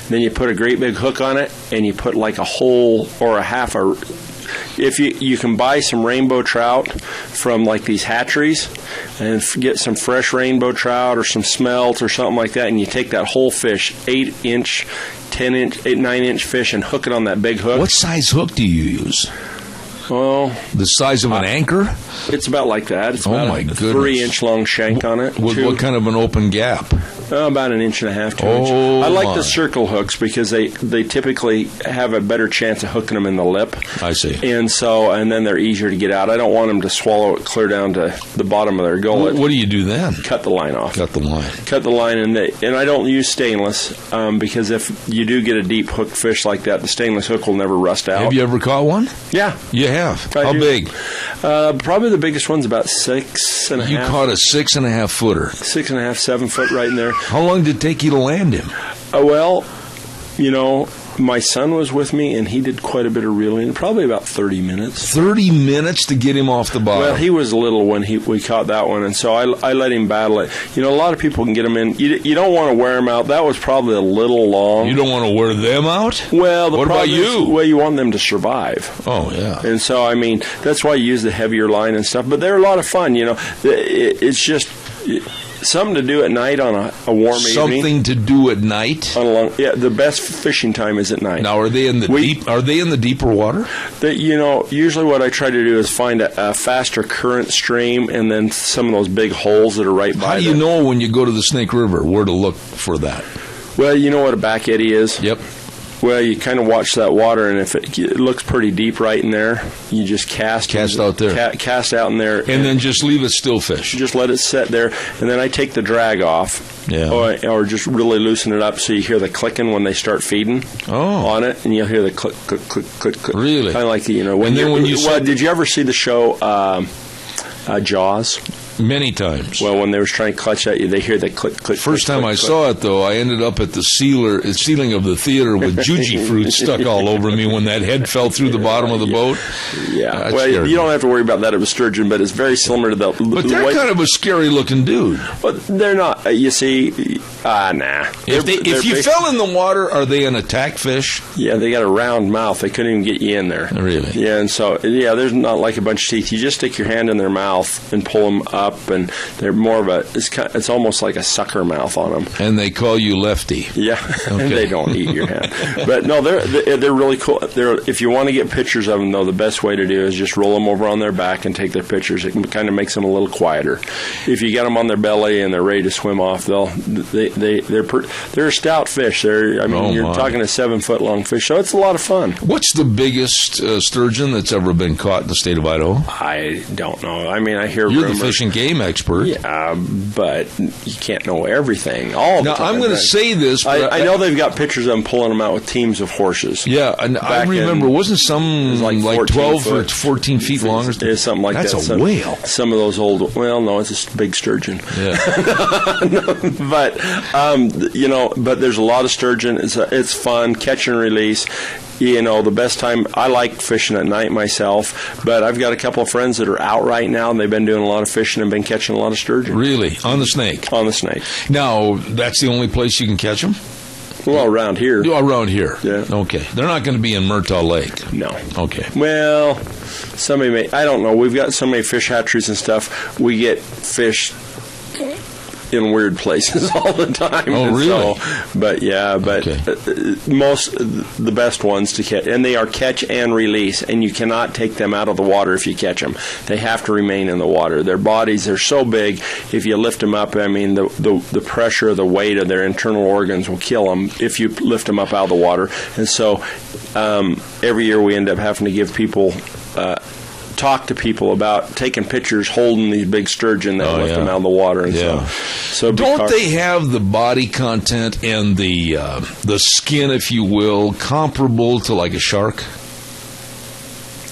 Then you put a great big hook on it, and you put like a whole or a half a... If you can buy some rainbow trout from like these hatcheries and get some fresh rainbow trout or some smelt or something like that, and you take that whole fish, 8-inch, 10-inch, 9-inch fish, and hook it on that big hook. What size hook do you use? Well, the size of an anchor? It's about like that. It's about my a goodness. 3-inch long shank on it. With what kind of an open gap? About 1.5 inches, 2 inches. I like the circle hooks because they typically have a better chance of hooking them in the lip. I see. And then they're easier to get out. I don't want them to swallow it clear down to the bottom of their gullet. What do you do then? Cut the line off. Cut the line, and I don't use stainless because if you do get a deep hooked fish like that, the stainless hook will never rust out. Have you ever caught one? Yeah. You have? How big? Probably the biggest one's about 6.5. You caught a 6.5 footer. 6.5, 7 foot right in there. How long did it take you to land him? Well, my son was with me, and he did quite a bit of reeling, probably about 30 minutes. 30 minutes to get him off the bottom? Well, he was little when we caught that one, and so I let him battle it. A lot of people can get them in. You don't want to wear them out. That was probably a little long. You don't want to wear them out? Well, what about you? Well, you want them to survive. Oh, yeah. And so, that's why you use the heavier line and stuff. But they're a lot of fun, It's just... something to do at night on a warm evening. Something to do at night. The best fishing time is at night. Now, are they in the deep? Are they in the deeper water? Usually what I try to do is find a faster current stream, and then some of those big holes that are right by. How do you know when you go to the Snake River where to look for that? Well, you know what a back eddy is. Yep. Well, you kind of watch that water, and if it looks pretty deep right in there, you just cast out there. Cast out in there. And then just leave it still fish. Just let it sit there, and then I take the drag off. Yeah. Or just really loosen it up so you hear the clicking when they start feeding on it, and you'll hear the click, click, click, click, click. Really? Kind of like did you ever see the show Jaws? Many times. Well, when they were trying to clutch at you, they hear the click, click. First click, time click, I click. saw it, though, I ended up at the ceiling of the theater with juji fruit stuck all over me when that head fell through the bottom of the boat. Yeah. Well, you don't have to worry about that of a sturgeon, but it's very similar to the. But they're kind of a scary-looking dude. But they're not. You see, nah. If you fell in the water, are they an attack fish? Yeah, they got a round mouth. They couldn't even get you in there. Really? Yeah, and so there's not like a bunch of teeth. You just stick your hand in their mouth and pull them up. up, and they're more of a. It's almost like a sucker mouth on them. And they call you Lefty. Yeah, Okay. and they don't eat your hand. But no, they're really cool. If you want to get pictures of them, though, the best way to do is just roll them over on their back and take their pictures. It kind of makes them a little quieter. If you get them on their belly and they're ready to swim off, they're a stout fish. You're talking a 7-foot long fish, so it's a lot of fun. What's the biggest sturgeon that's ever been caught in the state of Idaho? I don't know. I mean, I hear You're rumors. the fish and game expert. Yeah, but you can't know everything all the now, time. I'm going to say this. But I know they've got pictures of them pulling them out with teams of horses. Yeah, and I remember, wasn't some like 12 or 14 feet long? It's something like that. That's a whale. Some of those old, well, no, it's a big sturgeon. Yeah. But, but there's a lot of sturgeon. It's fun, catch and release. The best time, I like fishing at night myself, but I've got a couple of friends that are out right now, and they've been doing a lot of fishing and been catching a lot of sturgeon. Really? On the Snake? On the Snake. Now, that's the only place you can catch them? Well, around here. Around here. Yeah. Okay. They're not going to be in Murtaugh Lake. No. Okay. Well, somebody may. I don't know. We've got so many fish hatcheries and stuff. We get fish in weird places all the time. Oh, really? The best ones to catch, and they are catch and release, and you cannot take them out of the water if you catch them. They have to remain in the water. Their bodies are so big, if you lift them up, I mean, the pressure, the weight of their internal organs will kill them if you lift them up out of the water. And so every year we end up having to give people talk to people about taking pictures holding these big sturgeon that lift them out of the water. And so don't they have the body content and the skin, if you will, comparable to like a shark?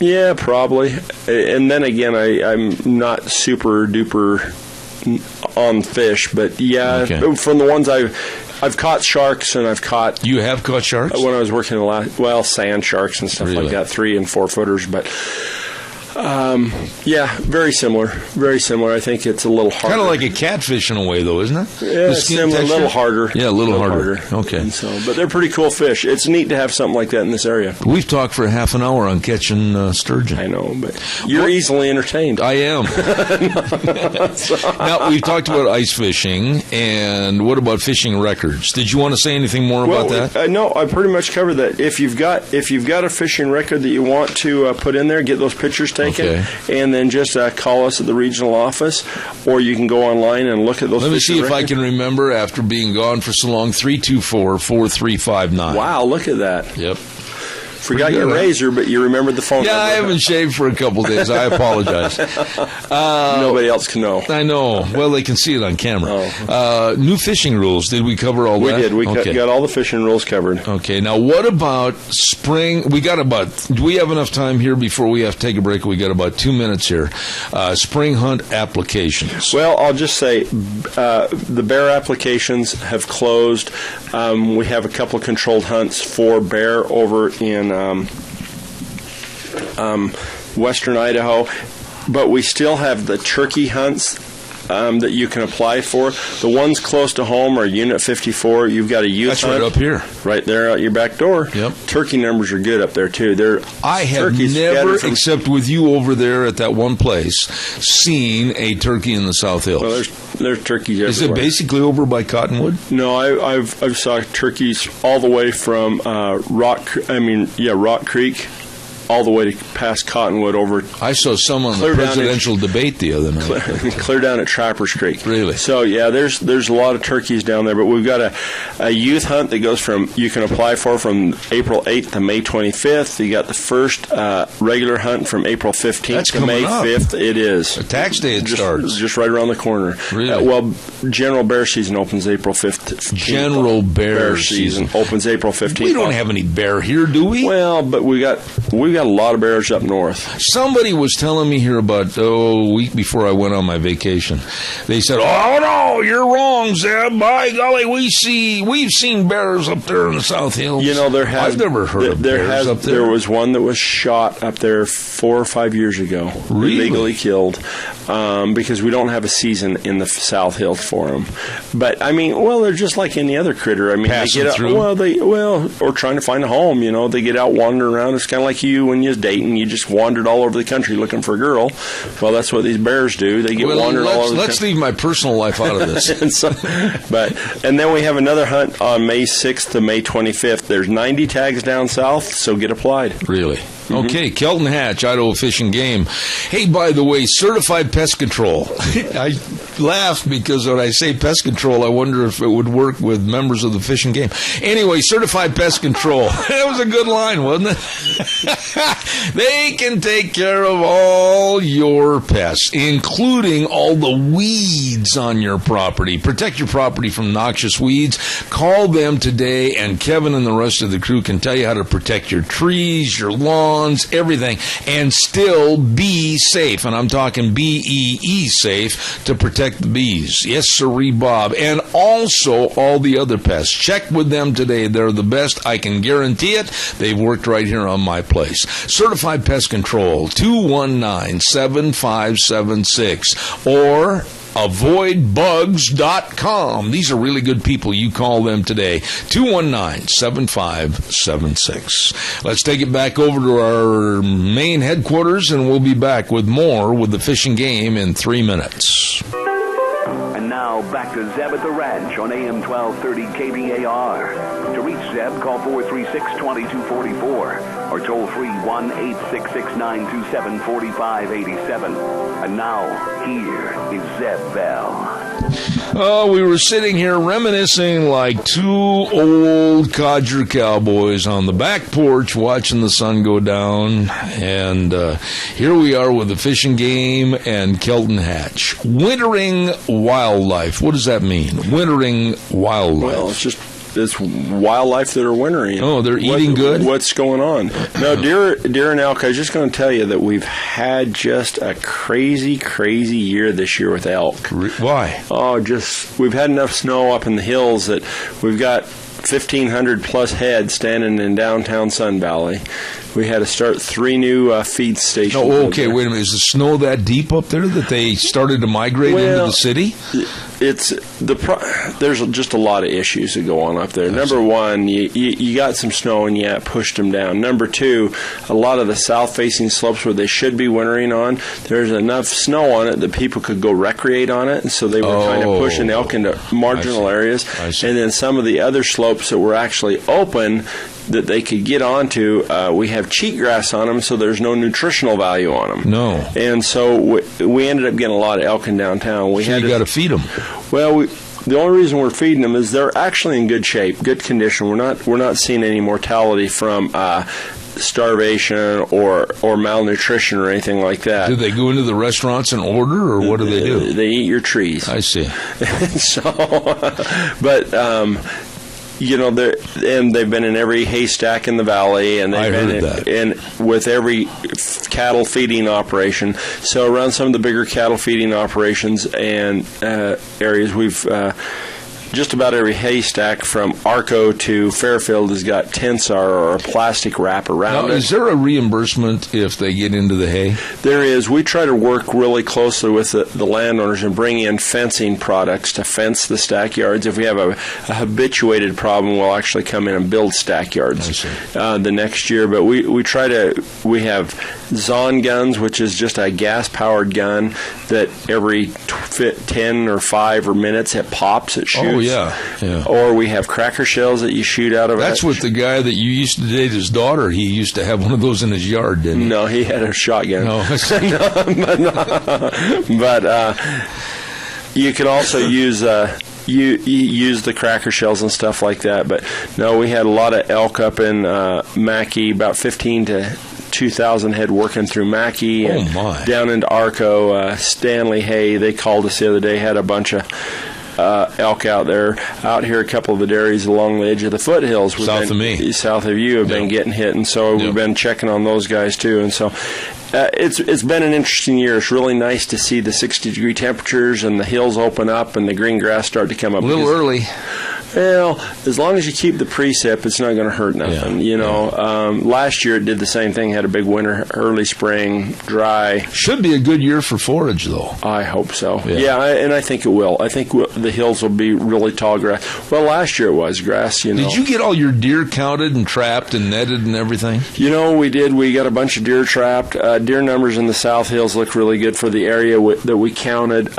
Yeah, probably. And then again, I'm not super duper on fish, but from the ones I've caught sharks, and I've caught... You have caught sharks? When I was working sand sharks and stuff like that, 3 and 4 footers, but... very similar. Very similar. I think it's a little harder. Kind of like a catfish in a way, though, isn't it? Yeah, similar, a little harder. Yeah, a little harder. Okay. And but they're pretty cool fish. It's neat to have something like that in this area. We've talked for half an hour on catching sturgeon. I know, but you're easily entertained. I am. Now, we've talked about ice fishing, and what about fishing records? Did you want to say anything more about that? No, I pretty much covered that. If you've got a fishing record that you want to put in there, get those pictures taken. Okay. And then just call us at the regional office, or you can go online and look at those. Let me see if I can remember after being gone for so long. 324-4359. Wow, look at that. Yep. Forgot your razor, but you remembered the phone number. I haven't shaved for a couple days. I apologize. Nobody else can know. I know. Well, they can see it on camera. New fishing rules. Did we cover all that? We did. We got all the fishing rules covered. Okay. Now, what about spring? Do we have enough time here before we have to take a break? We got about 2 minutes here. Spring hunt applications. Well, I'll just say the bear applications have closed. We have a couple of controlled hunts for bear over in western Idaho, but we still have the turkey hunts that you can apply for. The ones close to home are Unit 54. You've got a youth hunt. That's right up here. Right there out your back door. Yep. Turkey numbers are good up there, too. I have never, except with you over there at that one place, seen a turkey in the South Hills. Well, there's turkeys everywhere. Is it basically over by Cottonwood? No, I've saw turkeys all the way from Rock Creek all the way to past Cottonwood over. I saw some on the presidential debate the other night. Clear down at Trappers Creek. Really? So, there's a lot of turkeys down there, but we've got a youth hunt that goes you can apply for from April 8th to May 25th. You got the first regular hunt from April 15th to May 5th. It is. A tax day starts. Just right around the corner. Really? General bear season opens April 5th. General bear season opens April 15th. We don't have any bear here, do we? Well, but we got a lot of bears up north. Somebody was telling me here about a week before I went on my vacation. They said, "Oh no, you're wrong, Zeb. By golly, we've seen bears up there in the South Hills." I've never heard of bears up there. There was one that was shot up there 4 or 5 years ago. Really? Illegally killed because we don't have a season in the South Hills for them. But they're just like any other critter. Passing they get out, through. or trying to find a home. They get out wandering around. It's kind of like you when you was dating. You just wandered all over the country looking for a girl. Well, that's what these bears do. They get wandered all over the country. Let's leave my personal life out of this. and then we have another hunt on May 6th to May 25th. There's 90 tags down south, so get applied. Really? Okay, Kelton Hatch, Idaho Fish and Game. Hey, by the way, certified pest control. I laugh because when I say pest control, I wonder if it would work with members of the Fish and Game. Anyway, certified pest control. That was a good line, wasn't it? They can take care of all your pests, including all the weeds on your property. Protect your property from noxious weeds. Call them today, and Kevin and the rest of the crew can tell you how to protect your trees, your lawns, everything, and still be safe. And I'm talking BEE safe to protect the bees. Yes, sirree, Bob. And also all the other pests. Check with them today. They're the best. I can guarantee it. They've worked right here on my place. Certified Pest Control, 219-7576 or avoidbugs.com. These are really good people. You call them today. 219-7576. Let's take it back over to our main headquarters, and we'll be back with more with the Fish and Game in 3 minutes. And now back to Zeb at the Ranch on AM 1230 KBAR. To reach Zeb, call 436-2244 or toll free 1-866-927-4587. And now, here is Zeb Bell. Oh, we were sitting here reminiscing like two old codger cowboys on the back porch watching the sun go down. And here we are with the Fish and Game and Kelton Hatch. Wintering wildlife. What does that mean? Wintering wildlife. Well, it's wildlife that are wintering. Oh, they're eating good? What's going on? No, deer and elk, I was just going to tell you that we've had just a crazy, crazy year this year with elk. Why? Oh, we've had enough snow up in the hills that we've got 1,500 plus heads standing in downtown Sun Valley. We had to start 3 new feed stations. Oh, okay, wait a minute. Is the snow that deep up there that they started to migrate into the city? There's just a lot of issues that go on up there. Number one, you got some snow and you pushed them down. Number two, a lot of the south-facing slopes where they should be wintering on, there's enough snow on it that people could go recreate on it, and so they were kind of pushing elk into marginal areas. And then some of the other slopes that were actually open that they could get onto, we have cheatgrass on them, so there's no nutritional value on them. No. And so we ended up getting a lot of elk in downtown. You got to feed them. Well, the only reason we're feeding them is they're actually in good shape, good condition. We're not seeing any mortality from starvation or malnutrition or anything like that. Do they go into the restaurants and order, or what do they do? They eat your trees. I see. They've been in every haystack in the valley, and they've been with every cattle feeding operation. So around some of the bigger cattle feeding operations and areas, we've just about every haystack from Arco to Fairfield has got Tensar or a plastic wrap around it. Is there a reimbursement if they get into the hay? There is. We try to work really closely with the landowners and bring in fencing products to fence the stack yards. If we have a habituated problem, we'll actually come in and build stack yards the next year. But we have Zon guns, which is just a gas-powered gun that every 10 or 5 or minutes it pops, it shoots. Oh, yeah. Or we have cracker shells that you shoot out of it. That's what the guy that you used to date, his daughter, he used to have one of those in his yard, didn't he? No, he had a shotgun. No. But you can also use... You use the cracker shells and stuff like that. But no, we had a lot of elk up in Mackey, about 15 to 2,000 head working through Mackey and down into Arco. Stanley Hay, they called us the other day, had a bunch of elk out there. Out here, a couple of the dairies along the edge of the foothills. South of you have been getting hit, and so we've been checking on those guys too. And so it's been an interesting year. It's really nice to see the 60-degree temperatures and the hills open up and the green grass start to come up. A little early. Well, as long as you keep the precip, it's not going to hurt nothing. Last year it did the same thing. Had a big winter, early spring, dry. Should be a good year for forage, though. I hope so. And I think it will. I think the hills will be really tall grass. Well, last year it was grass. Did you get all your deer counted and trapped and netted and everything? We did. We got a bunch of deer trapped. Deer numbers in the South Hills look really good for the area that we counted.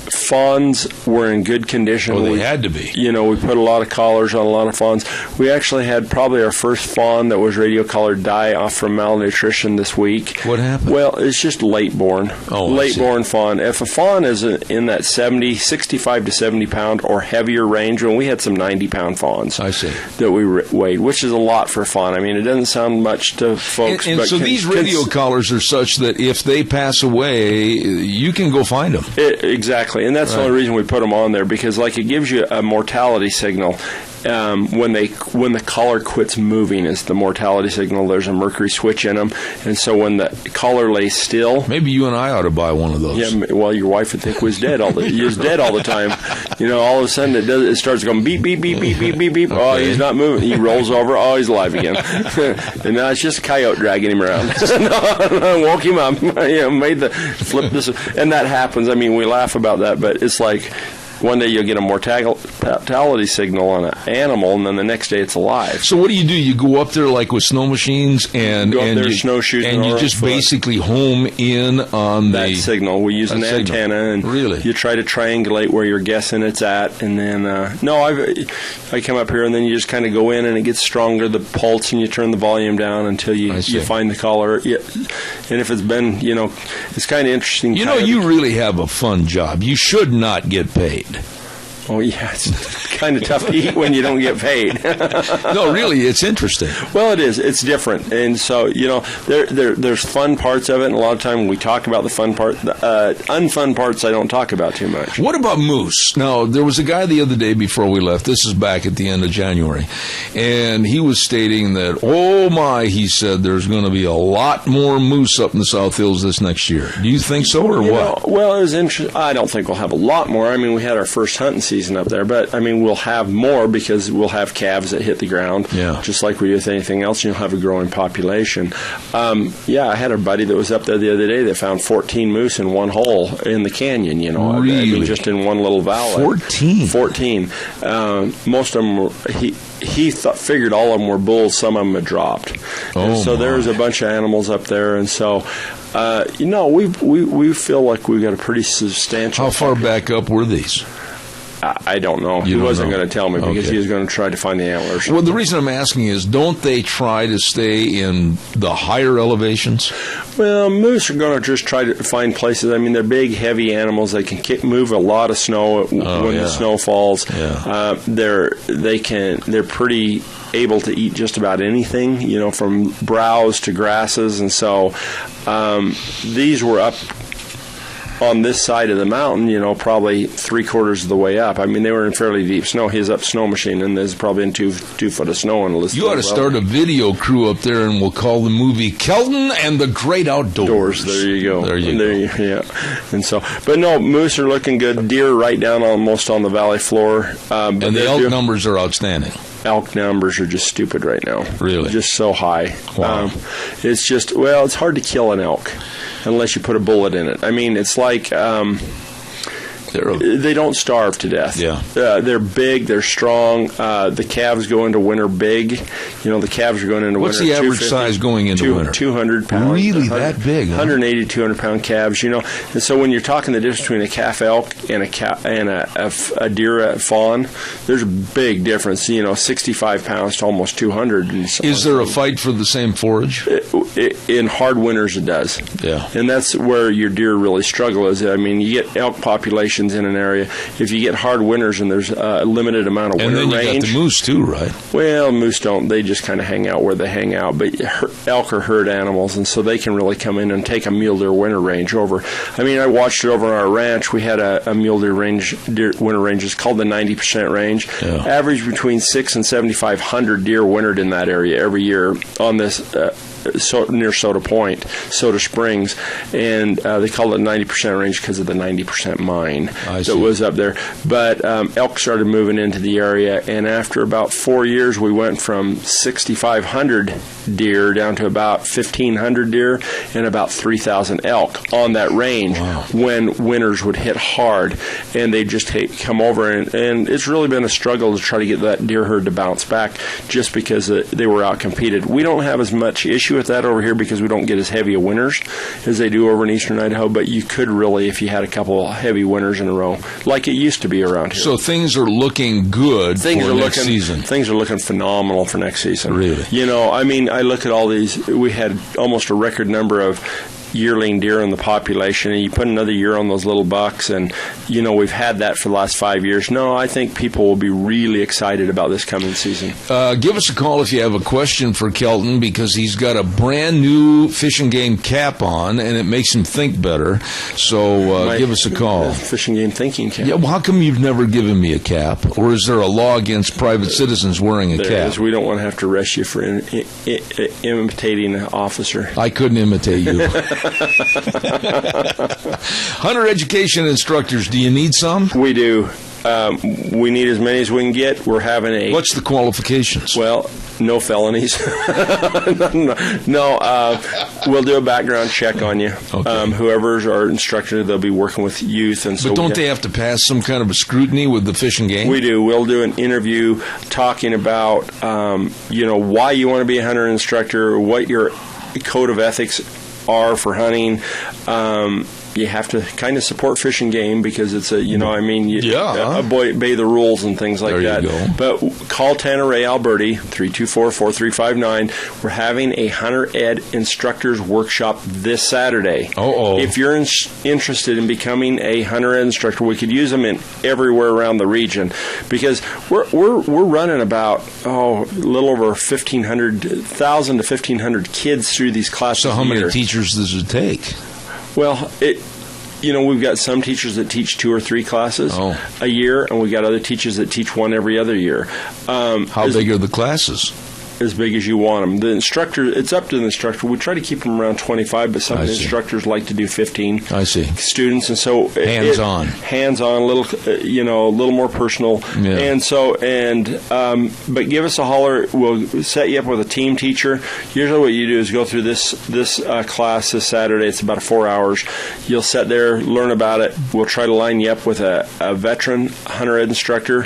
Fawns were in good condition. Oh, they had to be. We put a lot of collars on a lot of fawns. We actually had probably our first fawn that was radio collared die off from malnutrition this week. What happened? Well, it's just late born. Oh, late born fawn. If a fawn is in that 65 to 70 pound or heavier range, when we had some 90 pound fawns. I see. That we weighed, which is a lot for a fawn. I mean, it doesn't sound much to folks. And so these radio collars are such that if they pass away, you can go find them. Exactly. And that's the only reason we put them on there, because it gives you a mortality signal. When the collar quits moving is the mortality signal. There's a mercury switch in them, and so when the collar lays still, maybe you and I ought to buy one of those. Yeah, well, your wife would think was dead he was dead all the time. All of a sudden it starts going beep beep beep beep beep beep beep. Okay. Oh, he's not moving. He rolls over. Oh, he's alive again. And now it's just a coyote dragging him around. No, woke him up. Made the flip this, and that happens. I mean, we laugh about that, but it's like. One day you'll get a mortality signal on an animal, and then the next day it's alive. So what do? You go up there like with snow machines and snowshoes, and you just basically home in on that signal. We use an antenna, and you try to triangulate where you're guessing it's at, and then I come up here, and then you just kind of go in, and it gets stronger, the pulse, and you turn the volume down until you find the collar. Yeah. And if it's been, it's kind of interesting. You really have a fun job. You should not get paid. Oh, yeah, it's kind of tough to eat when you don't get paid. No, really, it's interesting. Well, it is. It's different. And so, there's fun parts of it, and a lot of time we talk about the fun part. The unfun parts I don't talk about too much. What about moose? Now, there was a guy the other day before we left. This is back at the end of January. And he was stating that, he said, there's going to be a lot more moose up in the South Hills this next year. Do you think so, or what? Well, it was interesting. I don't think we'll have a lot more. I mean, we had our first hunting season up there, but I mean, we'll have more because we'll have calves that hit the ground, just like we do with anything else. You'll have a growing population. I had a buddy that was up there the other day that found 14 moose in one hole in the canyon. Really? I mean, just in one little valley. 14. Most of them were, he figured all of them were bulls. Some of them had dropped. So there's a bunch of animals up there, and so. We feel like we've got a pretty substantial. How far back up were these? I don't know. He wasn't going to tell me because he was going to try to find the antlers. Well, the reason I'm asking is, don't they try to stay in the higher elevations? Well, moose are going to just try to find places. I mean, they're big, heavy animals. They can move a lot of snow when the snow falls. Yeah. They're pretty able to eat just about anything, from browse to grasses, and so these were up on this side of the mountain, probably 3/4 of the way up. I mean, they were in fairly deep snow. He's up snow machine, and there's probably in 2 foot of snow on the list. You ought to start a video crew up there, and we'll call the movie Kelton and the Great Outdoors. There you go. Yeah. And so, but no, moose are looking good. Deer right down almost on the valley floor. And the elk numbers are outstanding. Elk numbers are just stupid right now. Really? Just so high. Wow. It's just, it's hard to kill an elk unless you put a bullet in it. I mean, it's like they don't starve to death. Yeah. They're big. They're strong. The calves go into winter big. The calves are going into winter. What's the average size going into winter? 200 pounds. Really, that big? 180, 200 pound calves. And so when you're talking the difference between a calf elk and a deer fawn, there's a big difference. 65 pounds to almost 200. Is there a fight for the same forage? In hard winters, it does. Yeah. And that's where your deer really struggle. You get elk populations in an area. If you get hard winters and there's a limited amount of winter range. And then you got the moose too, right? Well, moose don't. They just kind of hang out where they hang out. But elk are herd animals, and so they can really come in and take a mule deer winter range over. I mean, I watched it over on our ranch. We had a mule deer winter range. It's called the 90% range. Yeah. Average between 600 and 7,500 deer wintered in that area every year on this near Soda Springs, and they call it 90% range because of the 90% mine that was up there. But elk started moving into the area, and after about 4 years, we went from 6,500 deer down to about 1,500 deer and about 3,000 elk on that range when winters would hit hard, and they'd just come over, and it's really been a struggle to try to get that deer herd to bounce back just because they were out-competed. We don't have as much issue with that over here because we don't get as heavy a winters as they do over in eastern Idaho, but you could really if you had a couple heavy winters in a row, like it used to be around here. So things are looking good for next season. Things are looking phenomenal for next season. Really? I look at all these. We had almost a record number of yearling deer in the population, and you put another year on those little bucks, and we've had that for the last 5 years. No, I think people will be really excited about this coming season. Give us a call if you have a question for Kelton, because he's got a brand new Fish and Game cap on, and it makes him think better. So give us a call. Fish and Game thinking cap. Yeah, well, how come you've never given me a cap? Or is there a law against private citizens wearing a cap? Is. We don't want to have to arrest you for imitating an officer. I couldn't imitate you. Hunter education instructors, do you need some? We do. We need as many as we can get. We're having What's the qualifications? Well, no felonies. No, we'll do a background check on you. Okay. Whoever's our instructor, they'll be working with youth, and so. But don't they have to pass some kind of a scrutiny with the Fish and Game? We do. We'll do an interview talking about, why you want to be a hunter instructor, what your code of ethics are for hunting. You have to kind of support Fish and Game because it's obey the rules and things like that. There you go. But call Tanner Alberti, 324-4359. We're having a Hunter Ed Instructors Workshop this Saturday. If you're interested in becoming a Hunter Ed instructor, we could use them in everywhere around the region because we're running about a little over 1,000 to 1,500 kids through these classes. So how many teachers does it take? Well, we've got some teachers that teach 2 or 3 classes a year, and we've got other teachers that teach 1 every other year. How big are the classes? As big as you want them. The instructor, it's up to the instructor. We try to keep them around 25, but some of the instructors like to do 15 students, and so hands-on, a little, a little more personal. Yeah. But give us a holler. We'll set you up with a team teacher. Usually what you do is go through this class this Saturday. It's about 4 hours. You'll sit there, learn about it. We'll try to line you up with a veteran Hunter Ed instructor.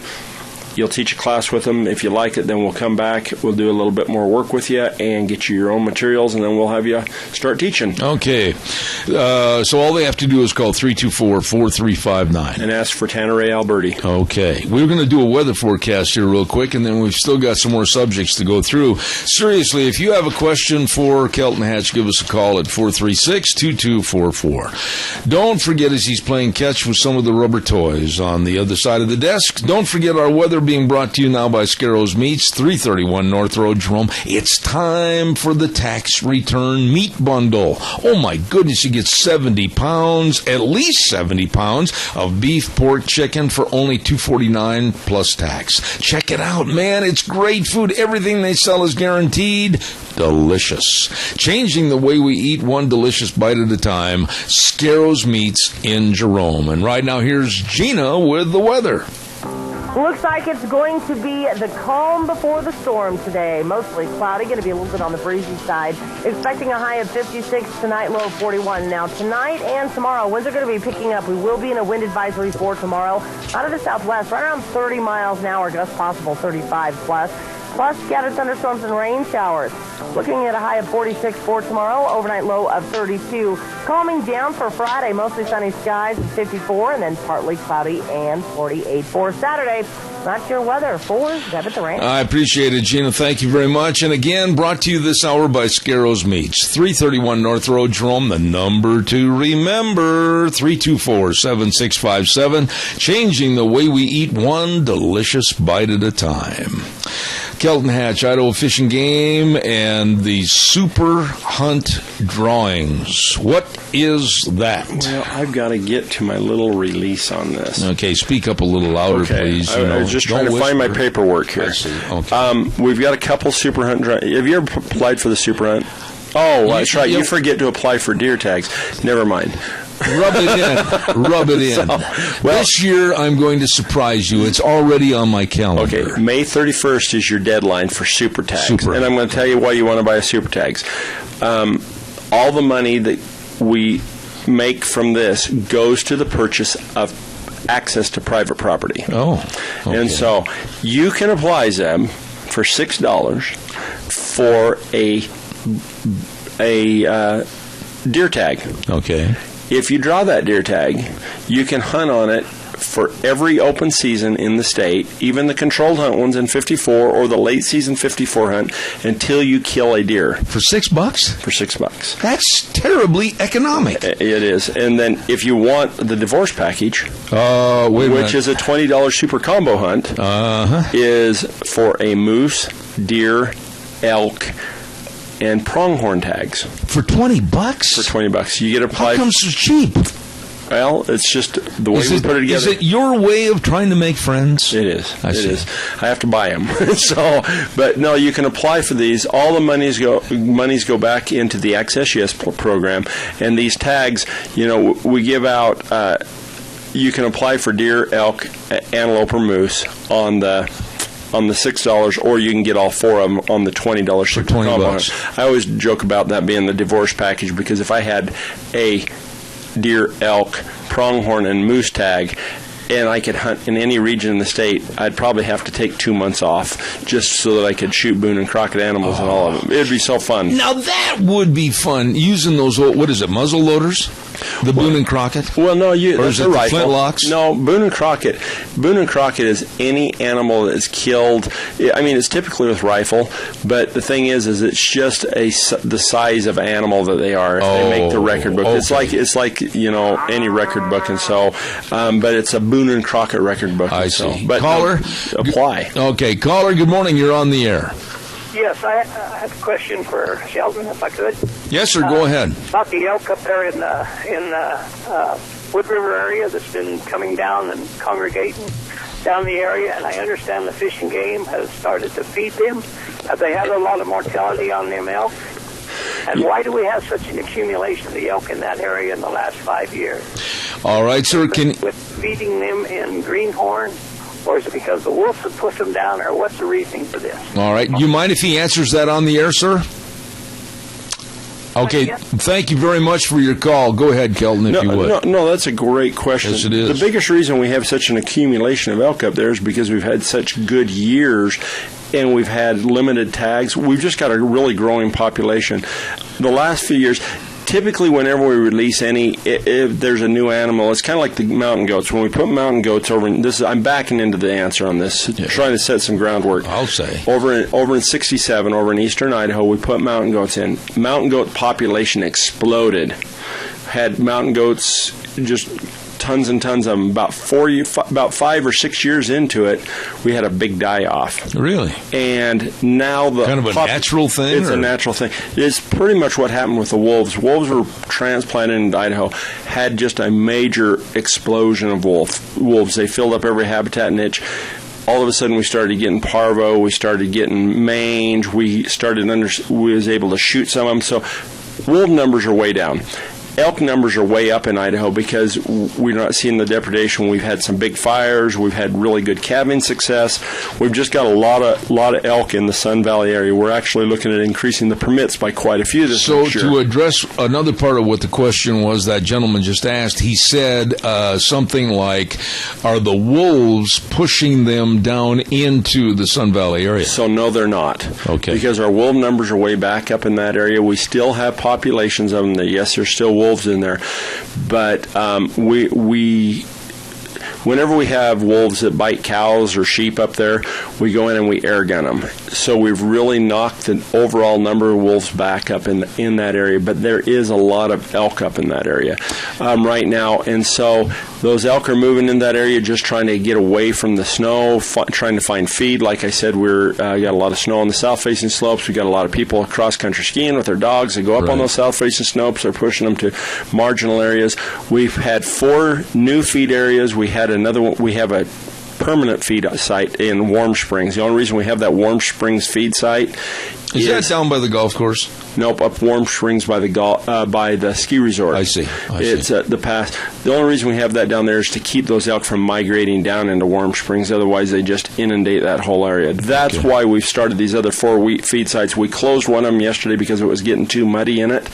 You'll teach a class with them. If you like it, then we'll come back. We'll do a little bit more work with you and get you your own materials, and then we'll have you start teaching. Okay. So all they have to do is call 324-4359. And ask for Tanner Alberti. Okay. We're going to do a weather forecast here real quick, and then we've still got some more subjects to go through. Seriously, if you have a question for Kelton Hatch, give us a call at 436-2244. Don't forget, as he's playing catch with some of the rubber toys on the other side of the desk, don't forget our weather being brought to you now by Scarrows Meats, 331 North Road, Jerome. It's time for the tax return meat bundle. Oh my goodness, you get 70 pounds, at least 70 pounds of beef, pork, chicken for only $249 plus tax. Check it out, man. It's great food. Everything they sell is guaranteed delicious. Changing the way we eat, one delicious bite at a time. Scarrows Meats in Jerome. And right now, here's Gina with the weather. Looks like it's going to be the calm before the storm today. Mostly cloudy, going to be a little bit on the breezy side. Expecting a high of 56 tonight, low of 41. Now, tonight and tomorrow, winds are going to be picking up. We will be in a wind advisory for tomorrow. Out of the southwest, right around 30 miles an hour, gusts possible 35 plus. Plus scattered thunderstorms and rain showers. Looking at a high of 46 for tomorrow, overnight low of 32. Calming down for Friday, mostly sunny skies at 54, and then partly cloudy and 48 for Saturday. That's your weather for Devitt the Ranch. I appreciate it, Gina. Thank you very much. And again, brought to you this hour by Scarrows Meats, 331 North Road, Jerome. The number to remember, 324-7657. Changing the way we eat, one delicious bite at a time. Kelton Hatch, Idaho Fish and Game, and the Super Hunt Drawings. What is that? Well, I've got to get to my little release on this. Okay, speak up a little louder, please. I was just trying to find my paperwork here. I see. Okay. We've got a couple Super Hunt drawings. Have you ever applied for the Super Hunt? Oh, that's right. You forget to apply for deer tags. Never mind. Rub it in. Rub it in. This year, I'm going to surprise you. It's already on my calendar. Okay, May 31st is your deadline for super tags. And I'm going to tell you why you want to buy a super tags. All the money that we make from this goes to the purchase of access to private property. Oh. Okay. And so you can apply, Zeb, for $6 for a deer tag. Okay. If you draw that deer tag, you can hunt on it for every open season in the state, even the controlled hunt ones in 54 or the late season 54 hunt, until you kill a deer. For $6? For $6. That's terribly economic. It is. And then if you want the divorce package, which is a $20 super combo hunt, is for a moose, deer, elk, and pronghorn tags. For $20? For $20. You get applied. How come so cheap? Well, it's just the way we put it together. Is it your way of trying to make friends? It is. I see. I have to buy them. But no, you can apply for these. All the monies go back into the Access Yes program, and these tags, we give out. You can apply for deer, elk, antelope, or moose on the $6, or you can get all four of them on the $20 for $20. I always joke about that being the divorce package, because if I had a deer, elk, pronghorn, and moose tag, and I could hunt in any region in the state, I'd probably have to take 2 months off just so that I could shoot Boone and Crockett animals and all of them. It'd be so fun. Now that would be fun, using those old, muzzle loaders? The Boone and Crockett? Well, no, or that's is it a the rifle. flintlocks? No, Boone and Crockett. Boone and Crockett is any animal that is killed. I mean, it's typically with rifle, but the thing is it's just the size of animal that they are. If they make the record book, okay. It's like any record book, and so, but it's a Boone and Crockett record book. I see. So, but Caller, apply. Okay, caller. Good morning. You're on the air. Yes, I have a question for Sheldon, if I could. Yes, sir. Go ahead. About the elk up there in the Wood River area that's been coming down and congregating down the area, and I understand the Fish and Game has started to feed them. Have they had a lot of mortality on them elk? And why do we have such an accumulation of the elk in that area in the last 5 years? All right, sir. With feeding them in greenhorn? Or is it because the wolves have pushed them down, or what's the reasoning for this? All right. You mind if he answers that on the air, sir? Okay. Thank you very much for your call. Go ahead, Kelton, if you would. No, that's a great question. Yes, it is. The biggest reason we have such an accumulation of elk up there is because we've had such good years, and we've had limited tags. We've just got a really growing population. The last few years, typically, whenever we release if there's a new animal, it's kind of like the mountain goats. When we put mountain goats over in I'm backing into the answer on this, trying to set some groundwork. I'll say. Over in 67, over in eastern Idaho, we put mountain goats in. Mountain goat population exploded. Had mountain goats, just tons and tons of them. About 5 or 6 years into it, we had a big die-off. Really? And now the... Kind of a natural thing? It's a natural thing. It's pretty much what happened with the wolves. Wolves were transplanted into Idaho, had just a major explosion of wolves. They filled up every habitat niche. All of a sudden, we started getting parvo. We started getting mange. We was able to shoot some of them. So wolf numbers are way down. Elk numbers are way up in Idaho because we're not seeing the depredation. We've had some big fires. We've had really good calving success. We've just got a lot of elk in the Sun Valley area. We're actually looking at increasing the permits by quite a few this year. So to address another part of what the question was that gentleman just asked, he said something like, are the wolves pushing them down into the Sun Valley area? So no, they're not. Okay. Because our wolf numbers are way back up in that area. We still have populations of them. Yes, there's still wolves in there, but whenever we have wolves that bite cows or sheep up there, we go in and we air gun them. So we've really knocked the overall number of wolves back up in that area, but there is a lot of elk up in that area right now, and so those elk are moving in that area just trying to get away from the snow, trying to find feed. Like I said, we're got a lot of snow on the south-facing slopes. We've got a lot of people cross-country skiing with their dogs. They go up on those south-facing slopes. They're pushing them to marginal areas. We've had 4 new feed areas. We had another one. We have a permanent feed site in Warm Springs. The only reason we have that Warm Springs feed site is that down by the golf course? Nope, up Warm Springs by the ski resort. I see. It's the pass. The only reason we have that down there is to keep those elk from migrating down into Warm Springs. Otherwise, they just inundate that whole area. That's why we've started these other 4 feed sites. We closed one of them yesterday because it was getting too muddy in it,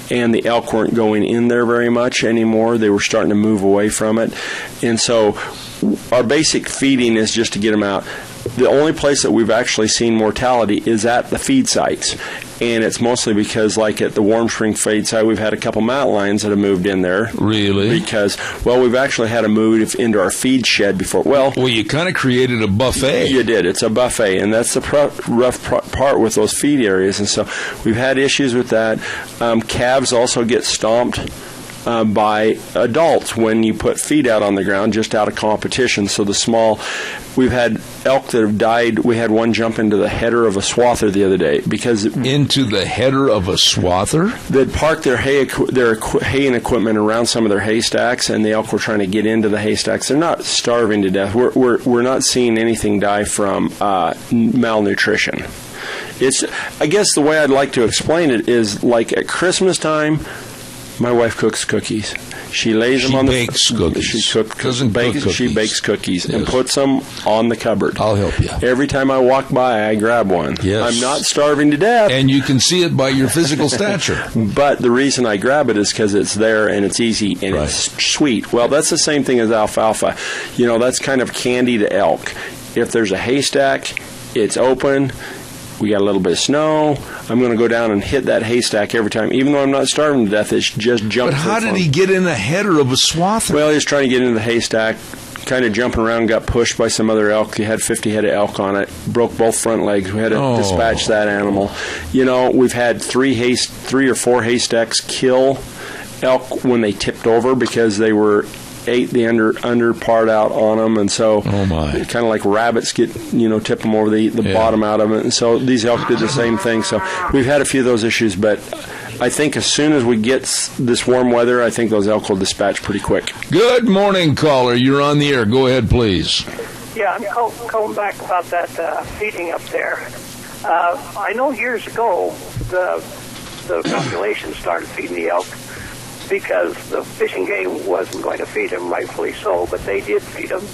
and the elk weren't going in there very much anymore. They were starting to move away from it. And so our basic feeding is just to get them out. The only place that we've actually seen mortality is at the feed sites. And it's mostly because, like at the Warm Spring feed site, we've had a couple mountain lions that have moved in there. Really? Because, we've actually had a move into our feed shed before. Well, you kind of created a buffet. You did. It's a buffet, and that's the rough part with those feed areas. And so we've had issues with that. Calves also get stomped by adults when you put feed out on the ground, just out of competition. So we've had elk that have died. We had one jump into the header of a swather the other day into the header of a swather. They'd parked their haying equipment around some of their haystacks, and the elk were trying to get into the haystacks. They're not starving to death. We're not seeing anything die from malnutrition. I guess the way I'd like to explain it is like at Christmas time. My wife cooks cookies. She lays them on bakes cookies. She bakes cookies and puts them on the cupboard. I'll help you. Every time I walk by, I grab one. Yes. I'm not starving to death. And you can see it by your physical stature. But the reason I grab it is because it's there and it's easy and it's sweet. Well, that's the same thing as alfalfa. That's kind of candy to elk. If there's a haystack, it's open. We got a little bit of snow. I'm going to go down and hit that haystack every time. Even though I'm not starving to death, it's just jumping. But how did he get in the header of a swather? Well, he was trying to get into the haystack, kind of jumping around, got pushed by some other elk. He had 50 head of elk on it, broke both front legs. We had to dispatch that animal. We've had 3 or 4 haystacks kill elk when they tipped over because they ate the under part out on them, and so kind of like rabbits get tip them over, the bottom out of it, and so these elk did the same thing. So we've had a few of those issues, but I think as soon as we get this warm weather, I think those elk will dispatch pretty quick. Good morning, caller. You're on the air. Go ahead, please. Yeah, I'm calling back about that feeding up there. I know years ago the population started feeding the elk because the Fish and Game wasn't going to feed them, rightfully so, but they did feed them,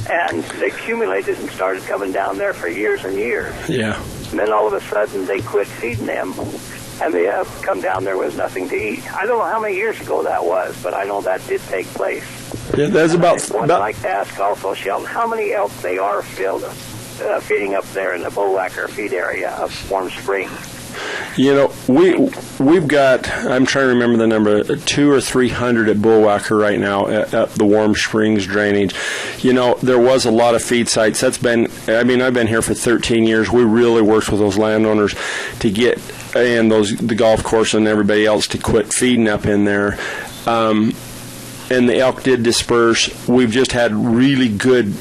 and they accumulated and started coming down there for years and years. Yeah. And then all of a sudden they quit feeding them, and they have come down there with nothing to eat. I don't know how many years ago that was, but I know that did take place. Yeah, that's I'd like to ask also, Sheldon, how many elk they are feeding up there in the Bullwhacker feed area of Warm Springs? We've got, I'm trying to remember the number, 200 or 300 at Bullwhacker right now at the Warm Springs drainage. There was a lot of feed sites. I've been here for 13 years. We really worked with those landowners to get, and the golf course and everybody else to quit feeding up in there. And the elk did disperse. We've just had really good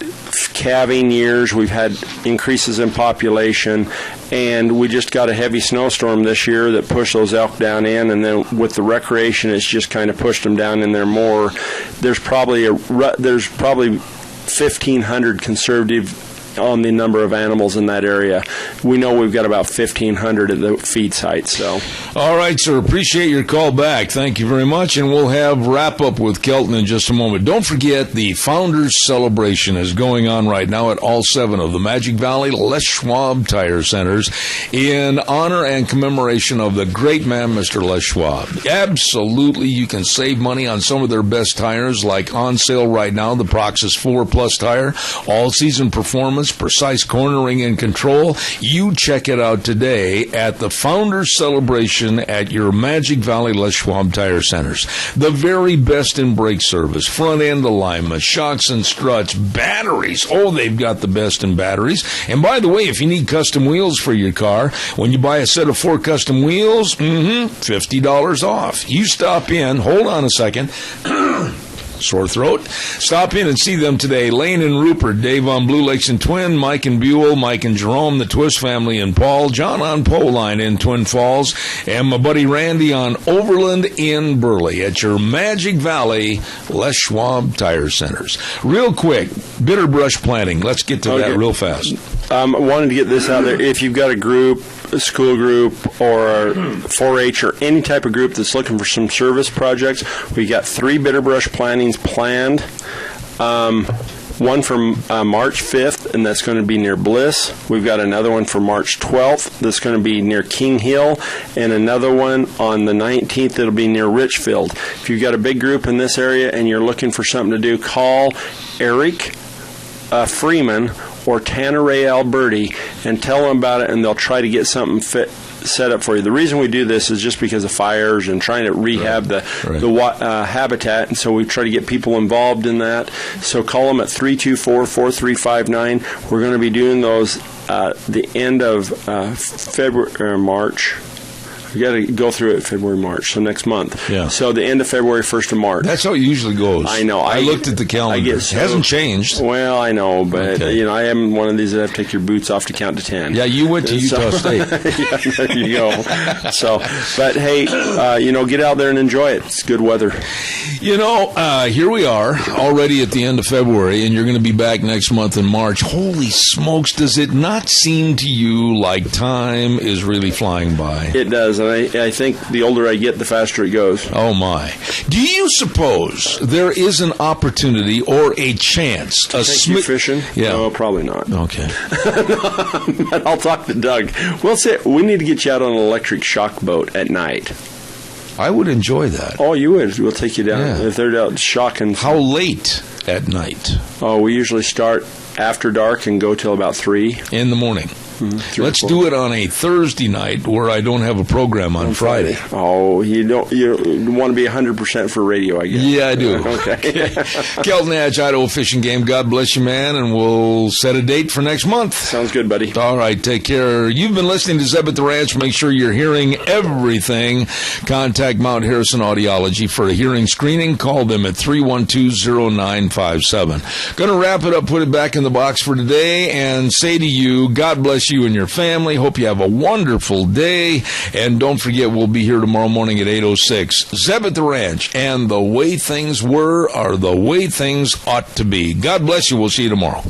calving years. We've had increases in population, and we just got a heavy snowstorm this year that pushed those elk down in, and then with the recreation, it's just kind of pushed them down in there more. There's probably 1,500 conservative on the number of animals in that area. We know we've got about 1,500 at the feed site. So, all right, sir. Appreciate your call back. Thank you very much, and we'll have wrap up with Kelton in just a moment. Don't forget the Founders Celebration is going on right now at all 7 of the Magic Valley Les Schwab Tire Centers in honor and commemoration of the great man, Mr. Les Schwab. Absolutely, you can save money on some of their best tires, like on sale right now, the Proxys 4 Plus tire, all-season performance, precise cornering and control. You check it out today at the Founders Celebration at your Magic Valley Les Schwab Tire Centers. The very best in brake service, front end alignment, shocks and struts, batteries. Oh, they've got the best in batteries. And by the way, if you need custom wheels for your car, when you buy a set of 4 custom wheels, $50 off. You stop in, hold on a second. Sore throat. Stop in and see them today. Lane and Rupert, Dave on Blue Lakes and Twin, Mike and Buell, Mike and Jerome, the Twist family and Paul, John on Poline in Twin Falls, and my buddy Randy on Overland in Burley at your Magic Valley Les Schwab Tire Centers. Real quick, bitter brush planting. Let's get to that real fast. wanted to get this out there. If you've got a group, a school group, or 4-H, or any type of group that's looking for some service projects, we got 3 bitterbrush plantings planned. One from March 5th, and that's going to be near Bliss. We've got another one for March 12th that's going to be near King Hill, and another one on the 19th that'll be near Richfield. If you've got a big group in this area and you're looking for something to do, call Eric Freeman or Tanner Ray Alberti and tell them about it, and they'll try to get something set up for you. The reason we do this is just because of fires and trying to rehab the habitat, and so we try to get people involved in that. So call them at 324-4359. We're going to be doing those the end of February or March. We got to go through it February, March, so next month. Yeah. So the end of February, 1st of March. That's how it usually goes. I know. I looked at the calendar. It hasn't changed. Well, I know, but I am one of these that have to take your boots off to count to 10. Yeah, you went to Utah State. Yeah, there you go. So, but hey, get out there and enjoy it. It's good weather. Here we are already at the end of February, and you're going to be back next month in March. Holy smokes, does it not seem to you like time is really flying by? It does, and I think the older I get, the faster it goes. Oh, my. Do you suppose there is an opportunity or a chance? Take you fishing? Yeah. No, probably not. Okay. But I'll talk to Doug. We need to get you out on an electric shock boat at night. I would enjoy that. Oh, you would. We'll take you down if they're out shocking. How late at night? Oh, we usually start after dark and go till about 3 in the morning. Let's do it on a Thursday night where I don't have a program on Friday. Oh, you want to be 100% for radio, I guess. Yeah, I do. Okay. Kelton Hatch, Idaho Fishing Game. God bless you, man, and we'll set a date for next month. Sounds good, buddy. All right, take care. You've been listening to Zeb at the Ranch. Make sure you're hearing everything. Contact Mount Harrison Audiology for a hearing screening. Call them at 312-0957. Going to wrap it up, put it back in the box for today, and say to you, God bless you and your family. Hope you have a wonderful day. And don't forget, we'll be here tomorrow morning at 8:06. Zeb at the Ranch. And the way things were are the way things ought to be. God bless you. We'll see you tomorrow.